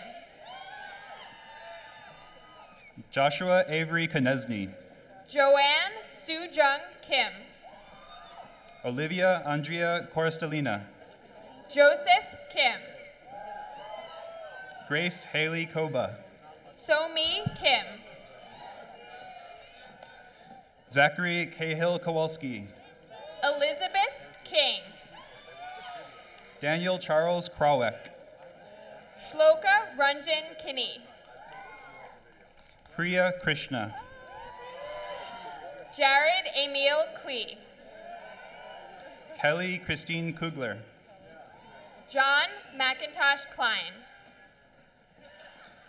Joshua Avery Konezny. Joanne Soo Jung Kim. Olivia Andrea Correstelina. Joseph Kim. Grace Haley Koba. Somi Kim. Zachary Cahill Kowalski. Elizabeth King. Daniel Charles Krawek. Shloka Ranjan Kinney. Priya Krishna. Jared Emil Klee. Kelly Christine Kugler. John McIntosh Klein.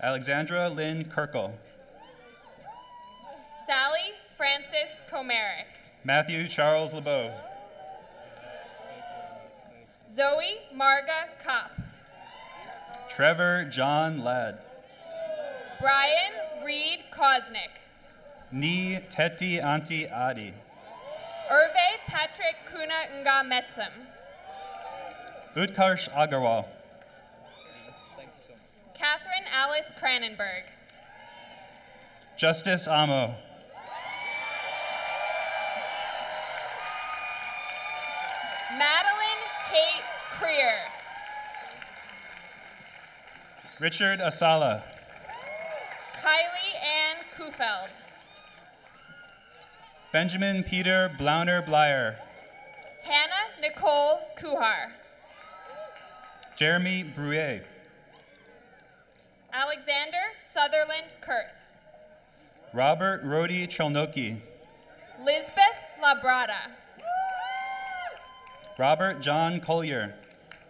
Alexandra Lynn Kirkle. Sally Francis Komerick. Matthew Charles LeBeau. Zoe Marga Kopp. Trevor John Ladd. Brian Reed Kosnick. Ni Teti Anti Adi. Hervé Patrick Kuna Nga Metzum. Utkarsh Agarwal. Catherine Alice Cranenberg. Justice Amo. Madeline Kate Creer. Richard Asala. Kylie Ann Kufeld. Benjamin Peter Blauner Blyer. Hannah Nicole Kuhar. Jeremy Brouillet. Alexander Sutherland Kurth. Robert Rodi Cholnoki. Lisbeth Labrada. Robert John Collier.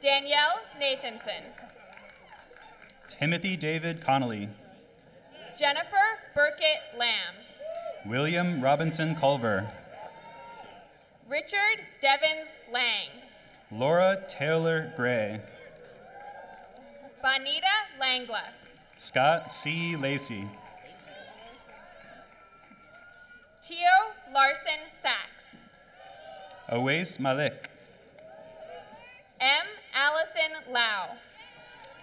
Danielle Nathanson. Timothy David Connolly. Jennifer Burkett Lamb. William Robinson Culver. Richard Devins Lang. Laura Taylor Gray. Bonita Langla. Scott C. Lacey. Tio Larson Sachs. Awais Malik. M. Allison Lau.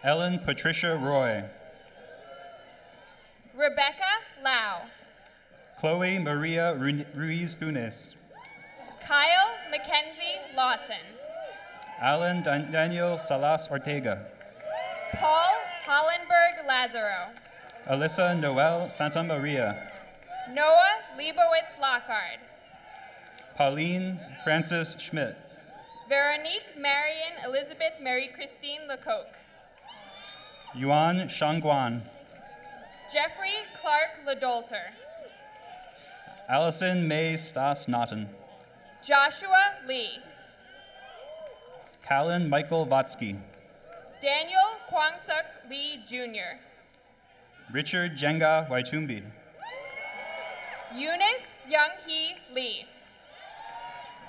Ellen Patricia Roy. Rebecca Lau. Chloe Maria Ruiz Funes. Kyle Mackenzie Lawson. Alan Daniel Salas Ortega. Paul Hollenberg Lazaro. Alyssa Noel Santa Maria. Noah Leibowitz Lockhart. Pauline Francis Schmidt. Veronique Marion Elizabeth Mary Christine Lecoq. Yuan Shangguan. Jeffrey Clark Ledolter. Allison May Stas Naughton. Joshua Lee. Callan Michael Vatsky. Daniel Kwangsuk Lee Jr. Richard Jenga Waitumbi. Eunice Young-hee Lee.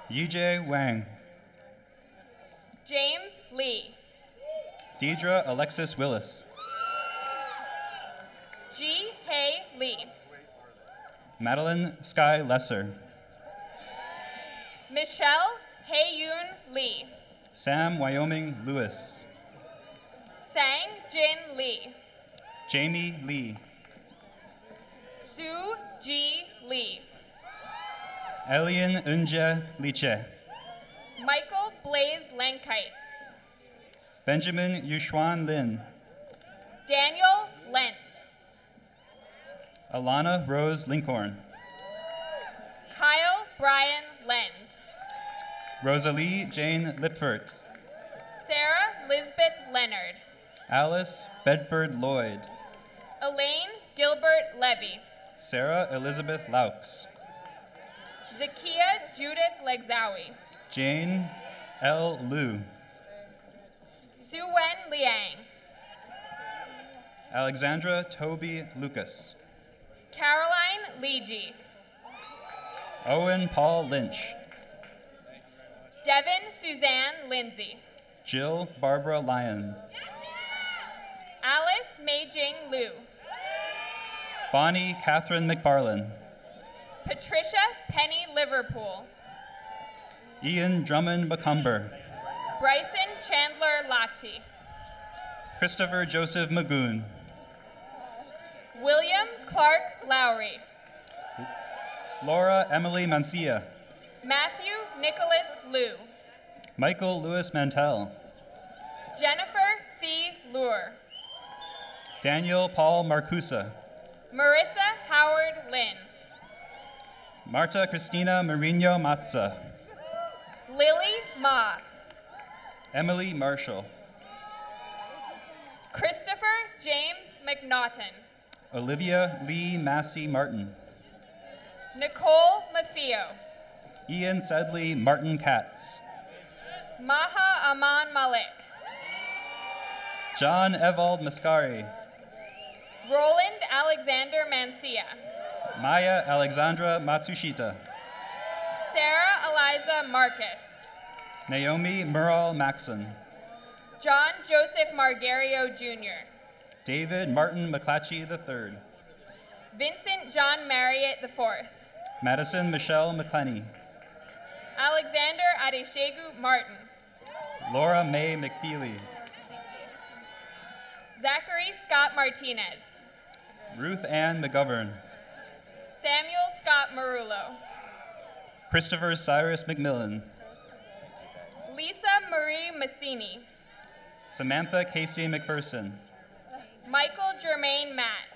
Yijie Wang. James Lee. Deidre Alexis Willis. Ji Hae Lee. Madeline Sky Lesser. Michelle Hae-yoon Lee. Sam Wyoming Lewis. Sang Jin Lee. Jamie Lee. Sue Ji Lee. Elian Unje Liche. Michael Blaze Lankite. Benjamin Yushuan Lin. Daniel Lentz. Alana Rose Linkhorn. Kyle Brian Lenz. Rosalie Jane Lipfert. Sarah Lisbeth Leonard. Alice Bedford Lloyd. Elaine Gilbert Levy. Sarah Elizabeth Laux. Zakia Judith Legzawi. Jane L. Liu. Sue-Wen Liang. Alexandra Toby Lucas. Caroline Leegee. Owen Paul Lynch. Devin Suzanne Lindsay. Jill Barbara Lyon. Alice Mei-Jing Liu. Bonnie Catherine McFarlane. Patricia Penny Liverpool. Ian Drummond McCumber. Bryson Chandler Lochte. Christopher Joseph Magoon. William Clark Lowry. Laura Emily Mancia. Matthew Nicholas Liu. Michael Louis Mantell. Jennifer C. Lure. Daniel Paul Marcusa. Marissa Howard Lynn. Marta Cristina Marino Matza. Lily Ma. Emily Marshall. Christopher James McNaughton. Olivia Lee Massey Martin. Nicole Maffio. Ian Sedley Martin Katz. Maha Aman Malik. John Evald Mascari. Roland Alexander Mancia. Maya Alexandra Matsushita. Sarah Eliza Marcus. Naomi Merle Maxon. John Joseph Margario Jr. David Martin McClatchy III. Vincent John Marriott IV. Madison Michelle McClenny. Alexander Adeshegu Martin. Laura May McFeely. Zachary Scott Martinez. Ruth Ann McGovern. Samuel Scott Marullo. Christopher Cyrus McMillan. Lisa Marie Massini. Samantha Casey McPherson. Michael Germain Matt.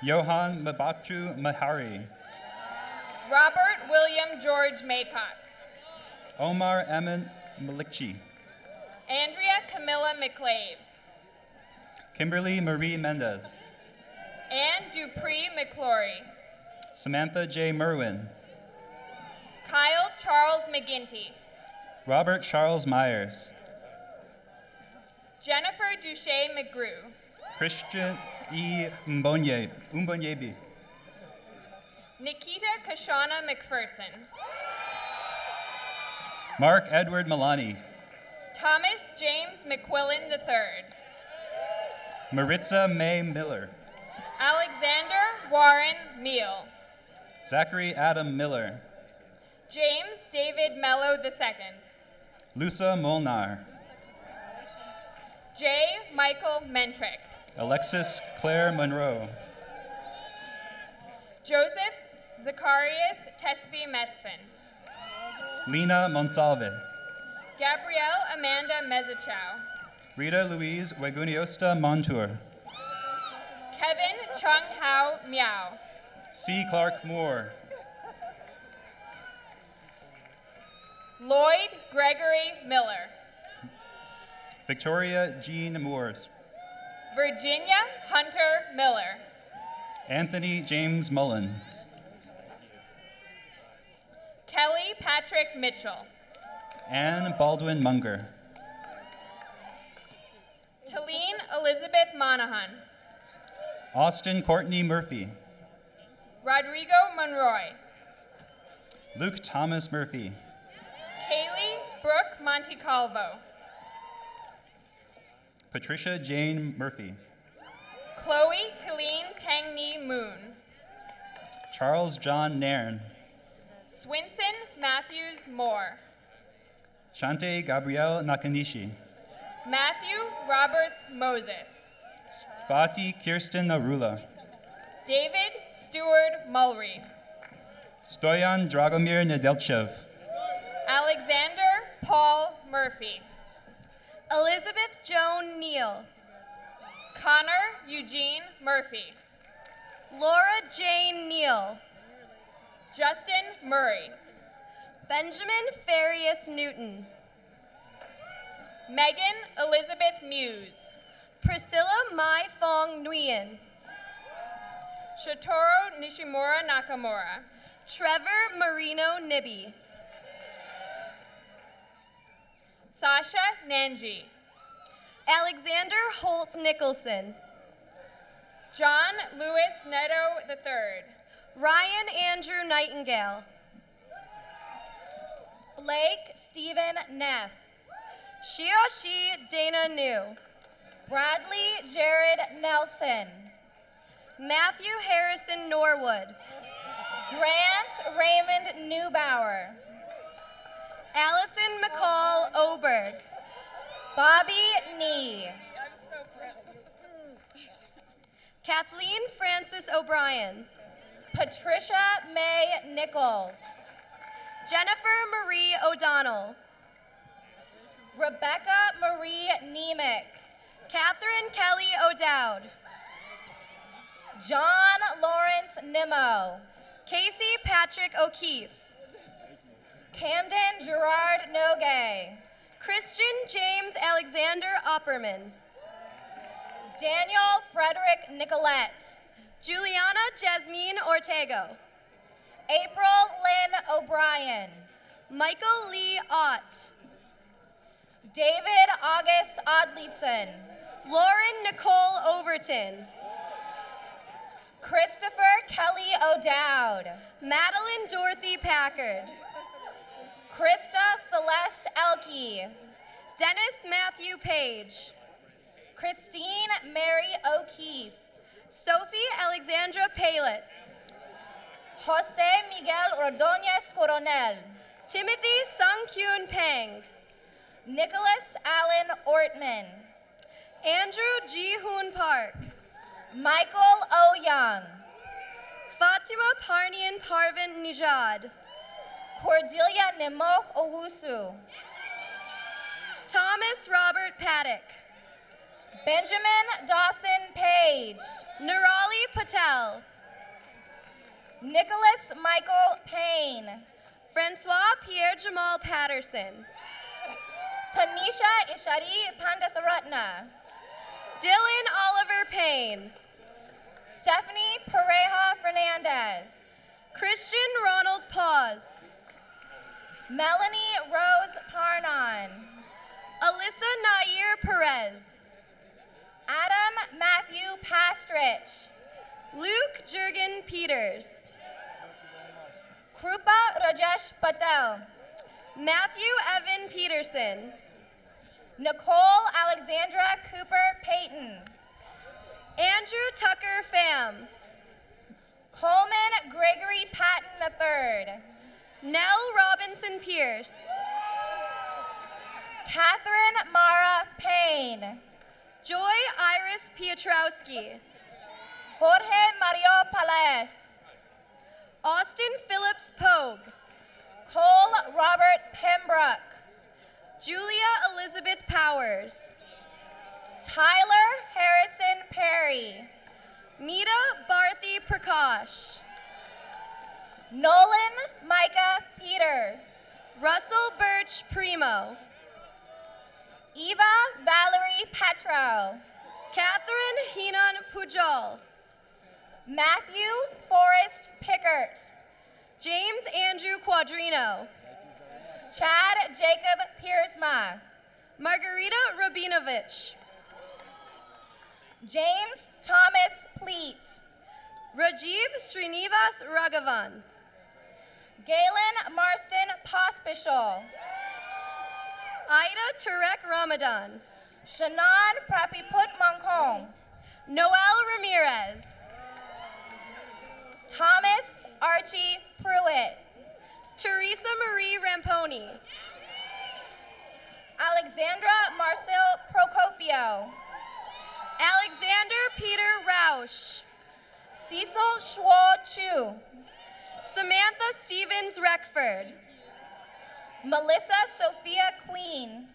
Johan Mabachu Mahari. Robert William George Maycock. Omar Emin Malikchi. Andrea Camilla McClave. Kimberly Marie Mendez. Anne Dupree McClory. Samantha J. Merwin. Kyle Charles McGinty. Robert Charles Myers. Jennifer Duche McGrew. Christian E. Mbonyebi. Nikita Kashana McPherson. Mark Edward Milani. Thomas James McQuillan III. Maritza May Miller. Alexander Warren Meal. Zachary Adam Miller. James David Mello II. Lusa Molnar. J. Michael Mentrick. Alexis Claire Monroe. Joseph Zacharias Tesfi Mesfin. Lena Monsalve. Gabrielle Amanda Mezichow. Rita Louise Weguniosta Montour. Kevin Chung Hao Miao. C. Clark Moore. Lloyd Gregory Miller. Victoria Jean Moores. Virginia Hunter Miller. Anthony James Mullen. Kelly Patrick Mitchell. Anne Baldwin Munger. Talene Elizabeth Monahan. Austin Courtney Murphy. Rodrigo Monroy. Luke Thomas Murphy. Kaylee Brooke Montecalvo. Patricia Jane Murphy. Chloe Colleen Tangni Moon. Charles John Nairn. Swinson Matthews Moore. Shante Gabrielle Nakanishi. Matthew Roberts Moses. Spati Kirsten Narula. David Stewart Mulry. Stoyan Dragomir Nedelchev. Alexander Paul Murphy. Elizabeth Joan Neal. Connor Eugene Murphy. Laura Jane Neal. Justin Murray. Benjamin Farius Newton. Megan Elizabeth Muse. Priscilla Mai Fong Nguyen. Shotoro Nishimura Nakamura. Trevor Marino Nibby. Sasha Nanji. Alexander Holt Nicholson. John Lewis Neto III. Ryan Andrew Nightingale. Blake Stephen Neff. Shioshi Dana New. Bradley Jared Nelson. Matthew Harrison Norwood. Grant Raymond Neubauer. Allison McCall Oberg. Bobby Nee. Kathleen Francis O'Brien. Patricia May Nichols. Jennifer Marie O'Donnell. Rebecca Marie Nemick. Catherine Kelly O'Dowd. John Lawrence Nimmo. Casey Patrick O'Keefe. Camden Gerard Nogue. Christian James Alexander Opperman. Daniel Frederick Nicolette. Juliana Jasmine Ortego. April Lynn O'Brien. Michael Lee Ott. David August Odleifson. Lauren Nicole Overton. Christopher Kelly O'Dowd. Madeline Dorothy Packard. Krista Celeste Elke. Dennis Matthew Page. Christine Mary O'Keefe. Sophie Alexandra Palitz. Jose Miguel Ordóñez Coronel. Timothy Sung-Kyun Peng. Nicholas Allen Ortman. Andrew G. Hoon Park. Michael O. Young. Fatima Parnian Parvin Nijad. Cordelia Nimok Owusu. Thomas Robert Paddock. Benjamin Dawson Page. Nirali Patel. Nicholas Michael Payne. Francois Pierre Jamal Patterson. Tanisha Ishari Pandatharatna. Dylan Oliver Payne. Stephanie Pareja Fernandez. Christian Ronald Paz. Melanie Rose Parnon. Alyssa Nair Perez. Adam Matthew Pastrich. Luke Jurgen Peters. Krupa Rajesh Patel. Matthew Evan Peterson. Nicole Alexandra Cooper Payton. Andrew Tucker Pham. Coleman Gregory Patton III. Nell Robinson Pierce. Catherine Mara Payne. Joy Iris Piotrowski. Jorge Mario Palaez. Austin Phillips Pogue. Cole Robert Pembroke. Julia Elizabeth Powers. Tyler Harrison Perry. Mita Barthy Prakash. Nolan Micah Peters. Russell Birch Primo. Eva Valerie Petro. Catherine Heenan Pujol. Matthew Forrest Pickert. James Andrew Quadrino. Chad Jacob Piersma. Margarita Rabinovich. James Thomas Pleat. Rajiv Srinivas Raghavan. Galen Marston Pospischal. Ida Turek Ramadan. Shannon Prapiput Mankong. Noel Ramirez. Thomas Archie Pruitt. Teresa Marie Ramponi. Alexandra Marcel Procopio. Alexander Peter Rausch. Cecil Schwal Chu. Samantha Stevens Reckford. Melissa Sophia Queen.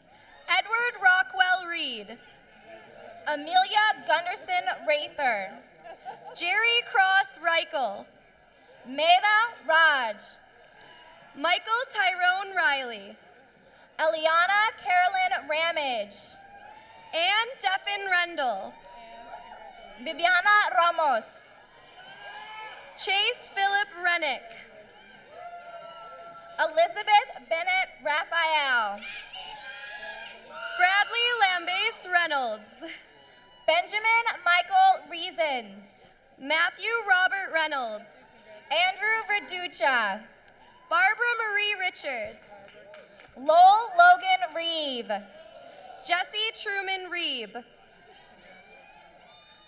Edward Rockwell Reed. Amelia Gunderson Rather. Jerry Cross Reichel. Meda Raj. Michael Tyrone Riley. Eliana Carolyn Ramage. Ann Deffin Rendell. Bibiana Ramos. Chase Philip Rennick. Elizabeth Bennett Raphael. Bradley Lambase Reynolds. Benjamin Michael Reasons. Matthew Robert Reynolds. Andrew Verducha. Barbara Marie Richards. Lowell Logan Reeve. Jesse Truman Reeb.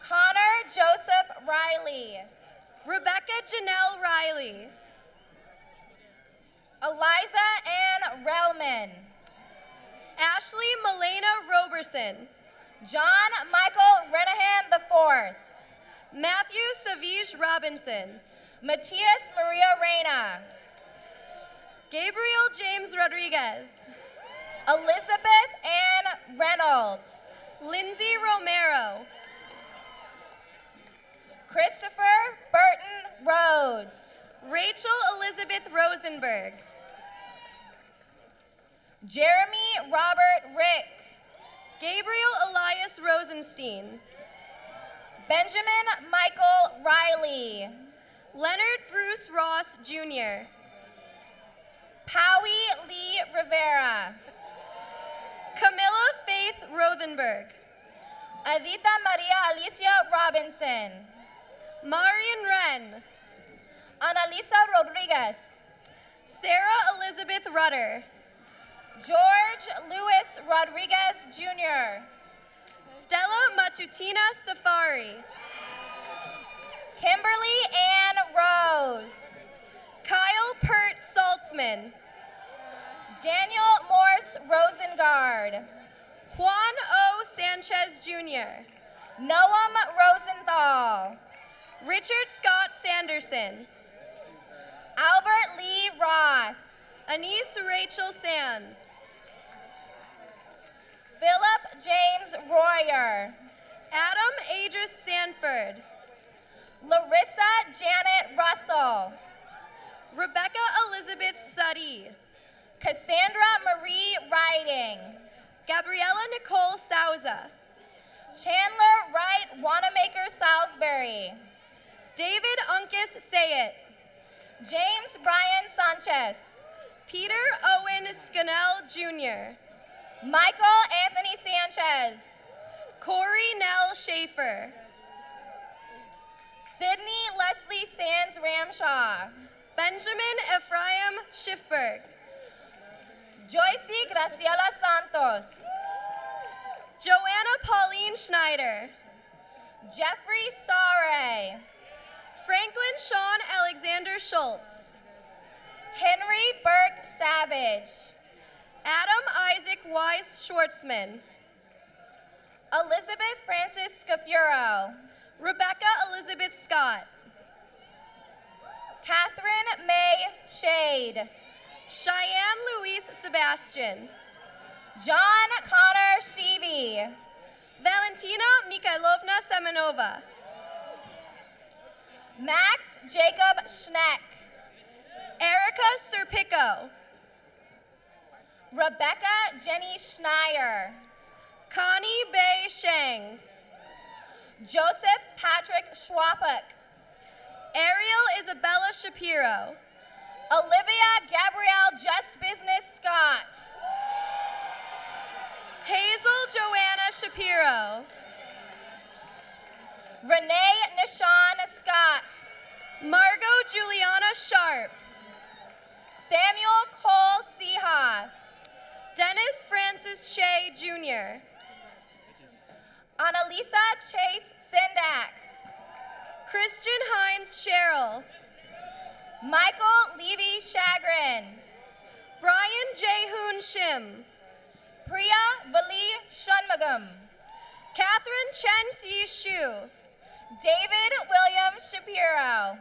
Connor Joseph Riley. Rebecca Janelle Riley. Eliza Ann Relman. Ashley Milena Roberson. John Michael Renahan IV. Matthew Savige Robinson. Matias Maria Reyna. Gabriel James Rodriguez. Elizabeth Ann Reynolds. Lindsay Romero. Christopher Burton Rhodes. Rachel Elizabeth Rosenberg. Jeremy Robert Rick. Gabriel Elias Rosenstein. Benjamin Michael Riley. Leonard Bruce Ross Jr. Powie Lee Rivera. Camilla Faith Rothenberg. Adita Maria Alicia Robinson. Marian Wren. Annalisa Rodriguez. Sarah Elizabeth Rudder. George Louis Rodriguez Jr. Stella Matutina Safari. Kimberly Ann Rose. Kyle Pert Saltzman. Daniel Morse Rosengard. Juan O. Sanchez Jr. Noam Rosenthal. Richard Scott Sanderson. Albert Lee Roth. Anise Rachel Sands. Philip James Royer. Adam Adris Sanford. Larissa Janet Russell. Rebecca Elizabeth Suddy. Cassandra Marie Riding. Gabriella Nicole Souza. Chandler Wright Wanamaker Salisbury. David Uncas Sayet. James Brian Sanchez. Peter Owen Scannell Jr. Michael Anthony Sanchez. Corey Nell Schaefer. Sydney Leslie Sands Ramshaw. Benjamin Ephraim Schiffberg. Joycey Graciela Santos. Joanna Pauline Schneider. Jeffrey Sare. Franklin Sean Alexander Schultz. Henry Burke Savage. Adam Isaac Weiss Schwartzman. Elizabeth Francis Scafuro. Rebecca Elizabeth Scott. Catherine May Shade. Cheyenne Louise Sebastian. John Connor Sheevy. Valentina Mikhailovna Semenova. Max Jacob Schneck. Erica Serpico. Rebecca Jenny Schneier. Connie Bei Sheng. Joseph Patrick Schwapuk. Ariel Isabella Shapiro. Olivia Gabrielle Just Business Scott. Hazel Joanna Shapiro. Renee Nishan Scott. Margot Juliana Sharp. Samuel Cole Seha. Dennis Francis Shea Jr. Annalisa Chase Syndax. Christian Hines Sherrill. Michael Levy Shagrin. Brian J. Hoon Shim. Priya Vali Shunmugam. Catherine Chen Si Shu. David William Shapiro.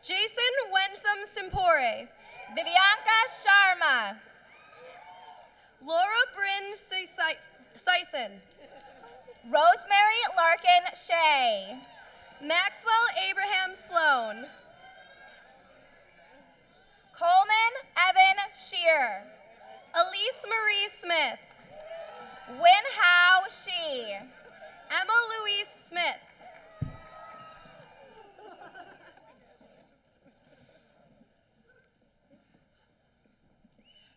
Jason Wensum Simpore. Divyanka Sharma. Laura Bryn Sison. Rosemary Larkin Shea. Maxwell Abraham Sloan. Coleman Evan Shear. Elise Marie Smith. Win Hao Shi. Emma Louise Smith.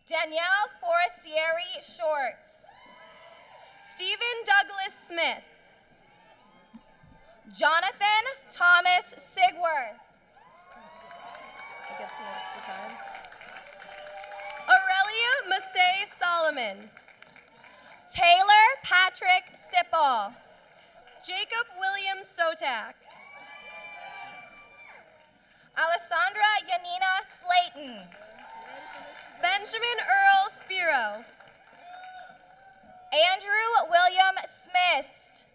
Danielle Forestieri Short. Stephen Douglas Smith. Jonathan Thomas Sigworth. I'll get some extra time. Aurelia Solomon. Taylor Patrick Sipple. Jacob William Sotak. Alessandra Yanina Slayton. Benjamin Earl Spiro. Andrew William Smith.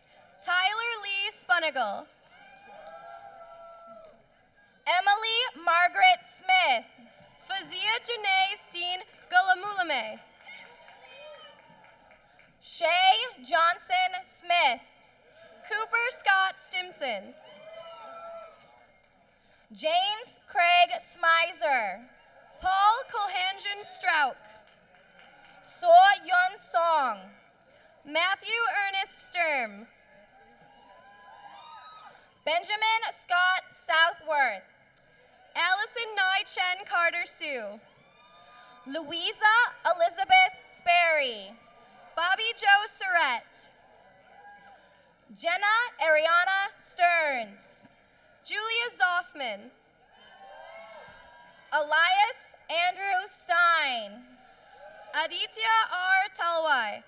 Tyler Lee Spunigal. Emily Margaret Smith. Fazia Janae Steen Gulamulame. Shay Johnson Smith. Cooper Scott Stimson. James Craig Smizer. Paul Kulhanjan Strauk. So Yun Song. Matthew Ernest Sturm. Benjamin Scott Southworth. Allison Nai Chen Carter Sue. Louisa Elizabeth Sperry. Bobby Joe Surrett. Jenna Ariana Stearns. Julia Zoffman. Elias Andrew Stein. Aditya R. Talwai.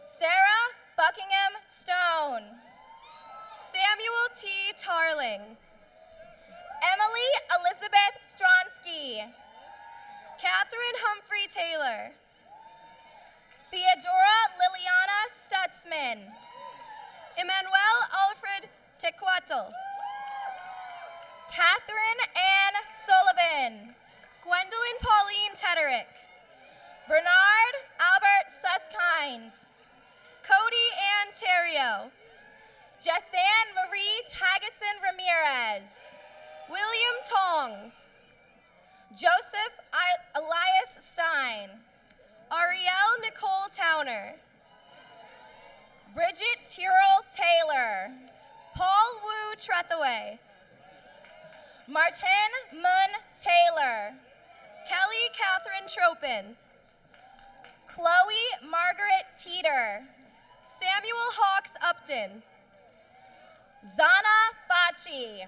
Sarah Buckingham Stone. Samuel T. Tarling. Emily Elizabeth Stronsky. Catherine Humphrey Taylor. Theodora Liliana Stutzman. Emmanuel Alfred Tequatl. Catherine Ann Sullivan. Gwendolyn Pauline Tederick. Bernard Albert Suskind. Cody Ann Terrio. Jessanne Marie Tagason Ramirez. William Tong. Joseph Elias Stein. Ariel Nicole Towner. Bridget Tyrrell Taylor. Paul Wu Trethaway. Martin Mun Taylor. Kelly Catherine Tropin. Chloe Margaret Teeter. Samuel Hawks Upton. Zana Fachi.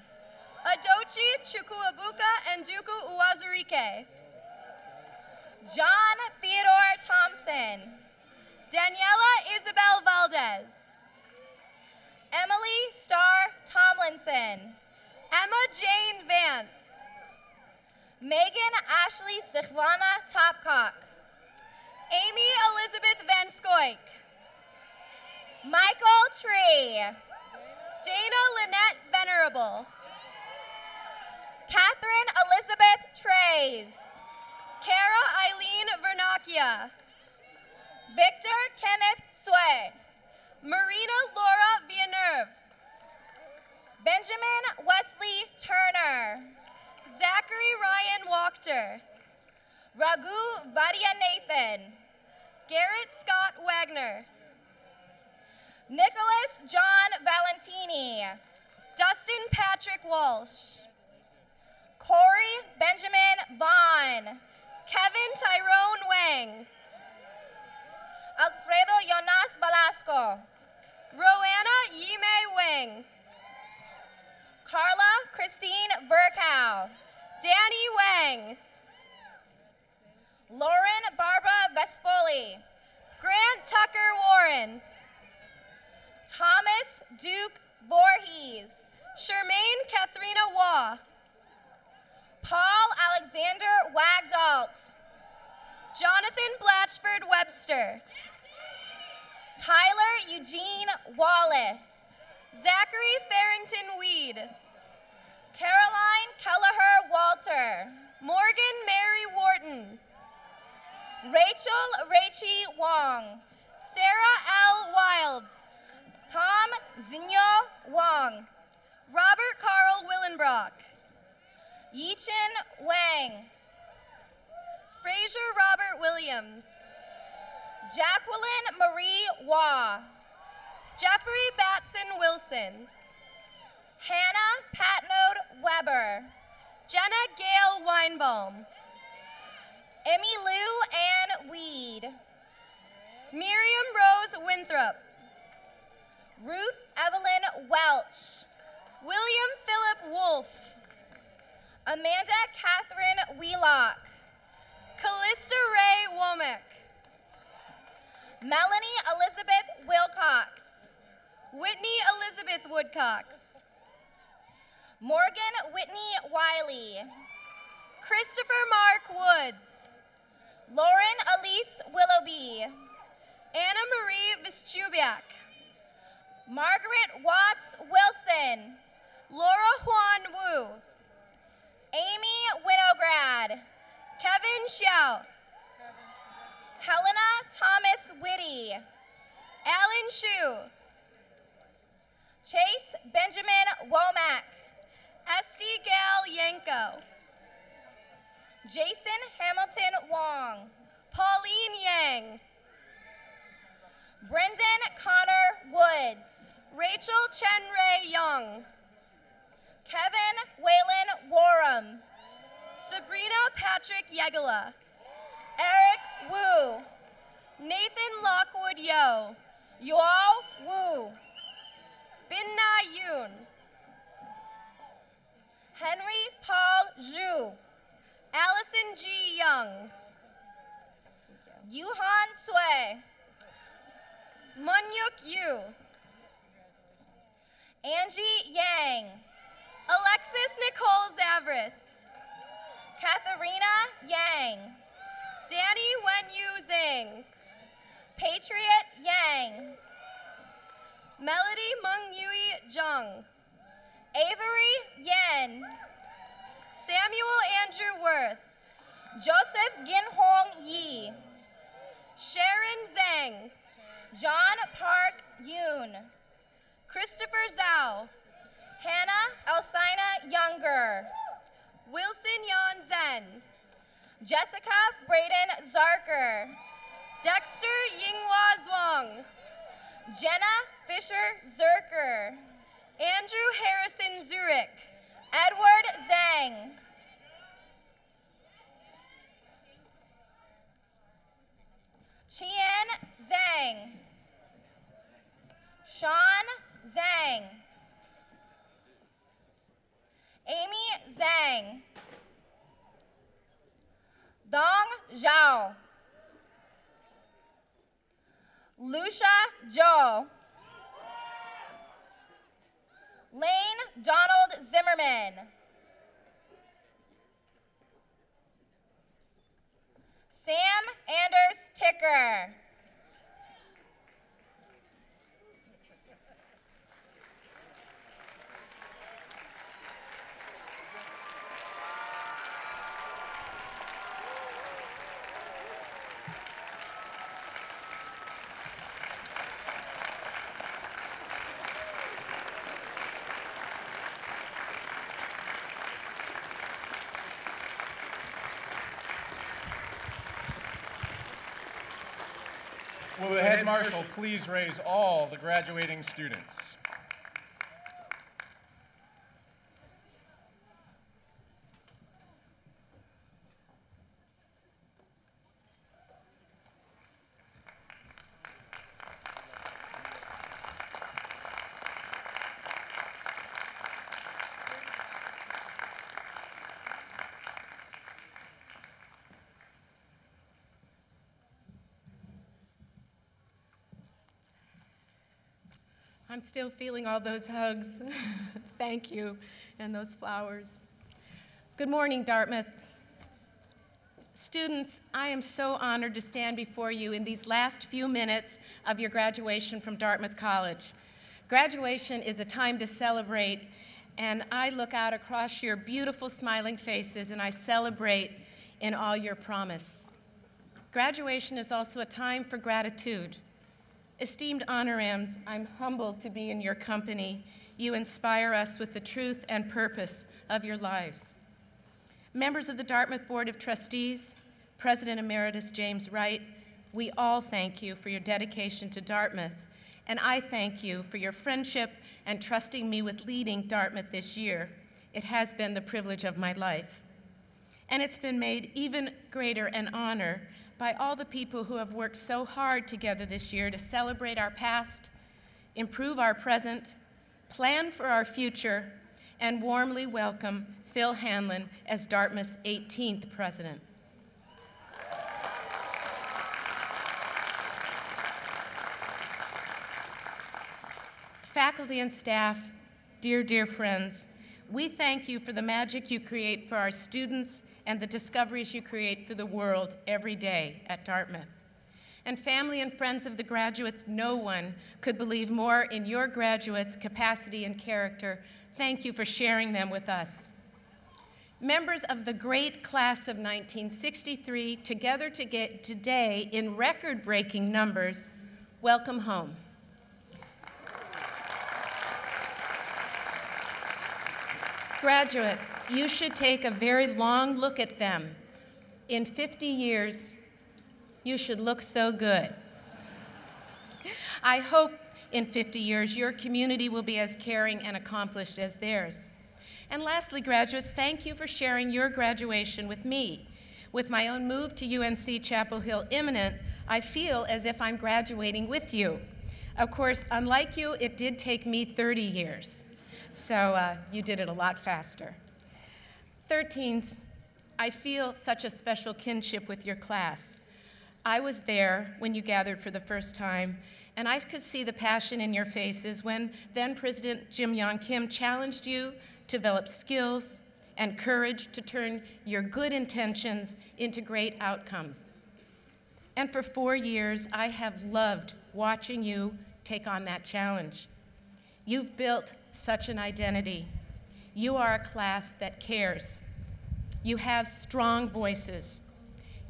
Adochi Chukwuebuka and Duku Uwazurike. John Theodore Thompson. Daniela Isabel Valdez. Emily Starr Tomlinson. Emma Jane Vance. Megan Ashley Sikhvana Topcock. Amy Elizabeth Van Scoik. Michael Tree. Dana Lynette Venerable. Catherine Elizabeth Trays. Kara Eileen Vernacchia. Victor Kenneth Sue. Marina Laura Villeneuve. Benjamin Wesley Turner. Zachary Ryan Wachter. Raghu Vadia Nathan. Garrett Scott Wagner. Nicholas John Valentini. Dustin Patrick Walsh. Corey Benjamin Vaughn. Kevin Tyrone Wang. Alfredo Jonas Balasco. Roanna Yime Wang. Carla Christine Verkow. Danny Wang. Lauren Barbara Vespoli. Grant Tucker Warren. Thomas Duke Voorhees. Charmaine Katharina Waugh. Paul Alexander Wagdalt. Jonathan Blatchford Webster. Tyler Eugene Wallace. Zachary Farrington Weed. Caroline Kelleher Walter. Morgan Mary Wharton. Rachel Rachie Wong. Sarah L. Wilds. Tom Zinyo Wong. Robert Carl Willenbrock. Yichin Wang. Fraser Robert Williams. Jacqueline Marie Waugh. Jeffrey Batson Wilson. Hannah Patnode Weber. Jenna Gale Weinbaum. Emmy Lou Ann Weed. Miriam Rose Winthrop. Ruth Evelyn Welch. William Philip Wolfe. Amanda Catherine Wheelock. Callista Ray Womack. Melanie Elizabeth Wilcox. Whitney Elizabeth Woodcox. Morgan Whitney Wiley. Christopher Mark Woods. Lauren Elise Willoughby. Anna Marie Vischubiak. Margaret Watts Wilson. Laura Huan Wu. Amy Winograd. Kevin Xiao. Helena Thomas Whitty. Alan Shu. Chase Benjamin Womack. Esty Gal Yanko. Jason Hamilton Wong. Pauline Yang. Brendan Connor Woods. Rachel Chen-Ray Young. Kevin Whalen Warham. Sabrina Patrick Yegala. Eric Wu. Nathan Lockwood Yo. Yuao Wu. Bin Na Yoon. Henry Paul Zhu. Allison G. Young. Yuhan Sui. Munyuk Yu. Angie Yang. Alexis Nicole Zavris. Katharina Yang. Danny Wenyu Zhang. Patriot Yang. Melody Mungyui Zhang. Avery Yen. Samuel Andrew Worth. Joseph Ginhong Yi. Sharon Zhang. John Park Yoon. Christopher Zhao. Hannah Elsina Younger. Wilson Yan Zhen. Jessica Braden Zarker. Dexter Yinghua Zhuang. Jenna Fisher Zerker. Andrew Harrison Zurich. Edward Zhang. Qian Zhang. Sean Zhang. Amy Zhang. Dong Zhao. Lucia Zhou. Lane Donald Zimmerman. Sam Anders Ticker. Will the head marshal please raise all the graduating students? I'm still feeling all those hugs. Thank you, and those flowers. Good morning, Dartmouth. Students, I am so honored to stand before you in these last few minutes of your graduation from Dartmouth College. Graduation is a time to celebrate, and I look out across your beautiful smiling faces and I celebrate in all your promise. Graduation is also a time for gratitude. Esteemed honorams, I'm humbled to be in your company. You inspire us with the truth and purpose of your lives. Members of the Dartmouth Board of Trustees, President Emeritus James Wright, we all thank you for your dedication to Dartmouth, and I thank you for your friendship and trusting me with leading Dartmouth this year. It has been the privilege of my life. And it's been made even greater an honor by all the people who have worked so hard together this year to celebrate our past, improve our present, plan for our future, and warmly welcome Phil Hanlon as Dartmouth's 18th president. Faculty and staff, dear, dear friends, we thank you for the magic you create for our students and the discoveries you create for the world every day at Dartmouth. And family and friends of the graduates, no one could believe more in your graduates' capacity and character. Thank you for sharing them with us. Members of the great class of 1963, together today in record-breaking numbers, welcome home. Graduates, you should take a very long look at them. In 50 years, you should look so good. I hope in 50 years your community will be as caring and accomplished as theirs. And lastly, graduates, thank you for sharing your graduation with me. With my own move to UNC Chapel Hill imminent, I feel as if I'm graduating with you. Of course, unlike you, it did take me 30 years. So you did it a lot faster. 13s, I feel such a special kinship with your class. I was there when you gathered for the first time, and I could see the passion in your faces when then President Jim Yong Kim challenged you to develop skills and courage to turn your good intentions into great outcomes. And for 4 years, I have loved watching you take on that challenge. You've built such an identity. You are a class that cares. You have strong voices.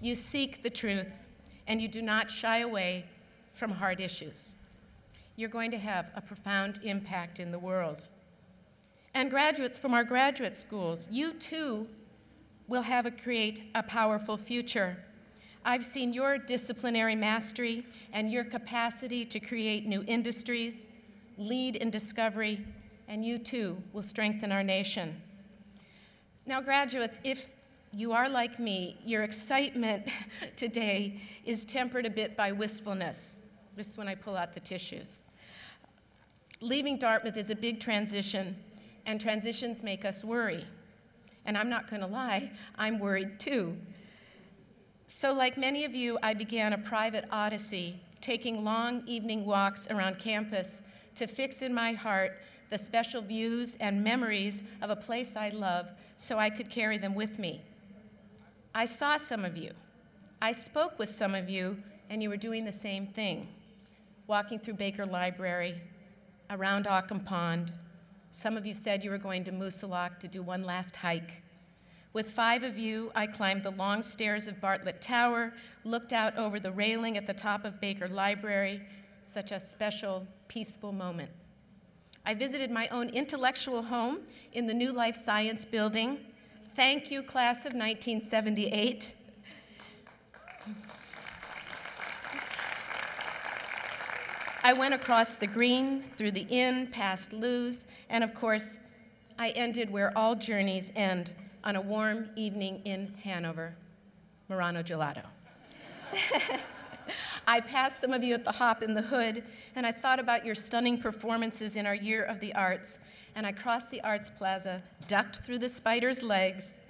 You seek the truth, and you do not shy away from hard issues. You're going to have a profound impact in the world. And graduates from our graduate schools, you too will create a powerful future. I've seen your disciplinary mastery and your capacity to create new industries, lead in discovery, and you too will strengthen our nation. Now, graduates, if you are like me, your excitement today is tempered a bit by wistfulness. This is when I pull out the tissues. Leaving Dartmouth is a big transition, and transitions make us worry. And I'm not going to lie, I'm worried too. So like many of you, I began a private odyssey, taking long evening walks around campus to fix in my heart the special views and memories of a place I love so I could carry them with me. I saw some of you. I spoke with some of you, and you were doing the same thing, walking through Baker Library, around Ockham Pond. Some of you said you were going to Moosilauke to do one last hike. With 5 of you, I climbed the long stairs of Bartlett Tower, looked out over the railing at the top of Baker Library, such a special, peaceful moment. I visited my own intellectual home in the New Life Science Building. Thank you, class of 1978. I went across the green, through the inn, past Lou's, and of course, I ended where all journeys end, on a warm evening in Hanover, Murano Gelato. I passed some of you at the Hop in the Hood, and I thought about your stunning performances in our Year of the Arts, and I crossed the Arts Plaza, ducked through the spider's legs,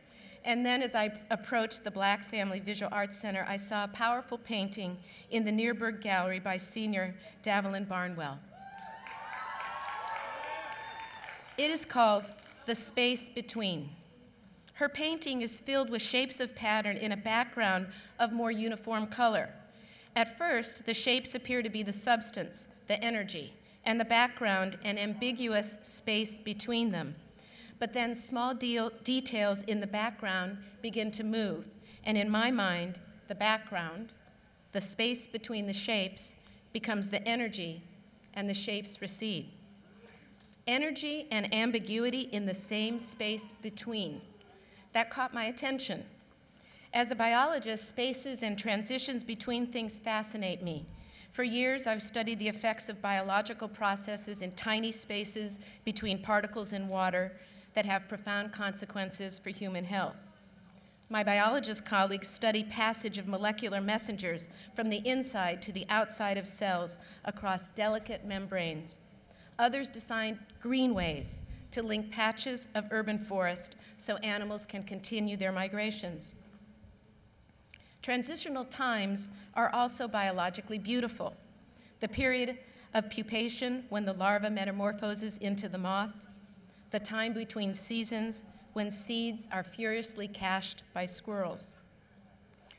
and then as I approached the Black Family Visual Arts Center, I saw a powerful painting in the Nearburg Gallery by senior Davelyn Barnwell. It is called The Space Between. Her painting is filled with shapes of pattern in a background of more uniform color. At first, the shapes appear to be the substance, the energy, and the background an ambiguous space between them. But then small details in the background begin to move, and in my mind, the background, the space between the shapes, becomes the energy, and the shapes recede. Energy and ambiguity in the same space between. That caught my attention. As a biologist, spaces and transitions between things fascinate me. For years, I've studied the effects of biological processes in tiny spaces between particles in water that have profound consequences for human health. My biologist colleagues study passage of molecular messengers from the inside to the outside of cells across delicate membranes. Others design greenways to link patches of urban forest so animals can continue their migrations. Transitional times are also biologically beautiful. The period of pupation when the larva metamorphoses into the moth, the time between seasons when seeds are furiously cached by squirrels.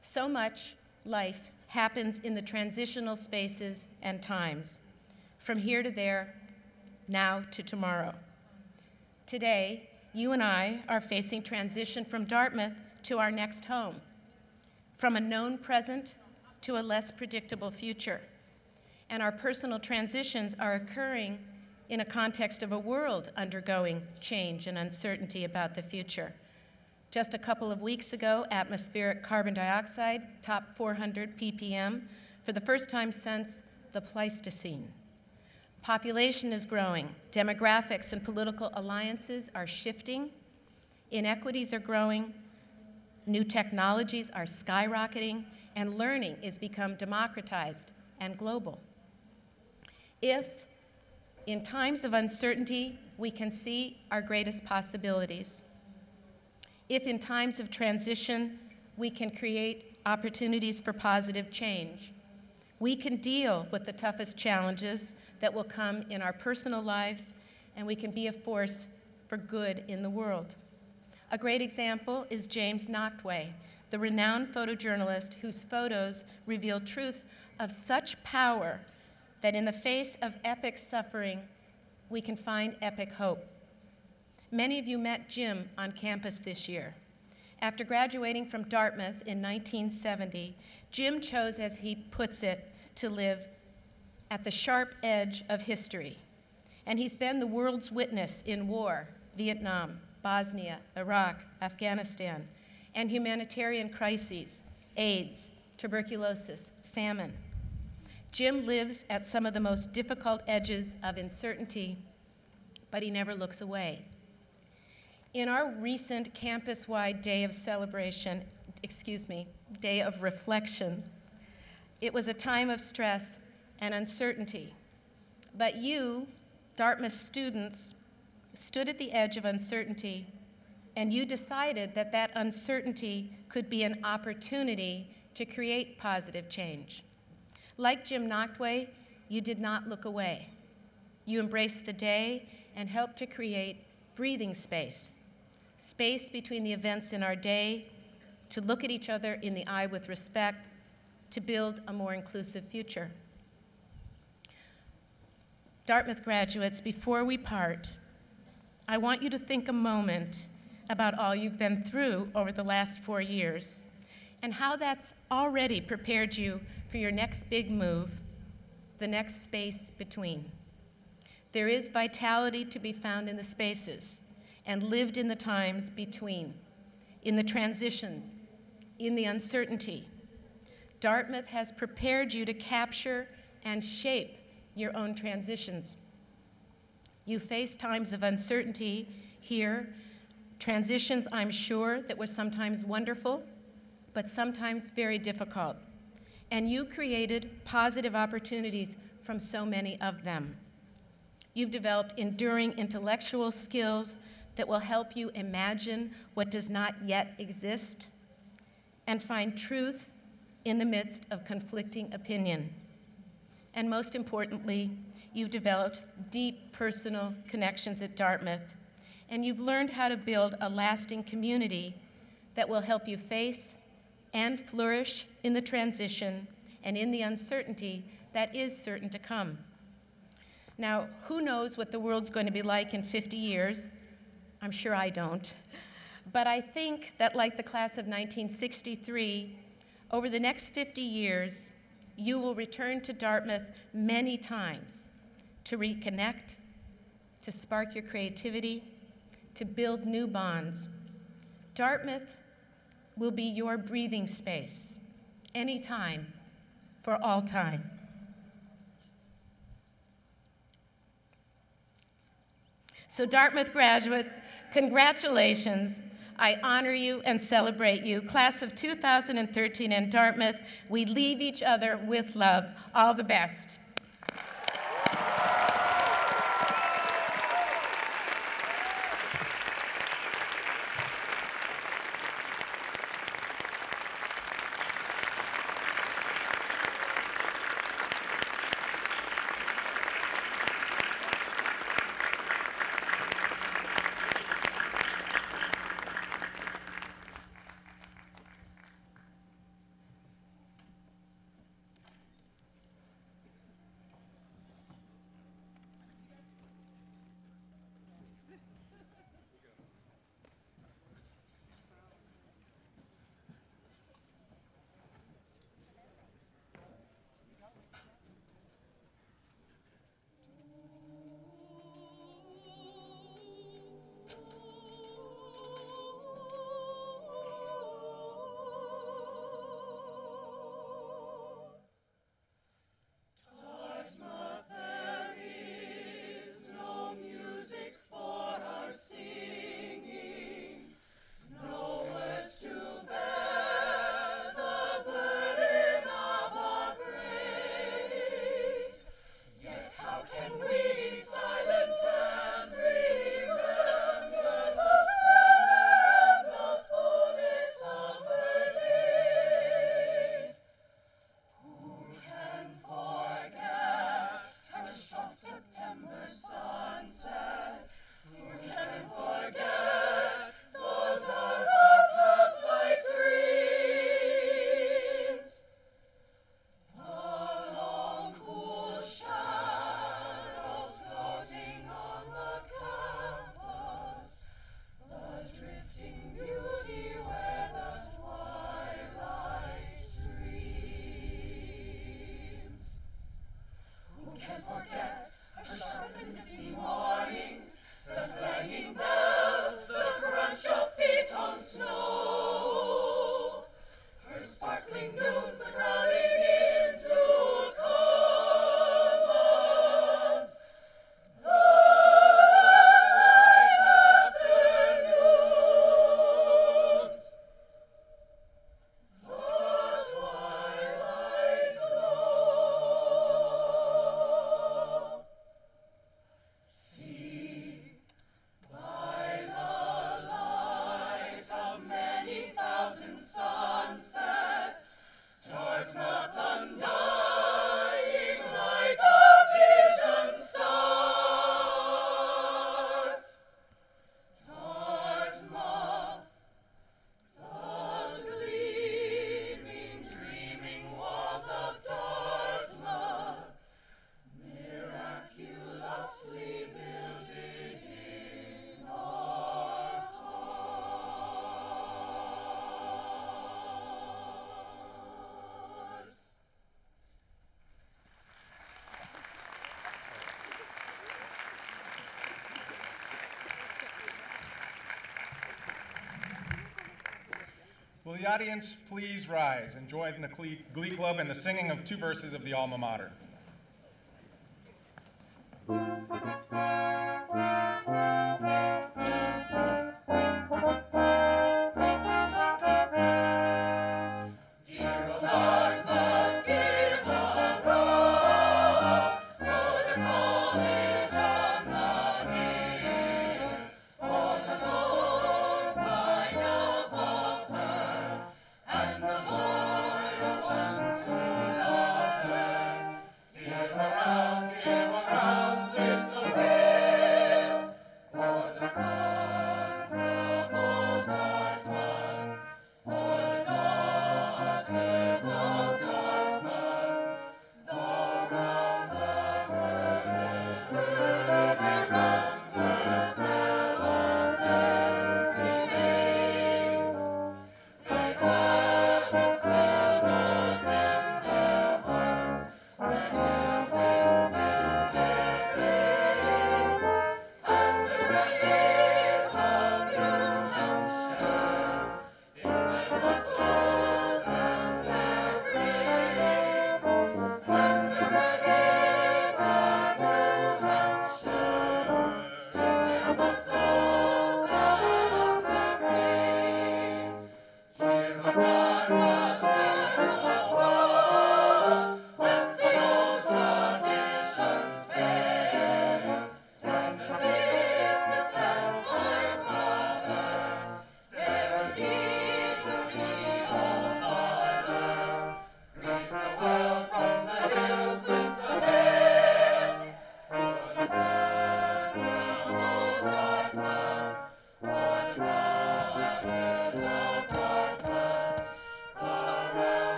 So much life happens in the transitional spaces and times, from here to there, now to tomorrow. Today, you and I are facing transition from Dartmouth to our next home, from a known present to a less predictable future. And our personal transitions are occurring in a context of a world undergoing change and uncertainty about the future. Just a couple of weeks ago, atmospheric carbon dioxide topped 400 ppm for the first time since the Pleistocene. Population is growing, demographics and political alliances are shifting, inequities are growing, new technologies are skyrocketing, and learning is become democratized and global. If, in times of uncertainty, we can see our greatest possibilities, if in times of transition, we can create opportunities for positive change, we can deal with the toughest challenges that will come in our personal lives, and we can be a force for good in the world. A great example is James Nachtwey, the renowned photojournalist whose photos reveal truths of such power that in the face of epic suffering, we can find epic hope. Many of you met Jim on campus this year. After graduating from Dartmouth in 1970, Jim chose, as he puts it, to live at the sharp edge of history. And he's been the world's witness in war, Vietnam, Bosnia, Iraq, Afghanistan, and humanitarian crises, AIDS, tuberculosis, famine. Jim lives at some of the most difficult edges of uncertainty, but he never looks away. In our recent campus-wide day of celebration, day of reflection, it was a time of stress and uncertainty. But you, Dartmouth students, stood at the edge of uncertainty, and you decided that that uncertainty could be an opportunity to create positive change. Like Jim Nachtwey, you did not look away. You embraced the day and helped to create breathing space, space between the events in our day, to look at each other in the eye with respect, to build a more inclusive future. Dartmouth graduates, before we part, I want you to think a moment about all you've been through over the last 4 years and how that's already prepared you for your next big move, the next space between. There is vitality to be found in the spaces and lived in the times between, in the transitions, in the uncertainty. Dartmouth has prepared you to capture and shape your own transitions. You face times of uncertainty here, transitions, I'm sure, that were sometimes wonderful, but sometimes very difficult. And you created positive opportunities from so many of them. You've developed enduring intellectual skills that will help you imagine what does not yet exist and find truth in the midst of conflicting opinion. And most importantly, you've developed deep personal connections at Dartmouth, and you've learned how to build a lasting community that will help you face and flourish in the transition and in the uncertainty that is certain to come. Now, who knows what the world's going to be like in 50 years? I'm sure I don't. But I think that, like the class of 1963, over the next 50 years, you will return to Dartmouth many times to reconnect, to spark your creativity, to build new bonds. Dartmouth will be your breathing space, anytime, for all time. So Dartmouth graduates, congratulations. I honor you and celebrate you. Class of 2013 in Dartmouth, we leave each other with love. All the best. the audience please rise and join the Glee Club in the singing of two verses of the Alma Mater?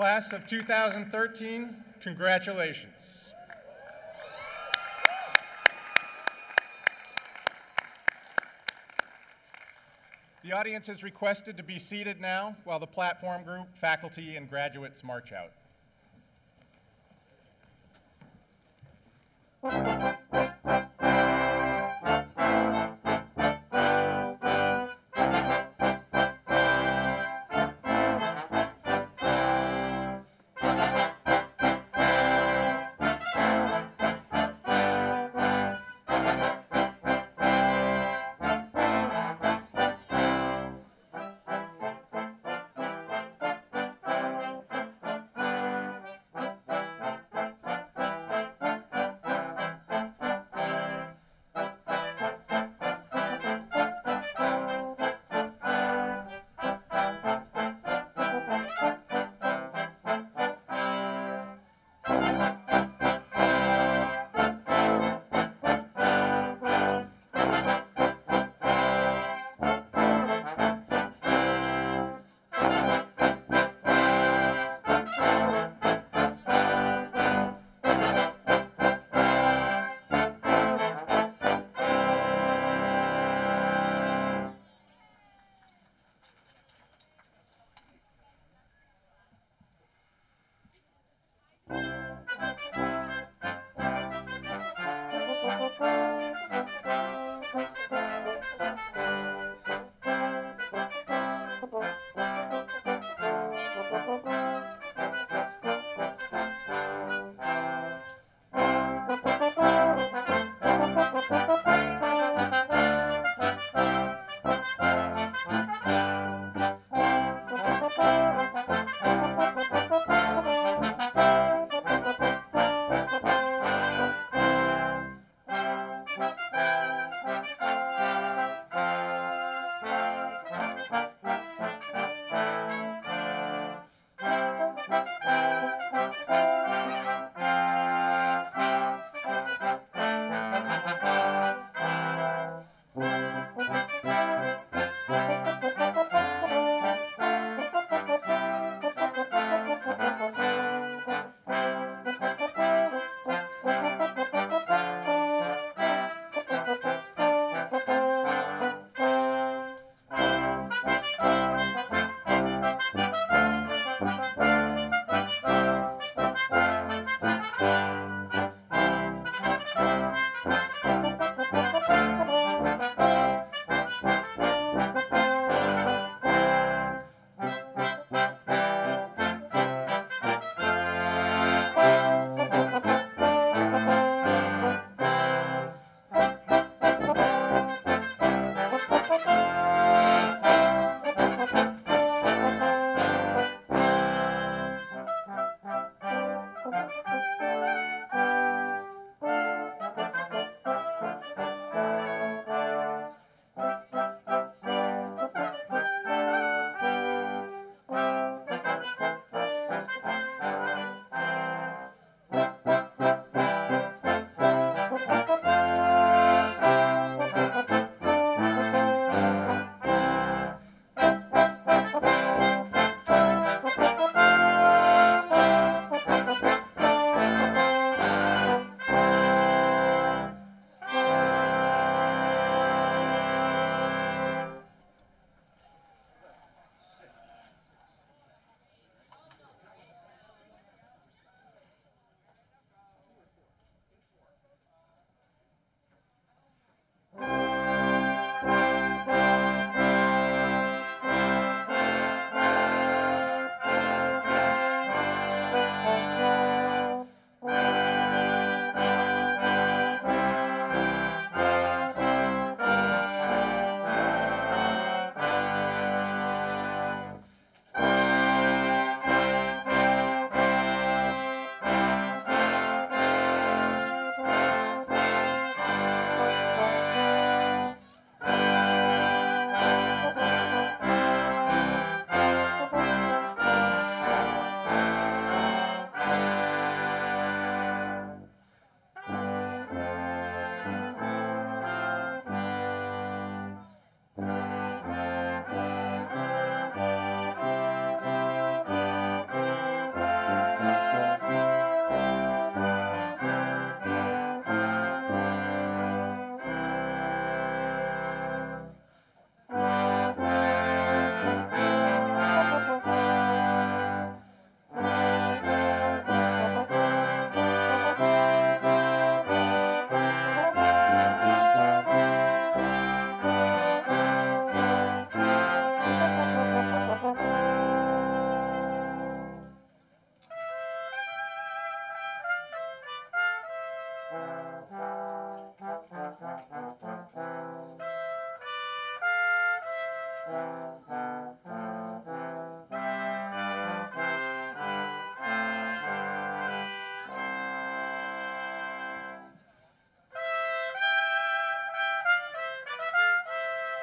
Class of 2013, congratulations. The audience is requested to be seated now while the platform group, faculty, and graduates march out.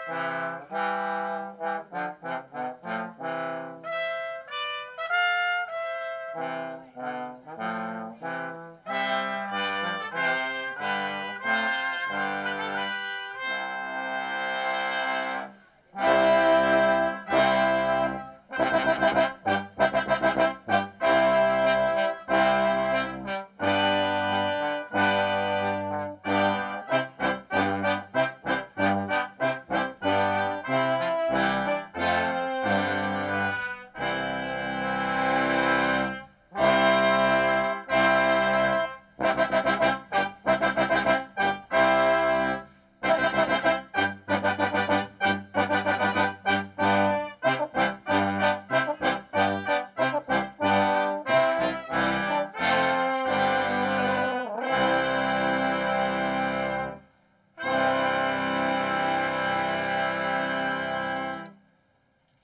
Thank you.